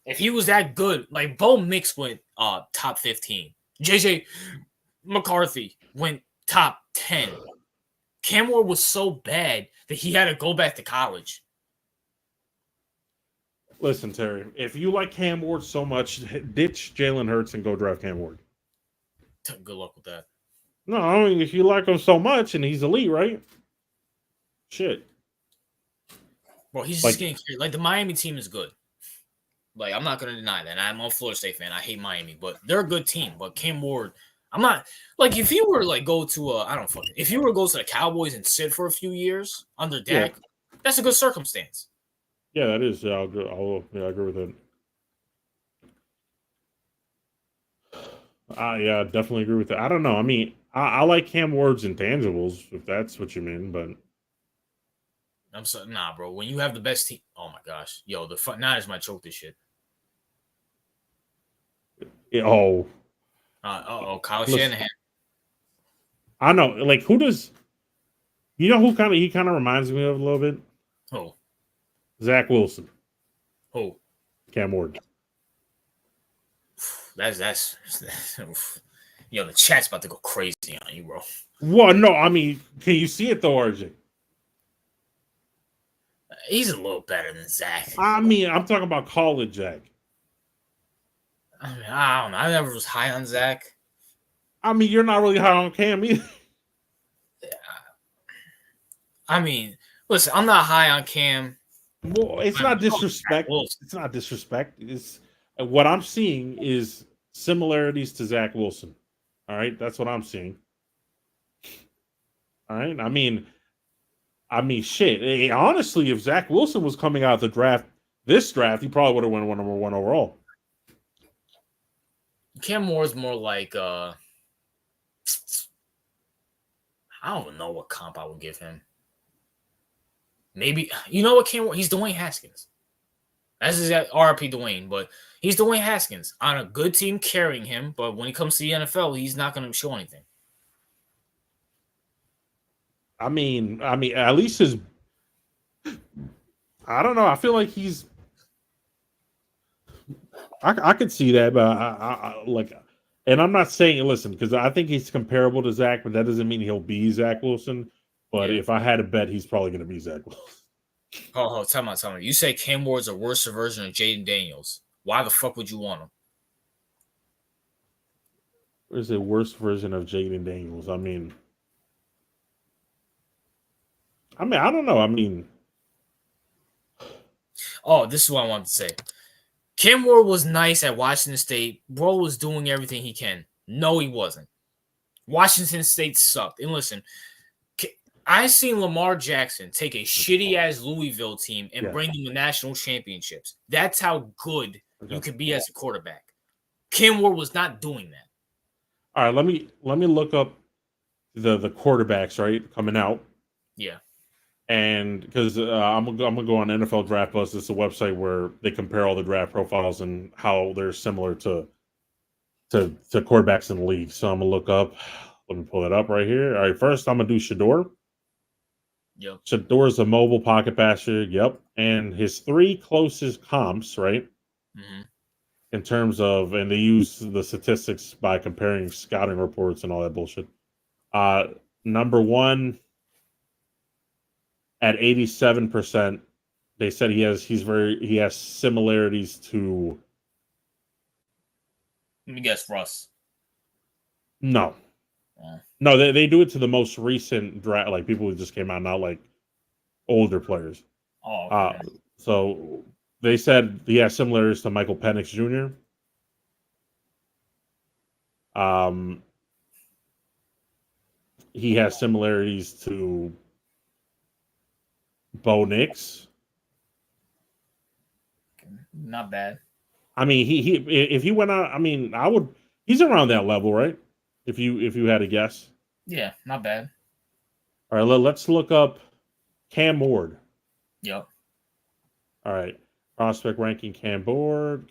[SPEAKER 1] If he was that good, like Bo Mix went top 15. JJ McCarthy went top 10. Cam Ward was so bad that he had to go back to college.
[SPEAKER 2] Listen, Terry, if you like Cam Ward so much, ditch Jalen Hurts and go draft Cam Ward.
[SPEAKER 1] Good luck with that.
[SPEAKER 2] No, I mean, if you like him so much and he's elite, right? Shit.
[SPEAKER 1] Bro, he's just getting carried. Like, the Miami team is good. Like, I'm not going to deny that. I'm a Florida State fan. I hate Miami, but they're a good team. But Cam Ward, I'm not like if you were to like go to if you were to go to the Cowboys and sit for a few years under Dak, that's a good circumstance.
[SPEAKER 2] Yeah, that is. I agree with that. Yeah, definitely agree with that. I don't know. I mean, I like Cam Ward's intangibles, if that's what you mean, but
[SPEAKER 1] I'm so nah, bro. When you have the best team, oh my gosh, yo, the Niners might choke this shit.
[SPEAKER 2] Oh,
[SPEAKER 1] Kyle Shanahan.
[SPEAKER 2] I know. Like, who does? You know who he kind of reminds me of a little bit?
[SPEAKER 1] Who?
[SPEAKER 2] Zach Wilson.
[SPEAKER 1] Who?
[SPEAKER 2] Cam Ward.
[SPEAKER 1] That's yo, the chat's about to go crazy on you, bro.
[SPEAKER 2] Well, no, I mean, can you see it though, RJ?
[SPEAKER 1] He's a little better than Zach.
[SPEAKER 2] I mean, I'm talking about college Zach.
[SPEAKER 1] I mean, I don't know. I never was high on Zach.
[SPEAKER 2] I mean, you're not really high on Cam either.
[SPEAKER 1] I mean, listen, I'm not high on Cam.
[SPEAKER 2] Well, it's not disrespect. It's not disrespect. It's what I'm seeing is similarities to Zach Wilson. All right, that's what I'm seeing. All right, I mean, shit. Honestly, if Zach Wilson was coming out of the draft, this draft, he probably would have won number 1 overall.
[SPEAKER 1] Cam Moore's more like I don't even know what comp I would give him. Maybe you know what Cam? He's Dwayne Haskins. That's his RP Dwayne, but he's Dwayne Haskins on a good team carrying him. But when he comes to the NFL, he's not going to show anything.
[SPEAKER 2] I mean, at least his. I don't know. I feel like he's. I could see that, but I like. And I'm not saying, listen, because I think he's comparable to Zach, but that doesn't mean he'll be Zach Wilson. But
[SPEAKER 1] Yeah.
[SPEAKER 2] if I had to bet, he's probably going to be Zach Wilson.
[SPEAKER 1] Oh, tell me. You say Cam Ward's a worse version of Jaden Daniels. Why the fuck would you want him?
[SPEAKER 2] Where's the worst version of Jaden Daniels? I don't know.
[SPEAKER 1] Oh, this is what I wanted to say. Cam Ward was nice at Washington State. Bro was doing everything he can. No, he wasn't. Washington State sucked. And listen, I seen Lamar Jackson take a shitty ass Louisville team and bring them to national championships. That's how good you can be as a quarterback. Cam Ward was not doing that.
[SPEAKER 2] All right, let me look up the quarterbacks right coming out.
[SPEAKER 1] Yeah.
[SPEAKER 2] And because I'm gonna go on NFL Draft Bus. It's a website where they compare all the draft profiles and how they're similar to quarterbacks in the league. So I'm gonna look up. Let me pull that up right here. All right, first I'm gonna do Shador.
[SPEAKER 1] Yep.
[SPEAKER 2] Shador's a mobile pocket passer. Yep, and his three closest comps, right?
[SPEAKER 1] Mm-hmm.
[SPEAKER 2] In terms of, and they use the statistics by comparing scouting reports and all that bullshit. Number one. At 87%, they said he has similarities to.
[SPEAKER 1] Let me guess, Russ.
[SPEAKER 2] No. No, they do it to the most recent draft, like people who just came out, not like older players.
[SPEAKER 1] Oh, okay.
[SPEAKER 2] So they said he has similarities to Michael Penix Jr. He has similarities to Bo Nix.
[SPEAKER 1] Not bad.
[SPEAKER 2] I mean, he if he went out, I mean, he's around that level, right? If you had a guess.
[SPEAKER 1] Yeah, not bad.
[SPEAKER 2] All right, let's look up Cam Ward.
[SPEAKER 1] Yep.
[SPEAKER 2] All right. Prospect ranking Cam Ward.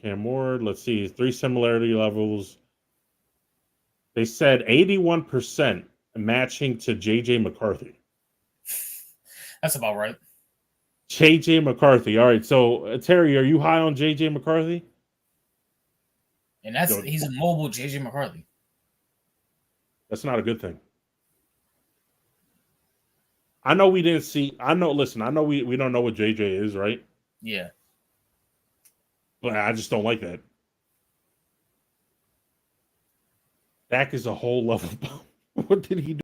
[SPEAKER 2] Let's see. 3 similarity levels. They said 81% matching to JJ McCarthy.
[SPEAKER 1] That's about right.
[SPEAKER 2] JJ McCarthy. All right. So, Terry, are you high on JJ McCarthy?
[SPEAKER 1] And he's a mobile JJ McCarthy.
[SPEAKER 2] That's not a good thing. I know we didn't see. I know we don't know what JJ is, right?
[SPEAKER 1] Yeah.
[SPEAKER 2] But I just don't like that. Dak is a whole level. What did he do?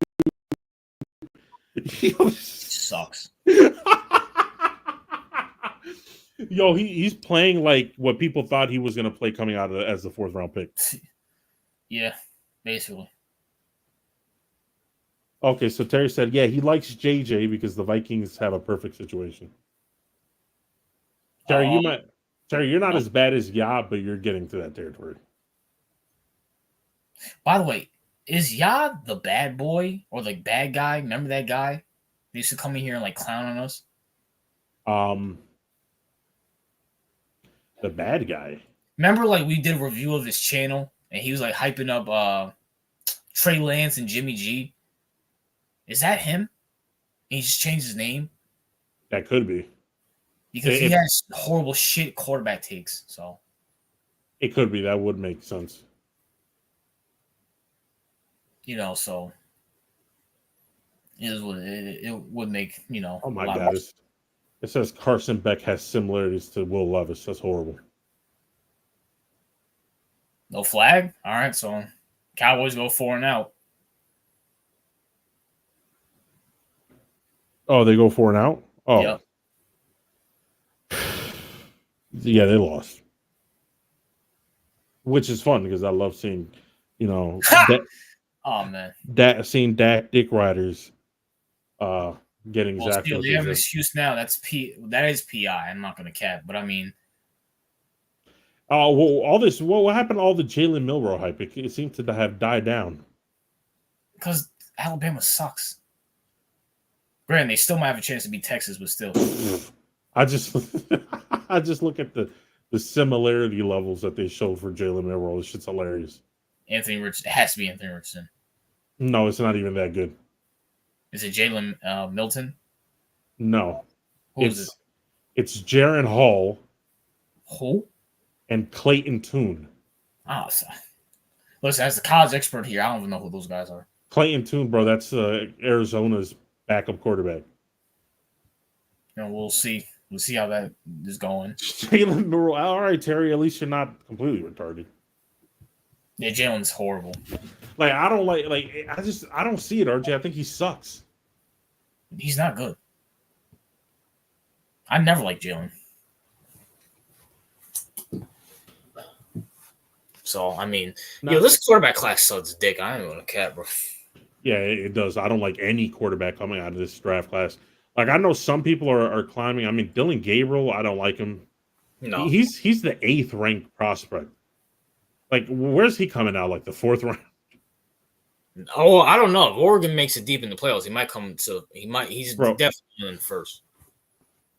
[SPEAKER 1] He sucks.
[SPEAKER 2] Yo, he's playing like what people thought he was going to play coming out as the 4th round pick.
[SPEAKER 1] Yeah, basically.
[SPEAKER 2] Okay, so Terry said, yeah, he likes JJ because the Vikings have a perfect situation. Terry, you're not as bad as Yab, but you're getting to that territory.
[SPEAKER 1] By the way, is Yab the bad boy or the bad guy? Remember that guy? He used to come in here and like clown on us.
[SPEAKER 2] The bad guy.
[SPEAKER 1] Remember, like we did a review of his channel and he was like hyping up Trey Lance and Jimmy G. Is that him? He just changed his name.
[SPEAKER 2] That could be
[SPEAKER 1] because he has horrible shit quarterback takes. So
[SPEAKER 2] it could be. That would make sense.
[SPEAKER 1] So it would make
[SPEAKER 2] Oh my god! It says Carson Beck has similarities to Will Levis. That's horrible.
[SPEAKER 1] No flag. All right, so Cowboys go 4-0.
[SPEAKER 2] Oh, they go 4-0. Oh,
[SPEAKER 1] yep.
[SPEAKER 2] Yeah, they lost, which is fun because I love seeing,
[SPEAKER 1] oh man,
[SPEAKER 2] seeing Dak Dick Riders, getting Zach.
[SPEAKER 1] They have an excuse now. That is PI. I'm not going to cap, but I mean,
[SPEAKER 2] all this. What happened to all the Jalen Milroe hype? It seems to have died down.
[SPEAKER 1] Because Alabama sucks. Granted, they still might have a chance to beat Texas, but still.
[SPEAKER 2] I just look at the similarity levels that they showed for Jalen Milroe. This shit's hilarious.
[SPEAKER 1] Anthony Richardson. It has to be Anthony Richardson.
[SPEAKER 2] No, it's not even that good.
[SPEAKER 1] Is it Jalen Milton?
[SPEAKER 2] No.
[SPEAKER 1] Who is it?
[SPEAKER 2] It's Jaron Hall.
[SPEAKER 1] Who?
[SPEAKER 2] And Clayton Tune.
[SPEAKER 1] Oh, sorry. Listen, as the college expert here, I don't even know who those guys are.
[SPEAKER 2] Clayton Tune, bro. That's Arizona's backup quarterback.
[SPEAKER 1] We'll see. We'll see how that is going.
[SPEAKER 2] Jalen Newell. All right, Terry. At least you're not completely retarded.
[SPEAKER 1] Yeah, Jalen's horrible.
[SPEAKER 2] Like I don't I don't see it, RJ. I think he sucks.
[SPEAKER 1] He's not good. I never liked Jalen. So I mean, this quarterback class sucks dick. I ain't gonna cap, bro.
[SPEAKER 2] Yeah, it does. I don't like any quarterback coming out of this draft class. Like I know some people are climbing. I mean, Dylan Gabriel, I don't like him.
[SPEAKER 1] No,
[SPEAKER 2] he's the 8th ranked prospect. Like, where's he coming out? Like the 4th round?
[SPEAKER 1] Oh, I don't know. If Oregon makes it deep in the playoffs, he might come to. He's definitely in first.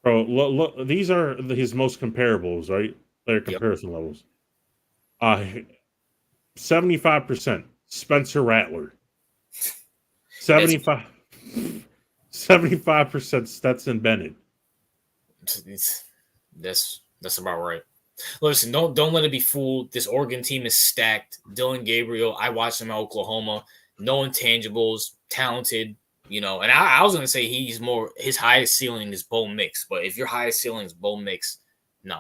[SPEAKER 2] Bro, look, these are his most comparables, right? Their comparison levels. 75% Spencer Rattler. 75% Stetson Bennett.
[SPEAKER 1] That's about right. Listen, don't let it be fooled. This Oregon team is stacked. Dylan Gabriel, I watched him at Oklahoma. No intangibles, talented, and I was gonna say his highest ceiling is Bo Mix, but if your highest ceiling is Bo Mix, no.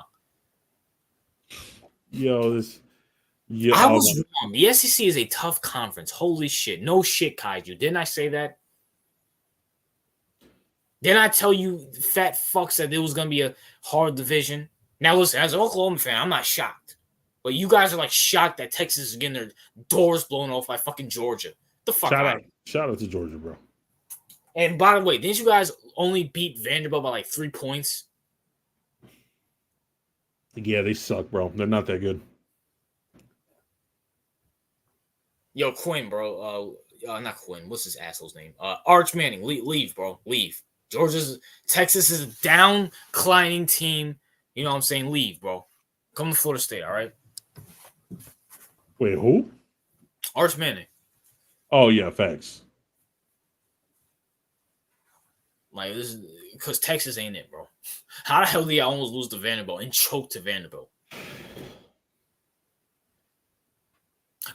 [SPEAKER 2] I
[SPEAKER 1] was wrong. The SEC is a tough conference. Holy shit. No shit, Kaiju. Didn't I say that? Didn't I tell you fat fucks that it was gonna be a hard division? Now, listen, as an Oklahoma fan, I'm not shocked. But you guys are, shocked that Texas is getting their doors blown off by fucking Georgia. The fuck
[SPEAKER 2] Shout out to Georgia, bro.
[SPEAKER 1] And by the way, didn't you guys only beat Vanderbilt by, 3 points?
[SPEAKER 2] Yeah, they suck, bro. They're not that good.
[SPEAKER 1] Yo, Quinn, bro. Not Quinn. What's his asshole's name? Arch Manning. Leave, bro. Leave. Texas is a downclimbing team. You know what I'm saying? Leave, bro. Come to Florida State, all right?
[SPEAKER 2] Wait, who?
[SPEAKER 1] Arch Manning.
[SPEAKER 2] Oh, yeah, facts.
[SPEAKER 1] This is because Texas ain't it, bro. How the hell did I almost lose to Vanderbilt and choke to Vanderbilt?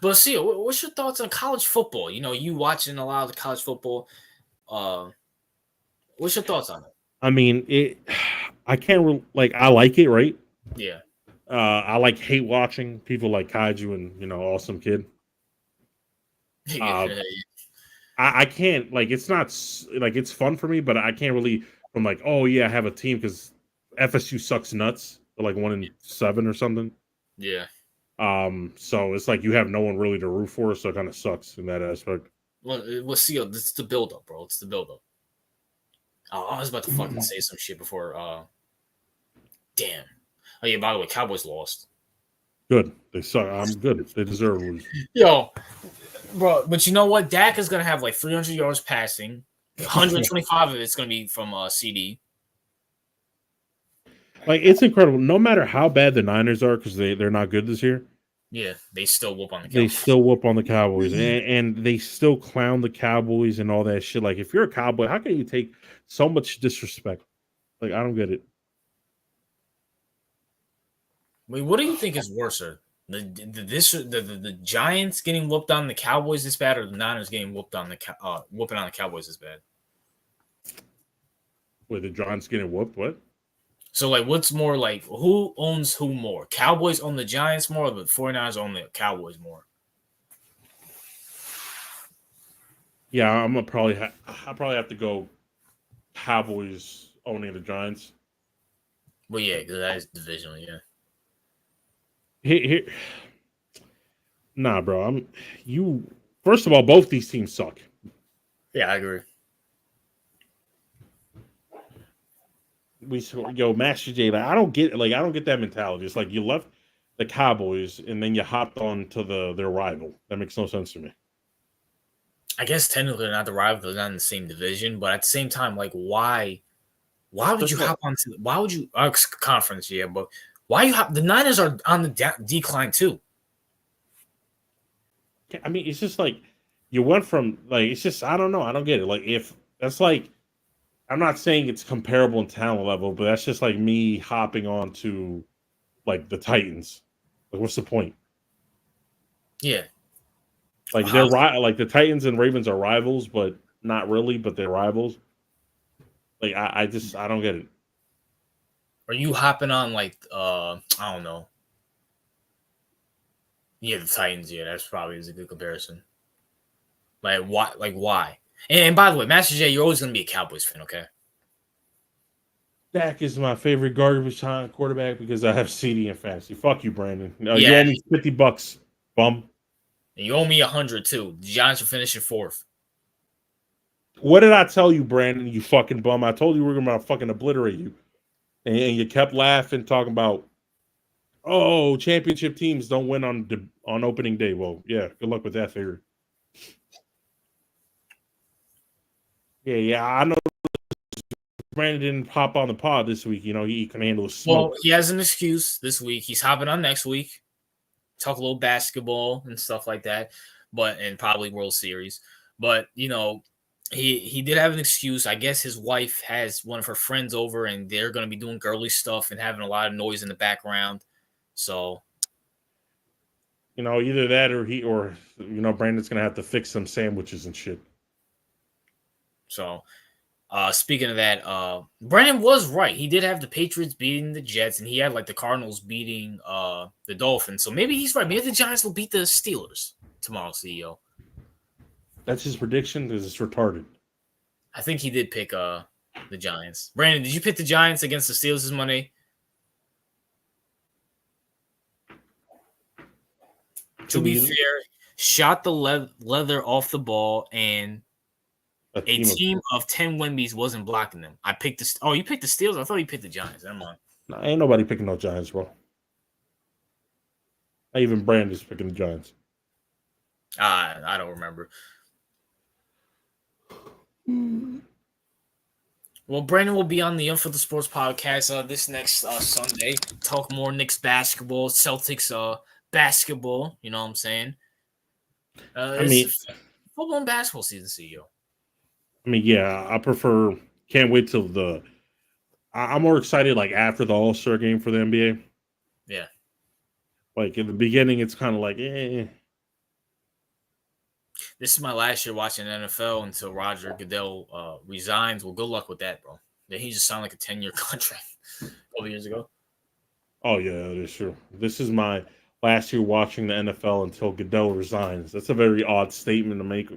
[SPEAKER 1] But see, what's your thoughts on college football? You watching a lot of the college football. What's your thoughts on it?
[SPEAKER 2] I mean, I can't I like it, right?
[SPEAKER 1] Yeah.
[SPEAKER 2] I hate watching people like Kaiju and Awesome Kid. I can't it's not it's fun for me, but I can't really. I'm oh yeah, I have a team because FSU sucks nuts. They're 1-7 or something.
[SPEAKER 1] Yeah.
[SPEAKER 2] So it's you have no one really to root for, so it kind of sucks in that aspect.
[SPEAKER 1] Well, see, it's the build up, bro. It's the build up. I was about to fucking say some shit before. Damn. Oh yeah. By the way, Cowboys lost.
[SPEAKER 2] Good. They suck. I'm good. They deserve to lose.
[SPEAKER 1] Yo, bro. But you know what? Dak is gonna have 300 yards passing. 125 of it's gonna be from CD.
[SPEAKER 2] It's incredible. No matter how bad the Niners are, because they're not good this year.
[SPEAKER 1] Yeah, they still whoop on the Cowboys.
[SPEAKER 2] They still whoop on the Cowboys, and they still clown the Cowboys and all that shit. If you're a Cowboy, how can you take so much disrespect? I don't get it.
[SPEAKER 1] Wait, what do you think is worse? The Giants getting whooped on the Cowboys is bad, or the Niners getting whooped on whooping on the Cowboys is bad?
[SPEAKER 2] Wait, the Giants getting whooped? What?
[SPEAKER 1] So, what's more who owns who more? Cowboys own the Giants more, or the 49ers own the Cowboys more?
[SPEAKER 2] Yeah, I'll probably have to go Cowboys owning the Giants.
[SPEAKER 1] Well, yeah, because that is divisional, yeah.
[SPEAKER 2] Here, nah, bro. First of all, both these teams suck.
[SPEAKER 1] Yeah, I agree.
[SPEAKER 2] Master J. I don't get that mentality. It's you left the Cowboys and then you hopped on to their rival. That makes no sense to me.
[SPEAKER 1] I guess technically they're not the rival; they're not in the same division. But at the same time, why would you hop onto? Why would you conference? Yeah, but why you hop? The Niners are on the decline too.
[SPEAKER 2] I mean, it's just you went from it's just I don't know. I don't get it. If that's I'm not saying it's comparable in talent level, but that's just me hopping on to the Titans. What's the point?
[SPEAKER 1] Yeah.
[SPEAKER 2] Like like the Titans and Ravens are rivals, but not really. But they're rivals. Like I don't get it.
[SPEAKER 1] Are you hopping on like I don't know? Yeah, the Titans. Yeah, that's probably is a good comparison. Like why? Like why? And by the way, Master J, you're always gonna be a Cowboys fan, okay?
[SPEAKER 2] Dak is my favorite garbage time quarterback because I have CD in fantasy. Fuck you, Brandon. No,
[SPEAKER 1] Yeah,
[SPEAKER 2] you owe me $50, bum.
[SPEAKER 1] and you owe me 100 too. The Giants are finishing fourth.
[SPEAKER 2] What did I tell you, Brandon? You fucking bum. I told you we were gonna fucking obliterate you, and you kept laughing, talking about, oh, championship teams don't win on opening day. Well, yeah, good luck with that theory. Yeah, I know Brandon didn't hop on the pod this week. You know, he can handle smoke.
[SPEAKER 1] Well, he has an excuse this week. He's hopping on next week. Talk a little basketball and stuff like that, and probably World Series. But you know, he did have an excuse. I guess his wife has one of her friends over, and they're going to be doing girly stuff and having a lot of noise in the background. So,
[SPEAKER 2] you know, either that or Brandon's gonna have to fix some sandwiches and shit.
[SPEAKER 1] So, speaking of that, Brandon was right. He did have the Patriots beating the Jets, and he had like the Cardinals beating the Dolphins. So maybe he's right. Maybe the Giants will beat the Steelers tomorrow, CEO.
[SPEAKER 2] That's his prediction because it's retarded.
[SPEAKER 1] I think he did pick the Giants. Brandon, did you pick the Giants against the Steelers this Monday? To be fair, shot the leather off the ball, and a team of 10 Wimbies wasn't blocking them. I picked the. Oh, you picked the Steelers? I thought you picked the Giants. Never mind.
[SPEAKER 2] Nah, ain't nobody picking no Giants, bro. Not even Brandon's picking the Giants.
[SPEAKER 1] I don't remember. Well, Brandon will be on the Unfiltered Sports podcast this next Sunday. Talk more Knicks basketball, Celtics basketball. You know what I'm saying?
[SPEAKER 2] I mean,
[SPEAKER 1] football and basketball season, CEO.
[SPEAKER 2] I mean, yeah, I prefer. Can't wait till I'm more excited like after the All-Star game for the NBA.
[SPEAKER 1] Yeah.
[SPEAKER 2] Like in the beginning, it's kind of like, eh.
[SPEAKER 1] This is my last year watching NFL until Roger Goodell resigns. Well, good luck with that, bro. Then he just signed like a 10-year contract a couple years ago.
[SPEAKER 2] Oh yeah, that is true. This is my last year watching the NFL until Goodell resigns. That's a very odd statement to make.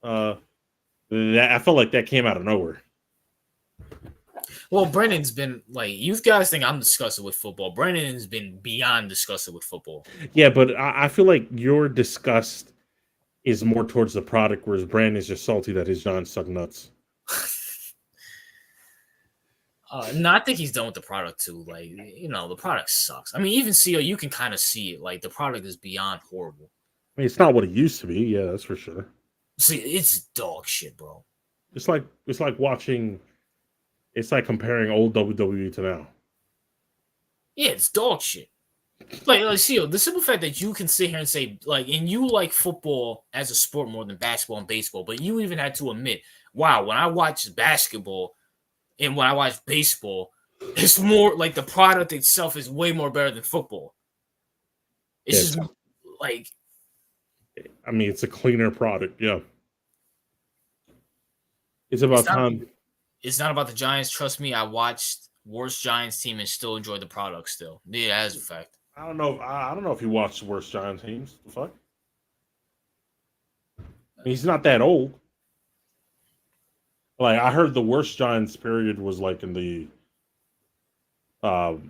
[SPEAKER 2] I felt like that came out of nowhere.
[SPEAKER 1] Well, Brennan's been like, you guys think I'm disgusted with football. Brennan has been beyond disgusted with football.
[SPEAKER 2] Yeah, but I feel like your disgust is more towards the product, whereas Brandon is just salty that his Giants suck nuts.
[SPEAKER 1] No, I think he's done with the product too. Like, you know, the product sucks. I mean, even CEO, you can kind of see it. Like, the product is beyond horrible.
[SPEAKER 2] I mean, it's not what it used to be. Yeah, that's for sure.
[SPEAKER 1] See, it's dog shit, bro.
[SPEAKER 2] It's like watching. It's like comparing old WWE to now.
[SPEAKER 1] Yeah, it's dog shit. Like CEO, the simple fact that you can sit here and say, like, and you like football as a sport more than basketball and baseball, but you even had to admit, wow, when I watch basketball and when I watch baseball, it's more like the product itself is way more better than football. It's just like,
[SPEAKER 2] I mean, it's a cleaner product. Yeah. It's about time.
[SPEAKER 1] It's not about the Giants. Trust me, I watched worst Giants team and still enjoyed the product still. Yeah, as a fact.
[SPEAKER 2] I don't know. I don't know if he watched the worst Giants teams. The fuck? I mean, he's not that old. Like, I heard the worst Giants period was like in the 90s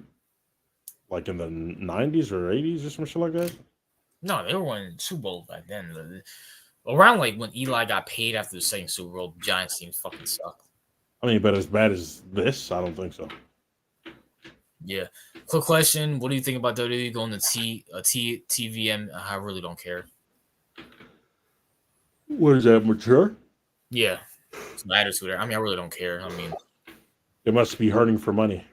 [SPEAKER 2] or 80s or some shit like that.
[SPEAKER 1] No, they were winning Super Bowl back then. Around like when Eli got paid after the second Super Bowl, the Giants team fucking sucked.
[SPEAKER 2] I mean, but as bad as this, I don't think so.
[SPEAKER 1] Yeah. Quick question: what do you think about WWE going to TVM? I really don't care.
[SPEAKER 2] What is that, mature?
[SPEAKER 1] Yeah, it's matters to there. I mean, I really don't care. I mean,
[SPEAKER 2] they must be hurting for money.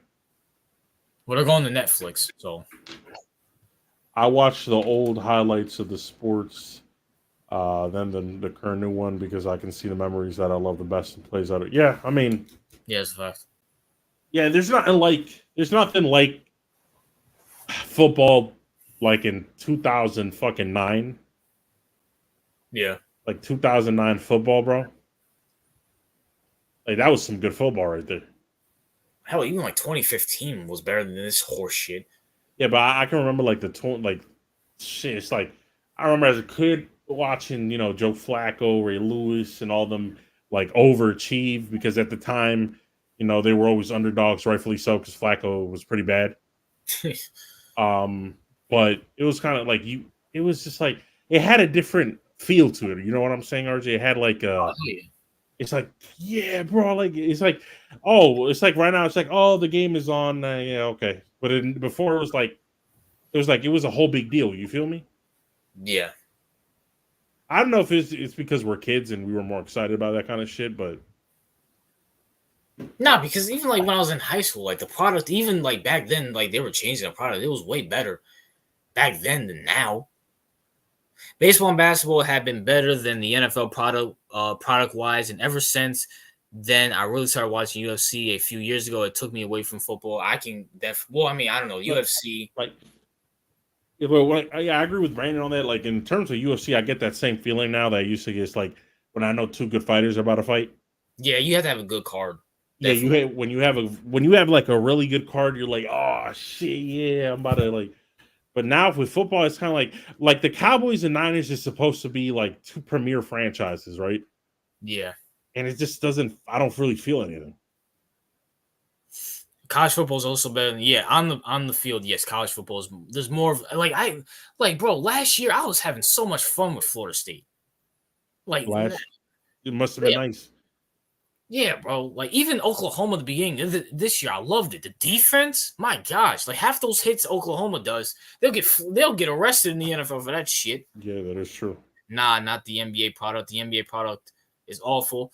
[SPEAKER 1] Well, they're going to Netflix, so
[SPEAKER 2] I watched the old highlights of the sports, then the current new one because I can see the memories that I love the best and plays out of. Yeah, I mean,
[SPEAKER 1] yeah, it's a fact.
[SPEAKER 2] Yeah, there's nothing like football like in 2009
[SPEAKER 1] Yeah.
[SPEAKER 2] Like 2009 football, bro. Like that was some good football right there.
[SPEAKER 1] Hell, even like 2015 was better than this horse shit.
[SPEAKER 2] Yeah, but I can remember like like shit. It's like I remember as a kid watching, Joe Flacco, Ray Lewis, and all them like overachieve because at the time, they were always underdogs, rightfully so, because Flacco was pretty bad. Um, but it was kind of like it was just like it had a different feel to it. You know what I'm saying, RJ? It had like
[SPEAKER 1] Oh, yeah.
[SPEAKER 2] it's like, yeah, bro, like it's like, oh, it's like right now, it's like, oh, the game is on, yeah, okay. But before it was a whole big deal. You feel me?
[SPEAKER 1] Yeah.
[SPEAKER 2] I don't know if it's because we're kids and we were more excited about that kind of shit, but
[SPEAKER 1] No, because even like when I was in high school, like the product, even like back then, like they were changing the product. It was way better back then than now. Baseball and basketball have been better than the NFL product wise, and ever since then, I really started watching UFC a few years ago. It took me away from football. I can well, I mean, I don't know UFC.
[SPEAKER 2] like, yeah, but yeah, I agree with Brandon on that. Like in terms of UFC, I get that same feeling now that I used to get. It's like when I know two good fighters are about to fight.
[SPEAKER 1] Yeah, you have to have a good card.
[SPEAKER 2] Yeah,
[SPEAKER 1] Definitely.
[SPEAKER 2] when you have like a really good card, you're like, oh shit, yeah, I'm about to like. But now with football, it's kind of like the Cowboys and Niners is supposed to be like two premier franchises, right?
[SPEAKER 1] Yeah.
[SPEAKER 2] And it just doesn't. I don't really feel anything.
[SPEAKER 1] College football is also better than on the field. Yes, college football is there's more of like bro. Last year I was having so much fun with Florida State. Like
[SPEAKER 2] It must have been
[SPEAKER 1] yeah,
[SPEAKER 2] nice.
[SPEAKER 1] yeah, bro. Like even Oklahoma at the beginning of this year, I loved it. The defense, my gosh, like half those hits Oklahoma does, they'll get arrested in the NFL for that shit.
[SPEAKER 2] Yeah, that is true.
[SPEAKER 1] Nah, not the NBA product. The NBA product is awful.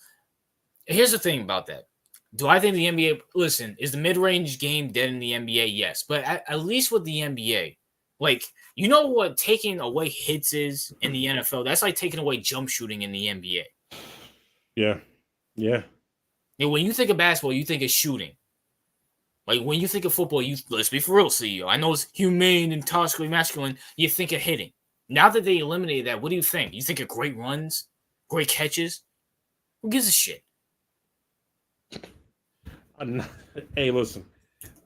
[SPEAKER 1] Here's the thing about that. Do I think the NBA, listen, is the mid range game dead in the NBA? Yes. But at least with the NBA, like, you know what taking away hits is in the NFL? That's like taking away jump shooting in the NBA.
[SPEAKER 2] Yeah, yeah.
[SPEAKER 1] And when you think of basketball, you think of shooting. Like, when you think of football, let's be for real, CEO. I know it's humane and toxically masculine. You think of hitting. Now that they eliminated that, what do you think? You think of great runs, great catches? Who gives a shit?
[SPEAKER 2] Hey, listen.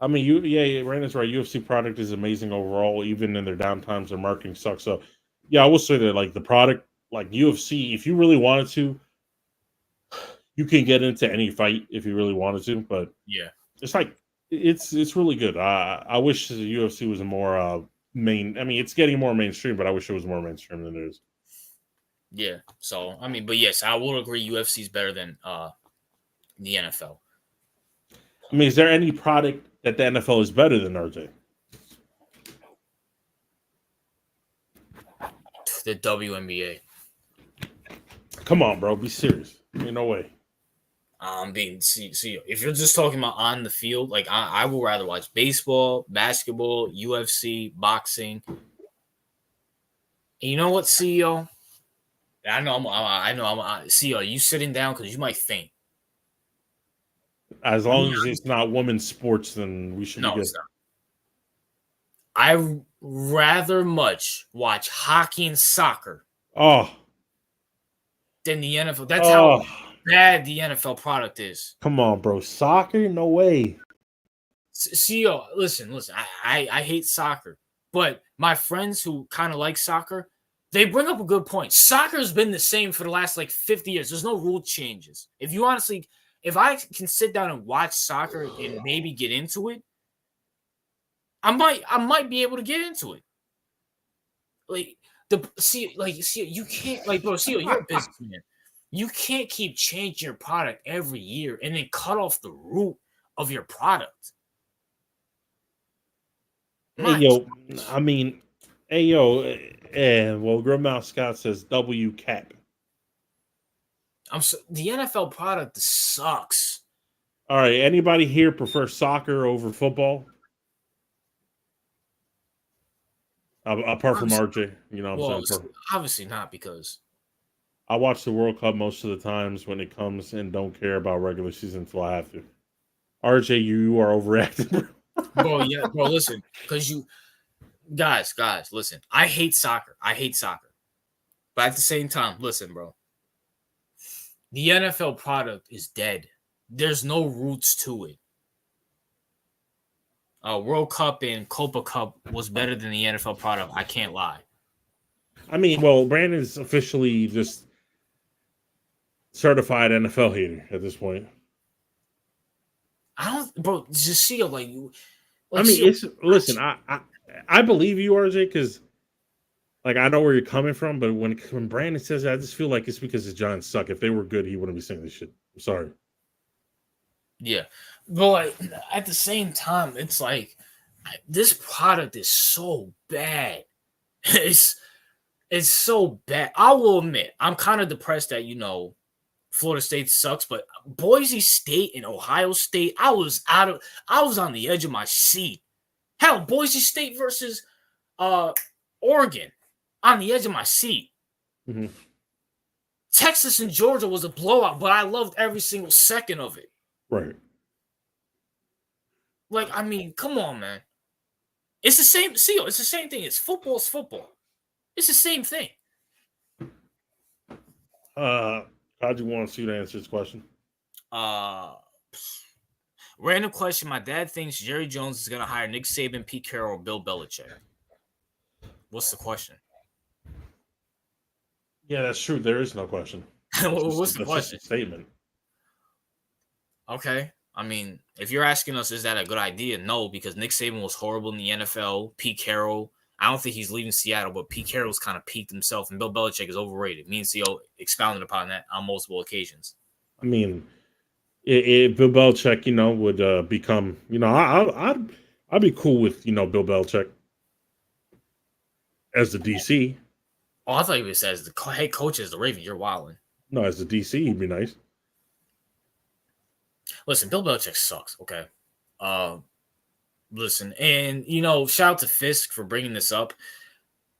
[SPEAKER 2] I mean, Brandon's right. UFC product is amazing overall, even in their downtimes. Their marketing sucks. So, yeah, I will say that like the product, like UFC, if you really wanted to, you can get into any fight if you really wanted to. But
[SPEAKER 1] Yeah.
[SPEAKER 2] it's like it's really good. I wish the UFC was a more main. I mean, it's getting more mainstream, but I wish it was more mainstream than it is.
[SPEAKER 1] Yeah. So, I mean, but yes, I will agree UFC is better than the NFL.
[SPEAKER 2] I mean, is there any product that the NFL is better than, RJ?
[SPEAKER 1] The WNBA.
[SPEAKER 2] Come on, bro. Be serious. Ain't no way.
[SPEAKER 1] See, if you're just talking about on the field, like I will rather watch baseball, basketball, UFC, boxing. And you know what, CEO? I know I'm CEO. You sitting down because you might faint.
[SPEAKER 2] As long as it's not women's sports, then we should be
[SPEAKER 1] No,
[SPEAKER 2] good.
[SPEAKER 1] it's not. I rather much watch hockey and soccer
[SPEAKER 2] Oh,
[SPEAKER 1] than the NFL. That's how
[SPEAKER 2] oh,
[SPEAKER 1] bad the NFL product is.
[SPEAKER 2] come on, bro. Soccer? No way.
[SPEAKER 1] CEO, listen. I hate soccer, but my friends who kind of like soccer, they bring up a good point. Soccer's been the same for the last like 50 years. There's no rule changes. If I can sit down and watch soccer and maybe get into it, I might be able to get into it. Like you can't like bro, see you're a businessman. You can't keep changing your product every year and then cut off the root of your product.
[SPEAKER 2] Hey,
[SPEAKER 1] My
[SPEAKER 2] yo. I mean, hey, yo. Well, Grandma Scott says W cap.
[SPEAKER 1] the NFL product sucks.
[SPEAKER 2] All right. Anybody here prefer soccer over football? Apart from
[SPEAKER 1] Obviously,
[SPEAKER 2] RJ, you know what
[SPEAKER 1] well,
[SPEAKER 2] I'm saying?
[SPEAKER 1] obviously not because
[SPEAKER 2] I watch the World Cup most of the times when it comes and don't care about regular season until I have to. RJ, you are overreacting.
[SPEAKER 1] bro, listen, because you guys, listen. I hate soccer. But at the same time, listen, bro. The NFL product is dead. There's no roots to it. World Cup and Copa Cup was better than the NFL product. I can't lie.
[SPEAKER 2] I mean, well, Brandon's officially just certified NFL hater at this point.
[SPEAKER 1] I don't, bro. Just see, like
[SPEAKER 2] I mean, it's listen. I believe you, RJ, because like I know where you're coming from, but when Brandon says that, I just feel like it's because the Giants suck. If they were good, he wouldn't be saying this shit. I'm sorry.
[SPEAKER 1] Yeah, but like at the same time, it's like this product is so bad. It's so bad. I will admit, I'm kind of depressed that Florida State sucks, but Boise State and Ohio State, I was on the edge of my seat. Hell, Boise State versus Oregon, on the edge of my seat.
[SPEAKER 2] Mm-hmm.
[SPEAKER 1] Texas and Georgia was a blowout, but I loved every single second of it.
[SPEAKER 2] Right.
[SPEAKER 1] Like, I mean, come on, man. It's the same. See, it's the same thing. It's football. It's the same thing.
[SPEAKER 2] How'd you want you to answer this question?
[SPEAKER 1] Random question. My dad thinks Jerry Jones is going to hire Nick Saban, Pete Carroll, or Bill Belichick. What's the question?
[SPEAKER 2] Yeah, that's true. There is no question.
[SPEAKER 1] What's the question?
[SPEAKER 2] Just a statement.
[SPEAKER 1] Okay. I mean, if you're asking us, is that a good idea? No, because Nick Saban was horrible in the NFL. Pete Carroll, I don't think he's leaving Seattle, but Pete Carroll's kind of peaked himself, and Bill Belichick is overrated. Me and CO expounded upon that on multiple occasions.
[SPEAKER 2] I mean, if Bill Belichick, would become, I'd be cool with, Bill Belichick as the DC.
[SPEAKER 1] Oh, I thought he was as the head coach as the Ravens. You're wilding.
[SPEAKER 2] No, as the DC, he'd be nice.
[SPEAKER 1] Listen, Bill Belichick sucks, okay? Listen, and, shout out to Fisk for bringing this up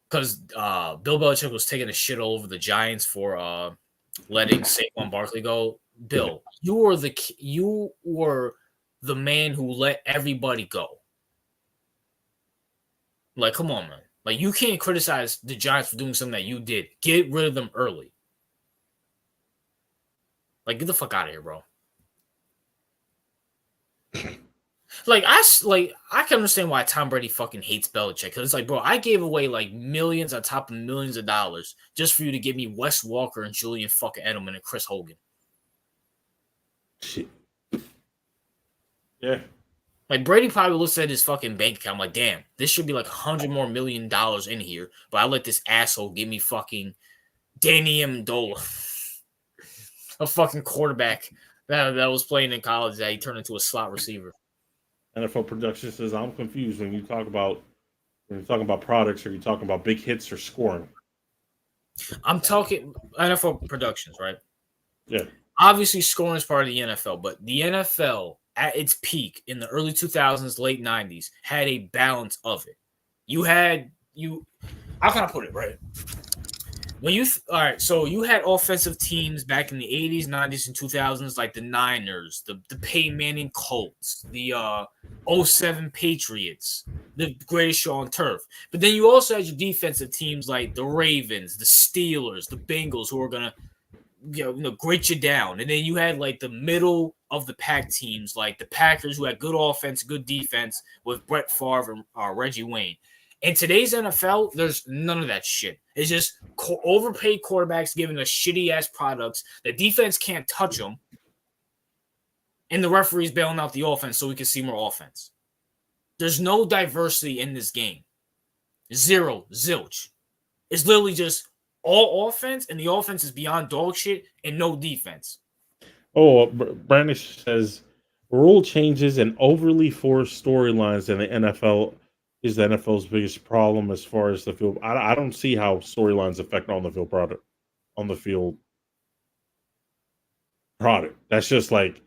[SPEAKER 1] because Bill Belichick was taking a shit all over the Giants for letting Saquon Barkley go. Bill, you were the man who let everybody go. Like, come on, man. Like, you can't criticize the Giants for doing something that you did. Get rid of them early. Like, get the fuck out of here, bro. I can understand why Tom Brady fucking hates Belichick. Because it's like, bro, I gave away like millions on top of millions of dollars just for you to give me Wes Walker and Julian fucking Edelman and Chris Hogan.
[SPEAKER 2] Shit. Yeah.
[SPEAKER 1] Like, Brady probably looks at his fucking bank account like, damn, this should be like $100 more million in here, but I let this asshole give me fucking Danny Amendola, a fucking quarterback that was playing in college that he turned into a slot receiver.
[SPEAKER 2] NFL production says I'm confused when you're talking about products. Are you talking about big hits or scoring?
[SPEAKER 1] I'm talking NFL productions, right?
[SPEAKER 2] Yeah.
[SPEAKER 1] Obviously, scoring is part of the NFL, but the NFL at its peak in the early 2000s, late 90s had a balance of it. How can I put it, right? So you had offensive teams back in the 80s, 90s, and 2000s, like the Niners, the Peyton Manning Colts, the 07 Patriots, the greatest show on turf. But then you also had your defensive teams like the Ravens, the Steelers, the Bengals, who are going to grate you down. And then you had like the middle of the pack teams, like the Packers, who had good offense, good defense with Brett Favre and Reggie Wayne. In today's NFL, there's none of that shit. It's just overpaid quarterbacks giving us shitty-ass products. The defense can't touch them. And the referee's bailing out the offense so we can see more offense. There's no diversity in this game. Zero. Zilch. It's literally just all offense, and the offense is beyond dog shit and no defense.
[SPEAKER 2] Oh, Brandon says rule changes and overly forced storylines in the NFL is the NFL's biggest problem as far as the field. I don't see how storylines affect on the field product. That's just that's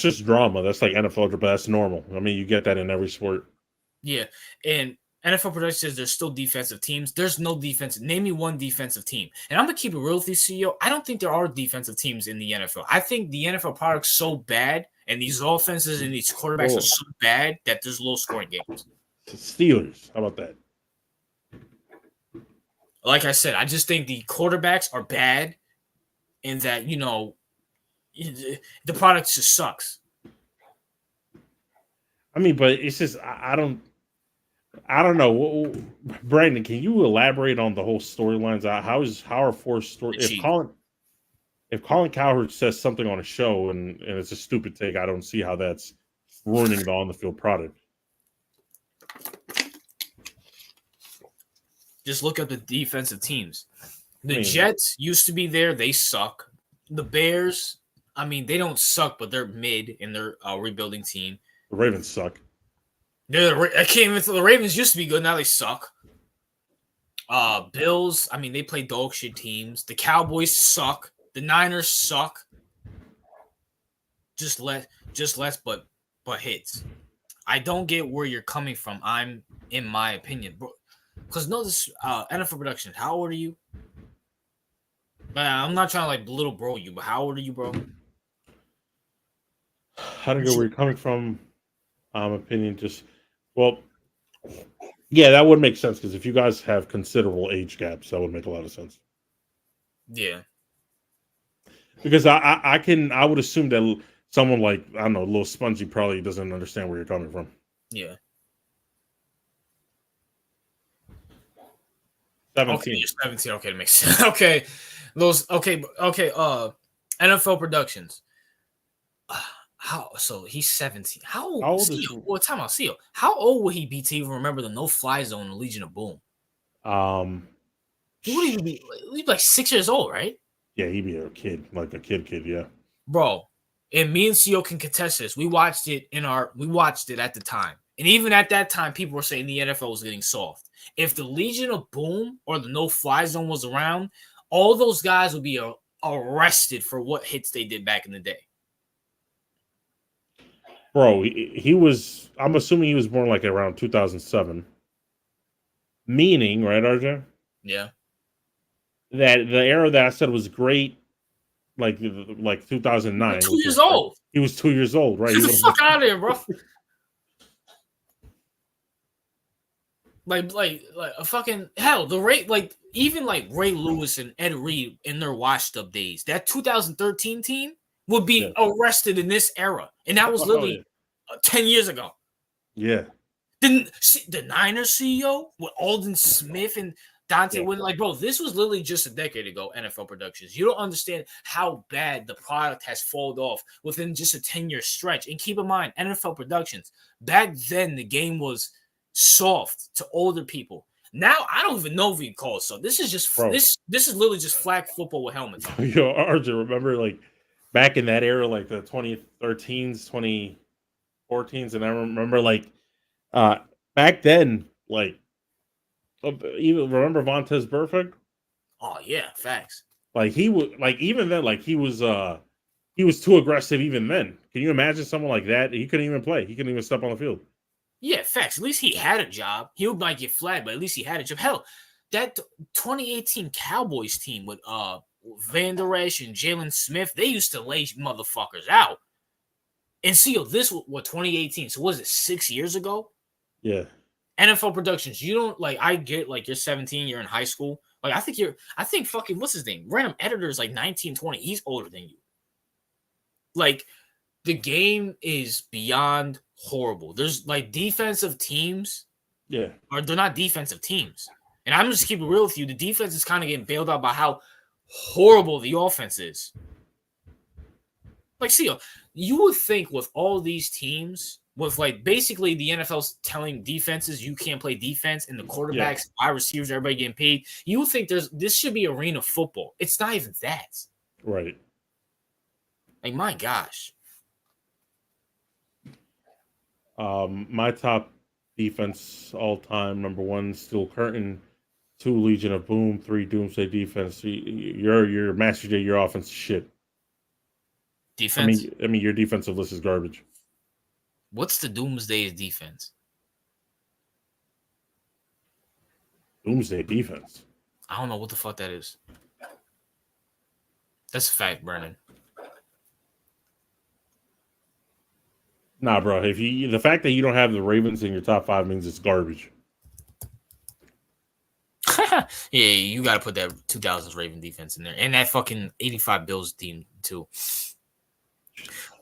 [SPEAKER 2] just drama. That's like NFL drama. That's normal. I mean, you get that in every sport.
[SPEAKER 1] Yeah, and NFL production says there's still defensive teams. There's no defensive. Name me one defensive team. And I'm going to keep it real with you, CEO. I don't think there are defensive teams in the NFL. I think the NFL product's so bad, and these offenses and these quarterbacks are so bad that there's low-scoring games.
[SPEAKER 2] Steelers. How about that?
[SPEAKER 1] like I said, I just think the quarterbacks are bad, and that the product just sucks.
[SPEAKER 2] I mean, but it's just I don't know. Brandon, can you elaborate on the whole storylines? How are four story if Colin Cowherd says something on a show and it's a stupid take, I don't see how that's ruining the on the field product.
[SPEAKER 1] Just look at the defensive teams. The Jets used to be there. They suck. The Bears, I mean, they don't suck, but they're mid in their rebuilding team.
[SPEAKER 2] The Ravens suck.
[SPEAKER 1] I can't even. The Ravens used to be good. Now they suck. Bills, I mean, they play dog shit teams. The Cowboys suck. The Niners suck. Just less, but hits. I don't get where you're coming from. In my opinion, bro. Because notice, NFL production. How old are you? I'm not trying to like little bro you, but how old are you, bro?
[SPEAKER 2] I don't know where you're coming from. Opinion, yeah, that would make sense because if you guys have considerable age gaps, that would make a lot of sense.
[SPEAKER 1] Yeah,
[SPEAKER 2] because I would assume that someone like I don't know, little Spongy probably doesn't understand where you're coming from.
[SPEAKER 1] Yeah.
[SPEAKER 2] 17.
[SPEAKER 1] Okay, you're 17. Okay, that makes sense. Okay, those. Okay. NFL Productions. So he's 17. How old is he? Well, time out, Seal. How old would he be to even remember the no-fly zone in the Legion of Boom? He would even be like 6 years old, right?
[SPEAKER 2] Yeah, he'd be a kid, like a kid, yeah.
[SPEAKER 1] Bro, and me and Seal can contest this. We watched it at the time. And even at that time, people were saying the NFL was getting soft. If the Legion of Boom or the no-fly zone was around, all those guys would be arrested for what hits they did back in the day.
[SPEAKER 2] Bro, he was, I'm assuming he was born like around 2007. Meaning, right, RJ?
[SPEAKER 1] Yeah.
[SPEAKER 2] That the era that I said was great, like 2009.
[SPEAKER 1] 2 years old.
[SPEAKER 2] He was 2 years old, right?
[SPEAKER 1] Get the fuck out of here, bro. like a fucking hell. Even Ray Lewis and Ed Reed in their washed up days. That 2013 team would be arrested in this era, and that was literally 10 years ago.
[SPEAKER 2] Yeah.
[SPEAKER 1] The Niners CEO with Alden Smith and Dante Wood, bro, this was literally just a decade ago. NFL Productions. You don't understand how bad the product has fallen off within just a 10-year stretch. And keep in mind, NFL Productions. Back then, the game was soft to older people. Now I don't even know if we call it so. This is just this is literally just flag football with helmets.
[SPEAKER 2] Yo, RJ, remember like back in that era, like the 2013s, 2014s, and I remember like back then, like even remember Vontaze Burfict?
[SPEAKER 1] Oh yeah, facts.
[SPEAKER 2] Like he was like even then, like he was too aggressive even then. Can you imagine someone like that? He couldn't even play. He couldn't even step on the field.
[SPEAKER 1] Yeah, facts. At least he had a job. He might get flagged, but at least he had a job. Hell, that 2018 Cowboys team with Van Der Esch and Jalen Smith, they used to lay motherfuckers out. And see, this was 2018. So was it 6 years ago?
[SPEAKER 2] Yeah.
[SPEAKER 1] NFL Productions. You don't I get you're 17, you're in high school. I think fucking what's his name? Random editor is 19, 20. He's older than you. The game is beyond horrible. There's defensive teams.
[SPEAKER 2] Yeah.
[SPEAKER 1] They're not defensive teams. And I'm just keeping it real with you. The defense is kind of getting bailed out by how horrible the offense is. See, you would think with all these teams, with basically the NFL's telling defenses you can't play defense and the quarterbacks, wide receivers, everybody getting paid, you would think this should be arena football. It's not even that.
[SPEAKER 2] Right.
[SPEAKER 1] My gosh.
[SPEAKER 2] My top defense all time, number 1, Steel Curtain, 2, Legion of Boom, 3, Doomsday Defense. Your Master J, your offense is shit.
[SPEAKER 1] Defense?
[SPEAKER 2] I mean, your defensive list is garbage.
[SPEAKER 1] What's the Doomsday defense?
[SPEAKER 2] Doomsday defense?
[SPEAKER 1] I don't know what the fuck that is. That's a fact, Brennan.
[SPEAKER 2] Nah, bro. The fact that you don't have the Ravens in your top 5 means it's garbage.
[SPEAKER 1] Yeah, you got to put that 2000s Raven defense in there, and that fucking 85 Bills team too.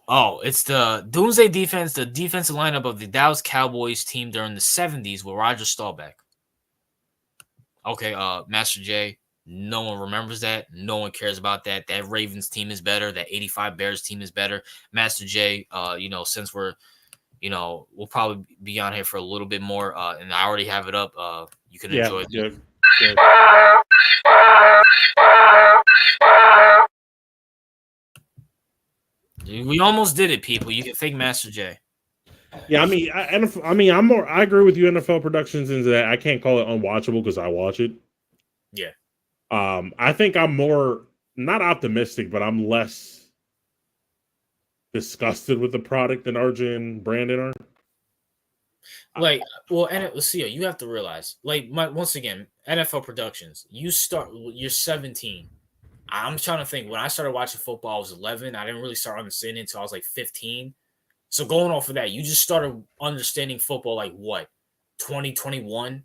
[SPEAKER 1] Oh, it's the Doomsday defense, the defensive lineup of the Dallas Cowboys team during the 70s with Roger Staubach. Okay, Master J. No one remembers that. No one cares about that. That Ravens team is better. That 85 Bears team is better. Master J, since we're, we'll probably be on here for a little bit more, and I already have it up. You can enjoy it.
[SPEAKER 2] Yeah.
[SPEAKER 1] We almost did it, people. You can thank Master J.
[SPEAKER 2] Yeah, I agree with you. NFL Productions into that. I can't call it unwatchable because I watch it.
[SPEAKER 1] Yeah.
[SPEAKER 2] I think I'm more not optimistic, but I'm less disgusted with the product than RJ and Brandon are.
[SPEAKER 1] You have to realize, once again, NFL Productions. You're 17. I'm trying to think. When I started watching football, I was 11. I didn't really start understanding until I was like 15. So going off of that, you just started understanding football like what, 2021?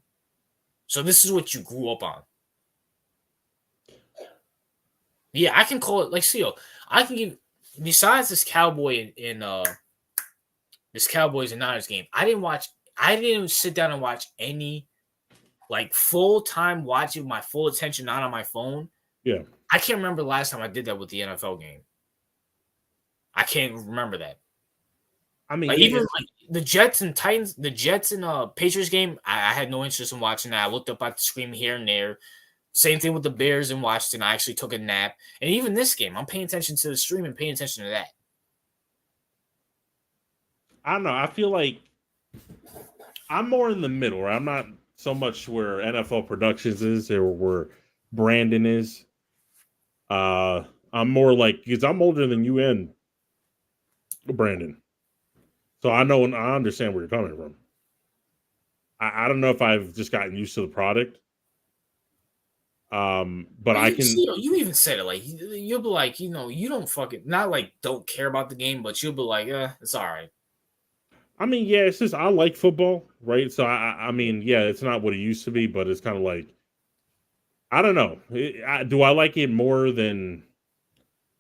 [SPEAKER 1] So this is what you grew up on. Yeah, I can call it like CEO. I can give besides this Cowboys and Niners game. I didn't sit down and watch any like full time watching my full attention not on my phone.
[SPEAKER 2] Yeah.
[SPEAKER 1] I can't remember the last time I did that with the NFL game. I can't remember that. I mean, even like the Jets and Titans, the Jets and Patriots game, I had no interest in watching that. I looked up at the screen here and there. Same thing with the Bears in Washington. I actually took a nap. And even this game, I'm paying attention to the stream and paying attention to that.
[SPEAKER 2] I don't know. I feel like I'm more in the middle. I'm not so much where NFL Productions is or where Brandon is. I'm more like, because I'm older than you and Brandon. So I understand where you're coming from. I don't know if I've just gotten used to the product. But I can.
[SPEAKER 1] You even said it like you'll be like, you don't fucking not like don't care about the game, but you'll be like, it's all right.
[SPEAKER 2] I mean, yeah, it's just I like football, right? So I mean, yeah, it's not what it used to be, but it's kind of like I don't know. Do I like it more than?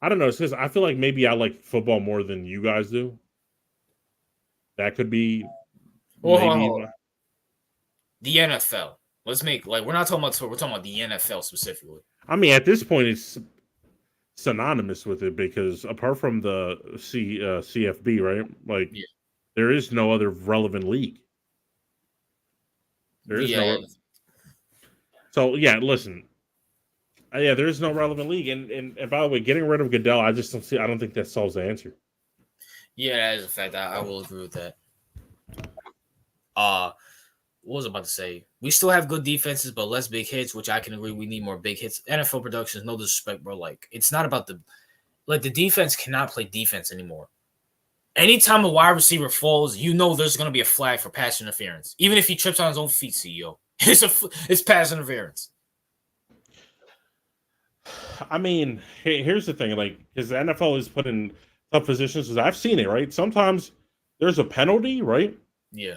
[SPEAKER 2] I don't know. It's because I feel like maybe I like football more than you guys do. That could be maybe
[SPEAKER 1] the NFL. Let's make we're not talking about we're talking about the NFL specifically.
[SPEAKER 2] I mean, at this point, it's synonymous with it because apart from the CFB, right? There is no other relevant league. There is no. So yeah, listen. There is no relevant league, and by the way, getting rid of Goodell, I just don't see. I don't think that solves the answer.
[SPEAKER 1] Yeah, that is a fact. I will agree with that. What was I about to say? We still have good defenses, but less big hits, which I can agree. We need more big hits. NFL Productions, no disrespect, bro. Like, it's not about the defense cannot play defense anymore. Anytime a wide receiver falls, there's going to be a flag for pass interference. Even if he trips on his own feet, CEO. It's pass interference.
[SPEAKER 2] I mean, here's the thing. Like, because the NFL is put in tough positions. Because I've seen it, right? Sometimes there's a penalty, right?
[SPEAKER 1] Yeah.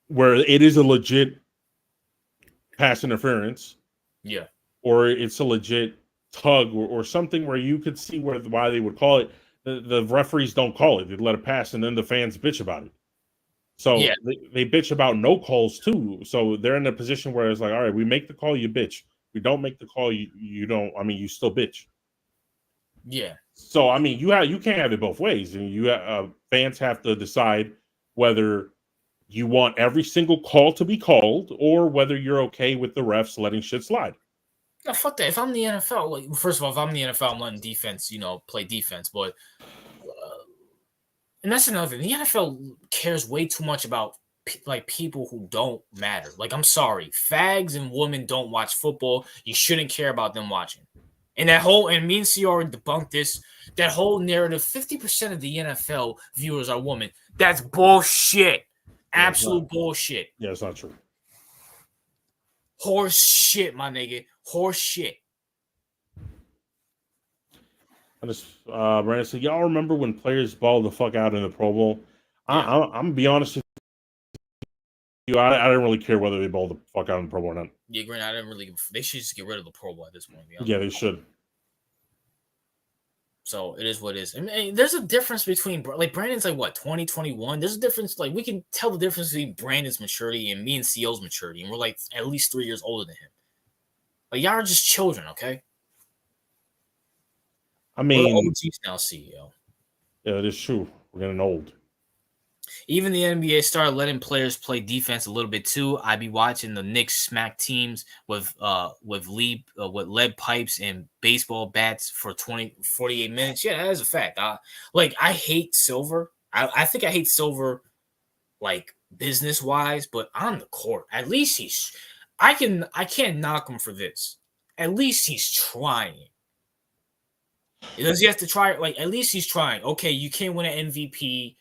[SPEAKER 2] Where it is a legit pass interference.
[SPEAKER 1] Yeah.
[SPEAKER 2] Or it's a legit tug or something where you could see why they would call it. The referees don't call it. They let it pass, and then the fans bitch about it. So they bitch about no calls, too. So they're in a position where it's like, all right, we make the call, you bitch. We don't make the call, you don't. I mean, you still bitch.
[SPEAKER 1] Yeah.
[SPEAKER 2] So, I mean, you can't have it both ways. And fans have to decide whether you want every single call to be called or whether you're okay with the refs letting shit slide.
[SPEAKER 1] No, fuck that. If I'm the NFL, first of all, if I'm the NFL, I'm letting defense, play defense. But, and that's another thing. The NFL cares way too much about people who don't matter. Like, I'm sorry, fags and women don't watch football. You shouldn't care about them watching. And me and C already debunked this. That whole narrative, 50% of the NFL viewers are women. That's bullshit. Absolute bullshit.
[SPEAKER 2] Yeah, it's not true.
[SPEAKER 1] Horse shit, my nigga. Horse shit.
[SPEAKER 2] Brandon said, y'all remember when players balled the fuck out in the Pro Bowl? Yeah. I'm gonna be honest with I didn't really care whether they bowled the fuck out in the Pro Bowl or not.
[SPEAKER 1] Yeah, granted, I didn't really. They should just get rid of the Pro Bowl at this point.
[SPEAKER 2] Yeah, they should.
[SPEAKER 1] So it is what it is. I mean, there's a difference between like Brandon's like what 2021. There's a difference. Like we can tell the difference between Brandon's maturity and me and CO's maturity, and we're like at least 3 years older than him. Like y'all are just children, okay?
[SPEAKER 2] I mean,
[SPEAKER 1] we're the OGs now, CEO.
[SPEAKER 2] Yeah, it is true. We're getting old.
[SPEAKER 1] Even the NBA started letting players play defense a little bit too. I be watching the Knicks smack teams with lead pipes and baseball bats for 48 minutes. Yeah, that is a fact. I hate Silver. I think I hate Silver like business wise, but on the court, at least I can't knock him for this. At least he's trying. Does he have to try? Like at least he's trying. Okay, you can't win an MVP.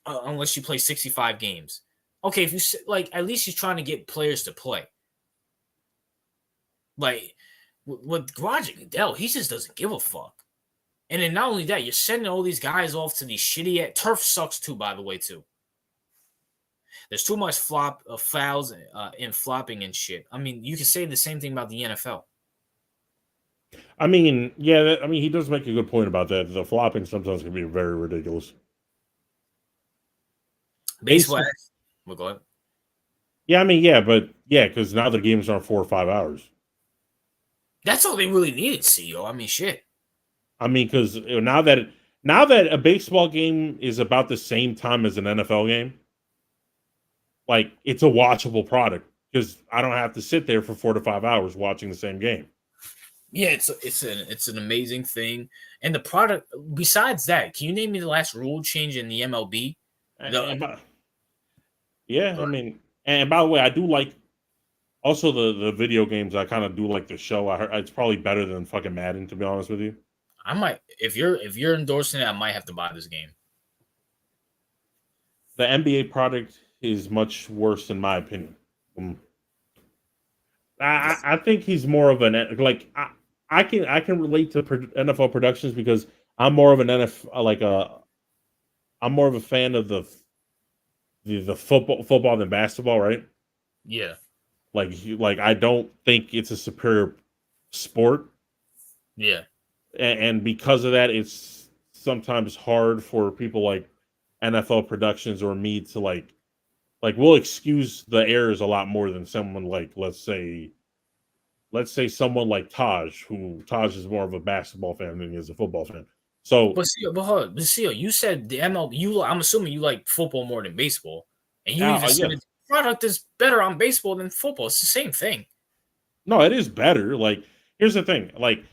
[SPEAKER 1] Unless you play 65 games. Okay, if you like, at least he's trying to get players to play. Like with Roger Goodell, he just doesn't give a fuck. And then not only that, you're sending all these guys off to these shitty turf sucks too. By the way, too. There's too much fouls and flopping and shit. I mean, you can say the same thing about the NFL.
[SPEAKER 2] I mean, yeah, he does make a good point about that. The flopping sometimes can be very ridiculous.
[SPEAKER 1] Baseball. We'll go ahead.
[SPEAKER 2] Yeah, because now the games aren't 4 or 5 hours.
[SPEAKER 1] That's all they really needed, CEO. I mean, shit.
[SPEAKER 2] I mean, because now that a baseball game is about the same time as an NFL game, like it's a watchable product because I don't have to sit there for 4 to 5 hours watching the same game.
[SPEAKER 1] Yeah, it's an amazing thing, and the product. Besides that, can you name me the last rule change in the MLB?
[SPEAKER 2] Yeah, I mean, and by the way, I do like also the video games. I kind of do like the show. I heard it's probably better than fucking Madden, to be honest with you.
[SPEAKER 1] I might, if you're endorsing it, I might have to buy this game.
[SPEAKER 2] The NBA product is much worse in my opinion. I think he's more of an like I can relate to NFL productions because I'm more of an NFL I'm more of a fan of the football than basketball, right?
[SPEAKER 1] Yeah.
[SPEAKER 2] Like I don't think it's a superior sport.
[SPEAKER 1] Yeah.
[SPEAKER 2] And because of that, it's sometimes hard for people like NFL productions or me to like we'll excuse the errors a lot more than someone like let's say someone like Taj is more of a basketball fan than he is a football fan. So,
[SPEAKER 1] but you said the MLB. I'm assuming you like football more than baseball, and you even said the product is better on baseball than football. It's the same thing.
[SPEAKER 2] No, it is better. Like, here's the thing. Like,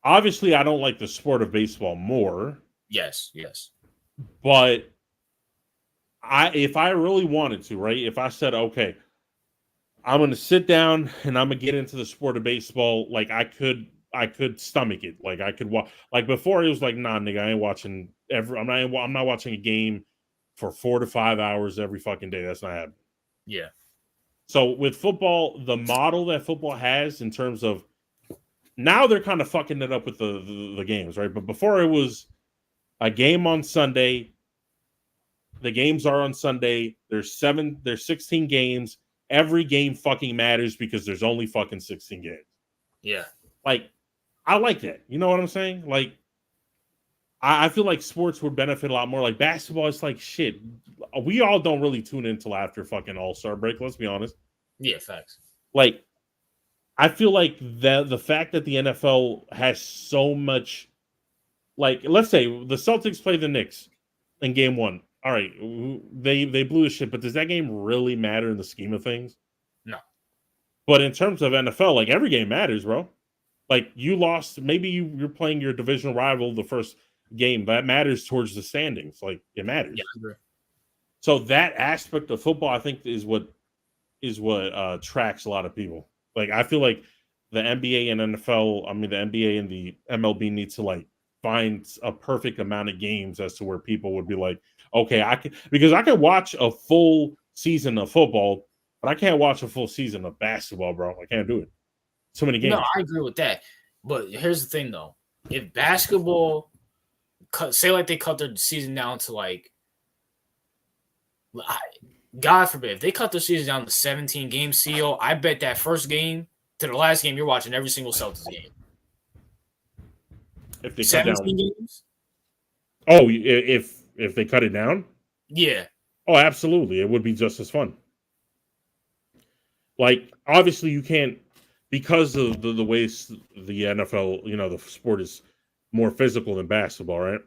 [SPEAKER 2] obviously, I don't like the sport of baseball more.
[SPEAKER 1] Yes.
[SPEAKER 2] But if I really wanted to, right? If I said, okay, I'm going to sit down and I'm going to get into the sport of baseball, like I could stomach it. Like I could watch. Like before, it was like, nah, nigga, I ain't watching I'm not watching a game for 4 to 5 hours every fucking day. That's not happening.
[SPEAKER 1] Yeah.
[SPEAKER 2] So with football, the model that football has in terms of now they're kind of fucking it up with the games, right? But before it was a game on Sunday. The games are on Sunday. There's 16 games. Every game fucking matters because there's only fucking 16 games.
[SPEAKER 1] Yeah.
[SPEAKER 2] Like, I like that. You know what I'm saying? Like, I feel like sports would benefit a lot more. Like, basketball is like, shit. We all don't really tune in until after fucking All-Star break, let's be honest.
[SPEAKER 1] Yeah, facts.
[SPEAKER 2] Like, I feel like the fact that the NFL has so much, like, let's say the Celtics play the Knicks in game 1. All right, they blew the shit, but does that game really matter in the scheme of things?
[SPEAKER 1] No.
[SPEAKER 2] But in terms of NFL, like every game matters, bro. Like you lost, maybe you're playing your divisional rival the first game. That matters towards the standings. Like it matters.
[SPEAKER 1] Yeah, I agree.
[SPEAKER 2] So that aspect of football, I think, is what tracks a lot of people. Like I feel like the NBA and NFL, the NBA and the MLB need to like find a perfect amount of games as to where people would be like, okay, I can watch a full season of football, but I can't watch a full season of basketball, bro. I can't do it. So many games.
[SPEAKER 1] No, I agree with that. But here's the thing, though. If basketball, say like they cut their season down to like, God forbid, if they cut the season down to 17 games, CO, I bet that first game to the last game you're watching every single Celtics game.
[SPEAKER 2] If they cut
[SPEAKER 1] 17
[SPEAKER 2] down,
[SPEAKER 1] games?
[SPEAKER 2] oh, if they cut it down,
[SPEAKER 1] Yeah.
[SPEAKER 2] oh, absolutely, it would be just as fun. Like, obviously, you can't because of the way the NFL, the sport is more physical than basketball, right?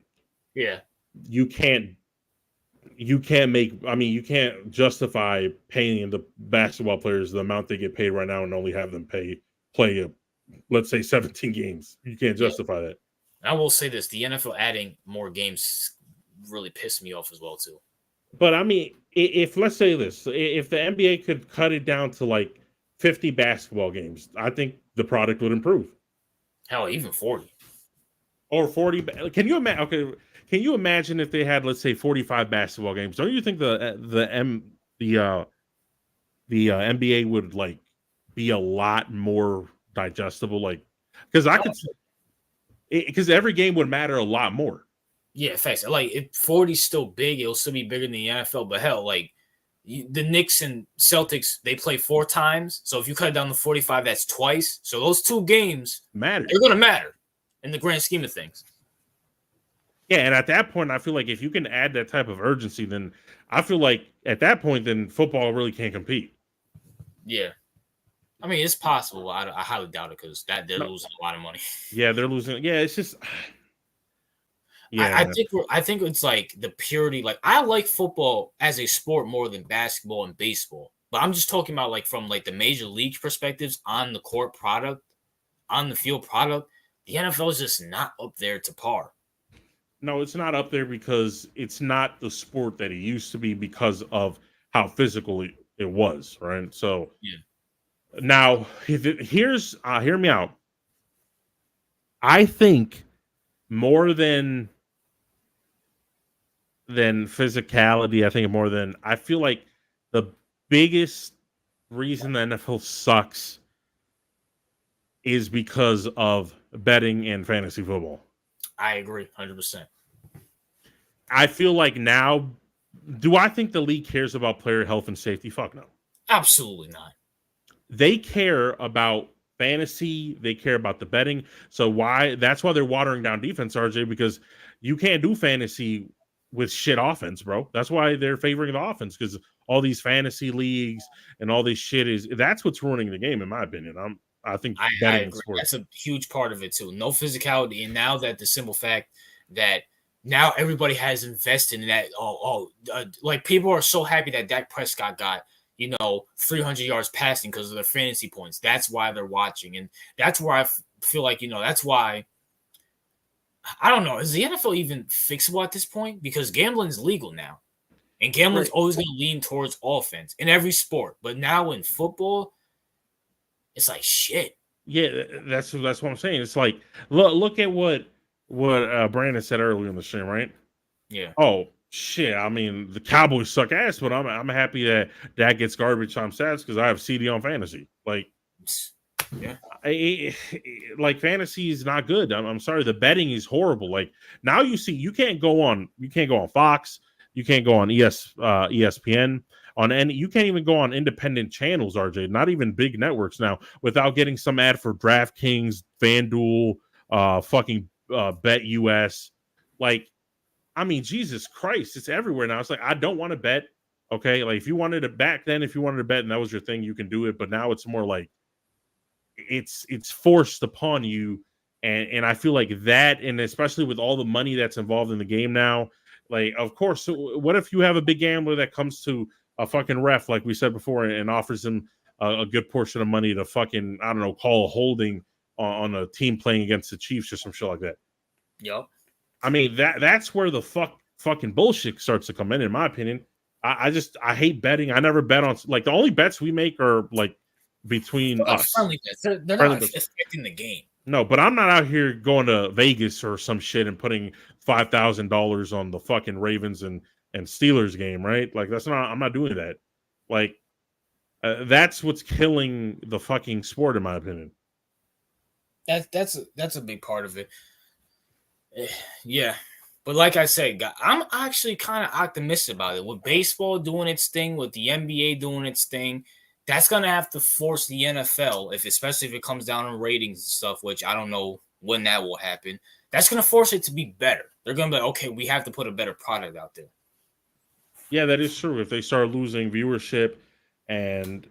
[SPEAKER 1] Yeah.
[SPEAKER 2] You can't make. I mean, you can't justify paying the basketball players the amount they get paid right now and only have them play, let's say 17 games. You can't
[SPEAKER 1] Yeah.
[SPEAKER 2] justify that.
[SPEAKER 1] I will say this: the NFL adding more games really pissed me off as well too.
[SPEAKER 2] But I mean, if let's say this, if the NBA could cut it down to like 50 basketball games, I think the product would improve.
[SPEAKER 1] Hell, even 40
[SPEAKER 2] or 40. Can you imagine? Okay, can you imagine if they had, let's say, 45 basketball games? Don't you think the NBA would like be a lot more digestible? Like, because I could, because every game would matter a lot more.
[SPEAKER 1] Yeah, facts. Like if 40 is still big, it'll still be bigger than the NFL. But hell, like the Knicks and Celtics, they play 4 times. So if you cut it down to 45, that's twice. So those 2 games
[SPEAKER 2] Matter.
[SPEAKER 1] They're gonna matter in the grand scheme of things.
[SPEAKER 2] Yeah, and at that point, I feel like if you can add that type of urgency, then I feel like at that point, then football really can't compete.
[SPEAKER 1] Yeah. I mean, it's possible. I highly doubt it because they're losing a lot of money.
[SPEAKER 2] Yeah, they're losing. Yeah, it's just. Yeah,
[SPEAKER 1] I think it's like the purity. Like I like football as a sport more than basketball and baseball, but I'm just talking about like from like the major league perspectives on the court product, on the field product. The NFL is just not up there to par.
[SPEAKER 2] No, it's not up there because it's not the sport that it used to be because of how physical it was, right? So
[SPEAKER 1] yeah.
[SPEAKER 2] Now, hear me out. I think more than physicality, I feel like the biggest reason the NFL sucks is because of betting and fantasy football.
[SPEAKER 1] I agree 100%.
[SPEAKER 2] I feel like now, do I think the league cares about player health and safety? Fuck no.
[SPEAKER 1] Absolutely not.
[SPEAKER 2] They care about fantasy. They care about the betting. So that's why they're watering down defense, RJ, because you can't do fantasy with shit offense, bro. That's why they're favoring the offense, because all these fantasy leagues and all this shit that's what's ruining the game, in my opinion. I think
[SPEAKER 1] I agree. That's a huge part of it too. No physicality, and now that the simple fact that now everybody has invested in that. Like people are so happy that Dak Prescott got 300 yards passing because of their fantasy points. That's why they're watching, and that's where I feel like that's why. I don't know. Is the NFL even fixable at this point? Because gambling is legal now, and gambling is always going to lean towards offense in every sport. But now in football, it's like shit.
[SPEAKER 2] Yeah, that's what I'm saying. It's like look at what Brandon said earlier in the stream, right?
[SPEAKER 1] Yeah.
[SPEAKER 2] Oh shit! I mean, the Cowboys suck ass, but I'm happy that gets garbage time stats because I have CD on fantasy. Like,
[SPEAKER 1] yeah,
[SPEAKER 2] like fantasy is not good. I'm sorry, the betting is horrible. Like now you can't go on Fox, you can't go on ESPN. You can't even go on independent channels, RJ, not even big networks now, without getting some ad for DraftKings, FanDuel, fucking Bet US. Like, I mean, Jesus Christ, it's everywhere now. It's like, I don't want to bet. Okay. Like if you wanted to bet and that was your thing, you can do it. But now it's more like it's forced upon you. And I feel like that, and especially with all the money that's involved in the game now, like, of course, what if you have a big gambler that comes to a fucking ref, like we said before, and offers him a good portion of money to fucking, I don't know, call a holding on a team playing against the Chiefs or some shit like that.
[SPEAKER 1] Yep.
[SPEAKER 2] I mean, that's where the fucking bullshit starts to come in my opinion. I hate betting. I never bet on, like, the only bets we make are like between us.
[SPEAKER 1] Friendly bets. They're not affecting the game.
[SPEAKER 2] No, but I'm not out here going to Vegas or some shit and putting $5,000 on the fucking Ravens and Steelers game, right? Like I'm not doing that. Like that's what's killing the fucking sport, in my opinion.
[SPEAKER 1] That's a big part of it. Yeah, But like I said, I'm actually kind of optimistic about it. With baseball doing its thing, with the NBA doing its thing, that's gonna have to force the NFL, especially if it comes down on ratings and stuff, which I don't know when that will happen. That's gonna force it to be better. They're gonna be like, okay, we have to put a better product out there.
[SPEAKER 2] Yeah, that is true. If they start losing viewership and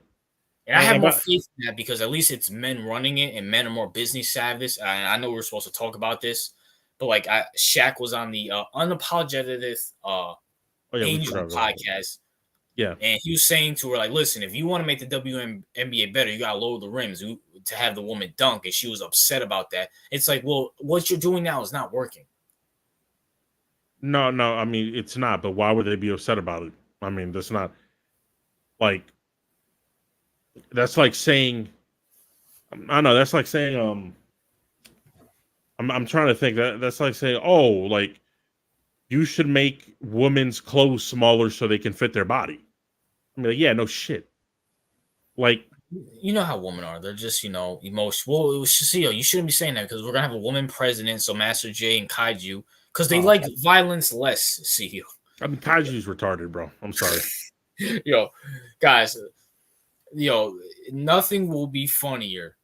[SPEAKER 1] And I have
[SPEAKER 2] and
[SPEAKER 1] more
[SPEAKER 2] but
[SPEAKER 1] faith in that because at least it's men running it, and men are more business savvy. I know we're supposed to talk about this, but like Shaq was on the unapologetic
[SPEAKER 2] oh yeah, we
[SPEAKER 1] Angel
[SPEAKER 2] forgot about that.
[SPEAKER 1] podcast.
[SPEAKER 2] Yeah.
[SPEAKER 1] And he was saying to her, like, listen, if you want to make the WNBA better, you got to lower the rims to have the woman dunk. And she was upset about that. It's like, well, what you're doing now is not working.
[SPEAKER 2] No, no, I mean it's not, but why would they be upset about it? I mean, that's not like that's like saying I know that's like saying I'm trying to think that's like saying, oh, like you should make women's clothes smaller so they can fit their body. I mean, like, yeah, no shit. Like,
[SPEAKER 1] You know how women are. They're just, emotional. Well, it was just, you shouldn't be saying that because we're going to have a woman president. So Master J and Kaiju, because they like violence less, CEO.
[SPEAKER 2] I mean, Kaiju's retarded, bro. I'm sorry.
[SPEAKER 1] Guys, nothing will be funnier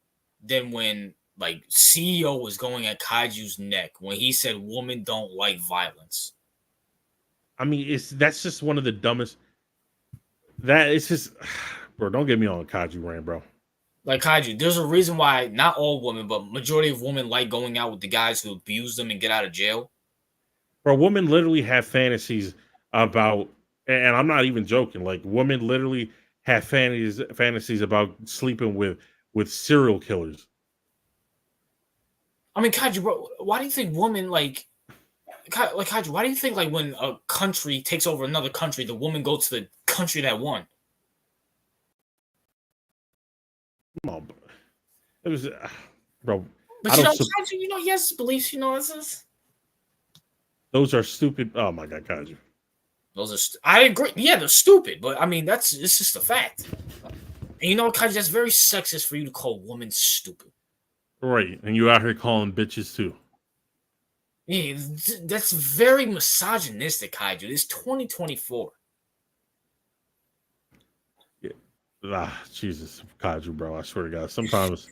[SPEAKER 1] than when like CEO was going at Kaiju's neck when he said women don't like violence.
[SPEAKER 2] I mean, that's just one of the dumbest. That it's just, bro. Don't get me on a Kaiju rant, bro.
[SPEAKER 1] Like Kaiju, there's a reason why not all women, but majority of women like going out with the guys who abuse them and get out of jail.
[SPEAKER 2] Bro, women literally have fantasies about, and I'm not even joking. Like, women literally have fantasies about sleeping with serial killers.
[SPEAKER 1] I mean, Kaiju, bro, why do you think women like Kaiju? Why do you think like when a country takes over another country, the woman goes to the country that won?
[SPEAKER 2] Come on, it was, bro.
[SPEAKER 1] But Kaiju, he has beliefs. This is.
[SPEAKER 2] Those are stupid. Oh my god, Kaiju.
[SPEAKER 1] Those are. I agree. Yeah, they're stupid, but I mean it's just a fact. And Kaiju, that's very sexist for you to call women stupid.
[SPEAKER 2] Right, and you out here calling bitches too.
[SPEAKER 1] Yeah, that's very misogynistic, Kaiju. It's 2024.
[SPEAKER 2] Yeah. Jesus, Kaiju, bro. I swear to God. Sometimes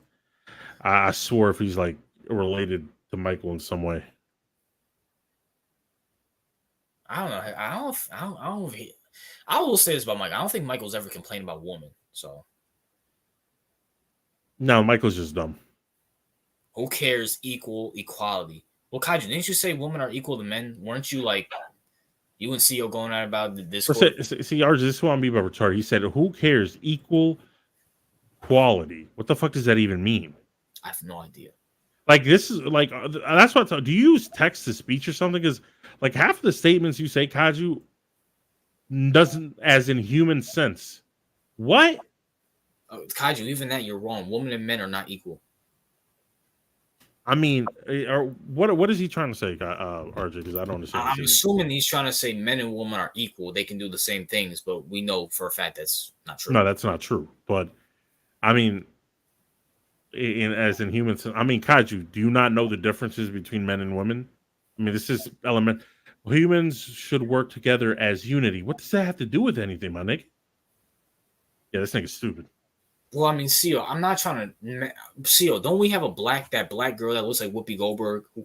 [SPEAKER 2] I swear if he's like related to Michael in some way.
[SPEAKER 1] I don't know. I will say this about Mike. I don't think Michael's ever complained about women. So.
[SPEAKER 2] No, Michael's just dumb.
[SPEAKER 1] Who cares? Equality. Well, Kaiju, didn't you say women are equal to men? Weren't you like you and CEO going on about this?
[SPEAKER 2] See, RJ, this is what I mean by retarded. He said, "Who cares? Equal quality." What the fuck does that even mean?
[SPEAKER 1] I have no idea.
[SPEAKER 2] Like this is like that's what. Do you use text to speech or something? Because like half of the statements you say, Kaiju, doesn't as in human sense. What?
[SPEAKER 1] Kaiju, even that you're wrong. Women and men are not equal.
[SPEAKER 2] I mean, what is he trying to say, RJ? Because I don't understand.
[SPEAKER 1] I'm assuming he's trying to say men and women are equal. They can do the same things, but we know for a fact that's not true.
[SPEAKER 2] No, that's not true. But I mean, as in humans, I mean, Kaiju, do you not know the differences between men and women? I mean, this is element. Humans should work together as unity. What does that have to do with anything, my nigga? Yeah, this nigga's stupid.
[SPEAKER 1] Well, I mean, CEO, I'm not trying to. CEO, don't we have that black girl that looks like Whoopi Goldberg who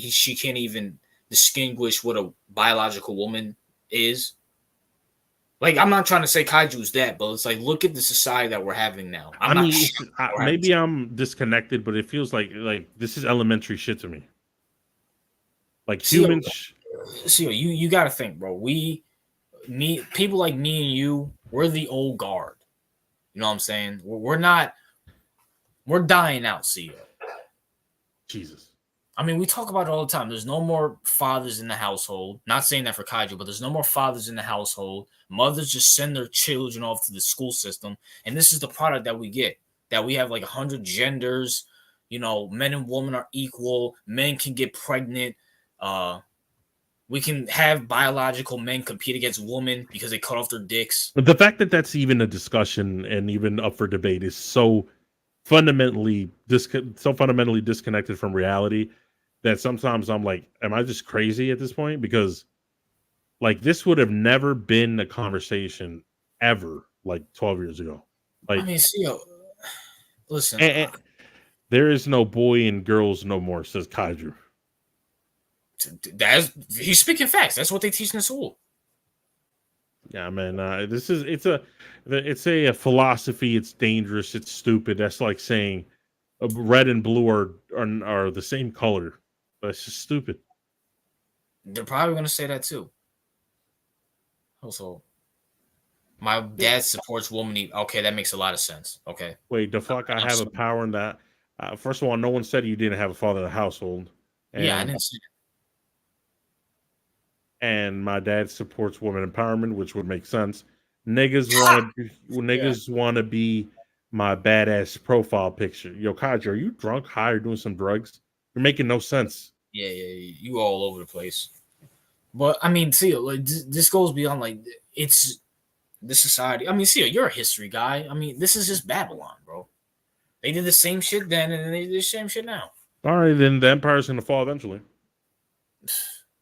[SPEAKER 1] she can't even distinguish what a biological woman is? Like, I'm not trying to say Kaiju's that, but it's like, look at the society that we're having now.
[SPEAKER 2] Maybe I'm disconnected, but it feels like this is elementary shit to me. Like humans.
[SPEAKER 1] CEO, you got to think, bro. People like me and you, we're the old guard. You know what I'm saying? We're dying out, CEO.
[SPEAKER 2] Jesus.
[SPEAKER 1] I mean, we talk about it all the time. There's no more fathers in the household. Not saying that for Kaiju, but there's no more fathers in the household. Mothers just send their children off to the school system. And this is the product that we get. That we have like 100 genders. Men and women are equal. Men can get pregnant. We can have biological men compete against women because they cut off their dicks.
[SPEAKER 2] But the fact that that's even a discussion and even up for debate is so fundamentally disconnected from reality that sometimes I'm like, am I just crazy at this point? Because like this would have never been a conversation ever like 12 years ago.
[SPEAKER 1] I
[SPEAKER 2] Like,
[SPEAKER 1] mean, CEO, listen,
[SPEAKER 2] and there is no boy and girls no more, says Kaiju.
[SPEAKER 1] he's speaking facts. That's what they teach in school.
[SPEAKER 2] Yeah, man. It's a philosophy. It's dangerous. It's stupid. That's like saying red and blue are the same color. That's just stupid.
[SPEAKER 1] They're probably going to say that too. Also, my dad supports woman. Okay, that makes a lot of sense. Okay.
[SPEAKER 2] Wait, the fuck? I have a power in that. First of all, no one said you didn't have a father in the household,
[SPEAKER 1] Yeah, I
[SPEAKER 2] and
[SPEAKER 1] didn't see
[SPEAKER 2] my dad supports women empowerment, which would make sense. Niggas
[SPEAKER 1] Yeah.
[SPEAKER 2] want to be my badass profile picture. Yo, Kaji, are you drunk, high, or doing some drugs? You're making no sense.
[SPEAKER 1] Yeah, you all over the place. But I mean, see, like this goes beyond like it's the society. I mean, see, you're a history guy. I mean, this is just Babylon, bro. They did the same shit then, and they did the same shit now.
[SPEAKER 2] All right, then the empire's gonna fall eventually.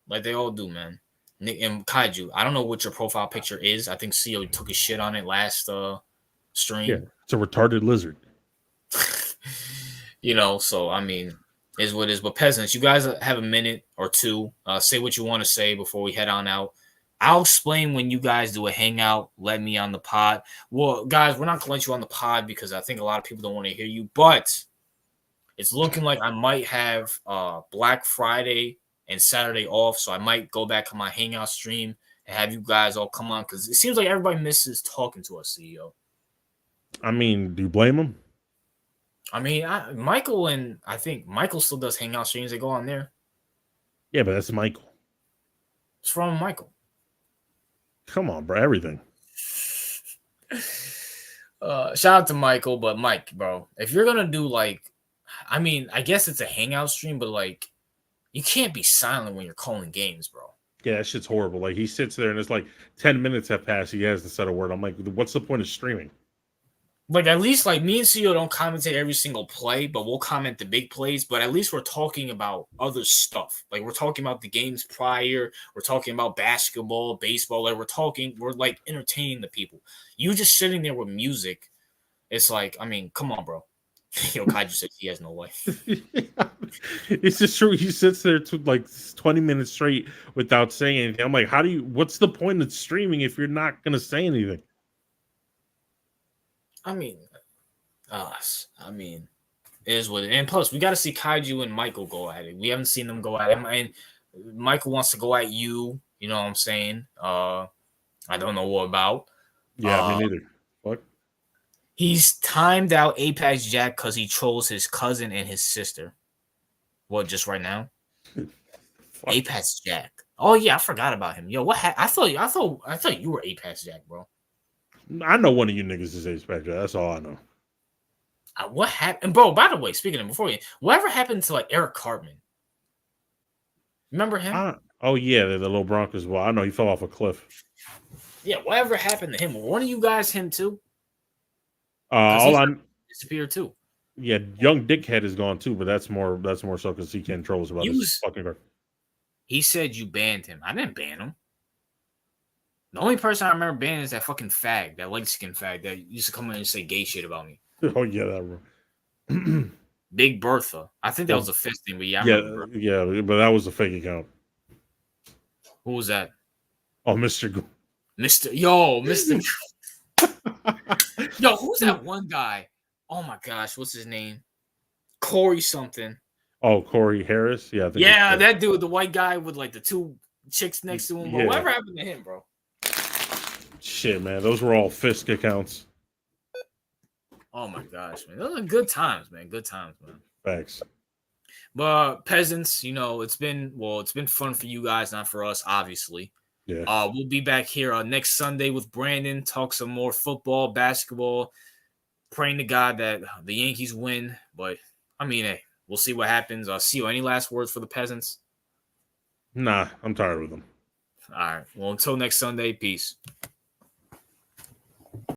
[SPEAKER 1] Like they all do, man. Nick and Kaiju. I don't know what your profile picture is. I think CEO took a shit on it last stream.
[SPEAKER 2] Yeah, it's a retarded lizard.
[SPEAKER 1] So I mean, is what it is. But peasants, you guys have a minute or two. Say what you want to say before we head on out. I'll explain when you guys do a hangout. Let me on the pod. Well, guys, we're not gonna let you on the pod because I think a lot of people don't want to hear you. But it's looking like I might have Black Friday and Saturday off, so I might go back on my hangout stream and have you guys all come on because it seems like everybody misses talking to us, CEO.
[SPEAKER 2] I mean, do you blame him?
[SPEAKER 1] I mean, Michael and I think Michael still does hangout streams. They go on there.
[SPEAKER 2] Yeah, but that's Michael.
[SPEAKER 1] What's wrong with Michael?
[SPEAKER 2] Come on, bro. Everything.
[SPEAKER 1] Shout out to Michael, but Mike, bro, if you're gonna do like, I mean, I guess it's a hangout stream, but like, you can't be silent when you're calling games, bro.
[SPEAKER 2] Yeah, that shit's horrible. Like he sits there and it's like 10 minutes have passed. He hasn't said a word. I'm like, what's the point of streaming?
[SPEAKER 1] Like at least like me and CEO don't commentate every single play, but we'll comment the big plays. But at least we're talking about other stuff. Like we're talking about the games prior. We're talking about basketball, baseball. Like we're like entertaining the people. You just sitting there with music. It's like, I mean, come on, bro. Kaiju said he has no life.
[SPEAKER 2] It's just true. He sits there to like 20 minutes straight without saying anything. I'm like, what's the point of streaming if you're not gonna say anything?
[SPEAKER 1] I mean, it is what it is. And plus, we got to see Kaiju and Michael go at it. We haven't seen them go at it. And Michael wants to go at you. You know what I'm saying? I don't know what about.
[SPEAKER 2] Yeah, me neither. What?
[SPEAKER 1] He's timed out Apex Jack because he trolls his cousin and his sister. What, just right now? Apex Jack. Oh yeah, I forgot about him. Yo, what? I thought you were Apex Jack, bro.
[SPEAKER 2] I know one of you niggas is Apex Jack. That's all I know.
[SPEAKER 1] What happened, bro? By the way, speaking of whatever happened to like Eric Cartman? Remember him?
[SPEAKER 2] Oh yeah, the little Broncos. Well, I know he fell off a cliff.
[SPEAKER 1] Yeah, whatever happened to him? One of you guys, him too?
[SPEAKER 2] All I
[SPEAKER 1] disappeared too.
[SPEAKER 2] Yeah, young dickhead is gone too, but that's more so because he can't troll us about his fucking car.
[SPEAKER 1] He said you banned him. I didn't ban him. The only person I remember banning is that fucking fag, that light skin fag that used to come in and say gay shit about me.
[SPEAKER 2] Oh yeah, that one.
[SPEAKER 1] Big Bertha. I think that was a fifth thing, but yeah,
[SPEAKER 2] yeah, but that was a fake account.
[SPEAKER 1] Who was that?
[SPEAKER 2] Oh, Mr.
[SPEAKER 1] Mr. Yo, who's that one guy? Oh my gosh, what's his name? Corey something.
[SPEAKER 2] Oh, Corey Harris? Yeah.
[SPEAKER 1] Yeah, that dude, the white guy with like the two chicks next to him. Bro. Whatever happened to him, bro?
[SPEAKER 2] Shit, man. Those were all Fisk accounts.
[SPEAKER 1] Oh my gosh, man. Those are good times, man. Good times, man.
[SPEAKER 2] Thanks.
[SPEAKER 1] But peasants, it's been fun for you guys, not for us, obviously.
[SPEAKER 2] Yeah.
[SPEAKER 1] We'll be back here next Sunday with Brandon, talk some more football, basketball, praying to God that the Yankees win. But I mean, hey, we'll see what happens. See you. Any last words for the peasants?
[SPEAKER 2] Nah, I'm tired of them.
[SPEAKER 1] All right. Well, until next Sunday, peace.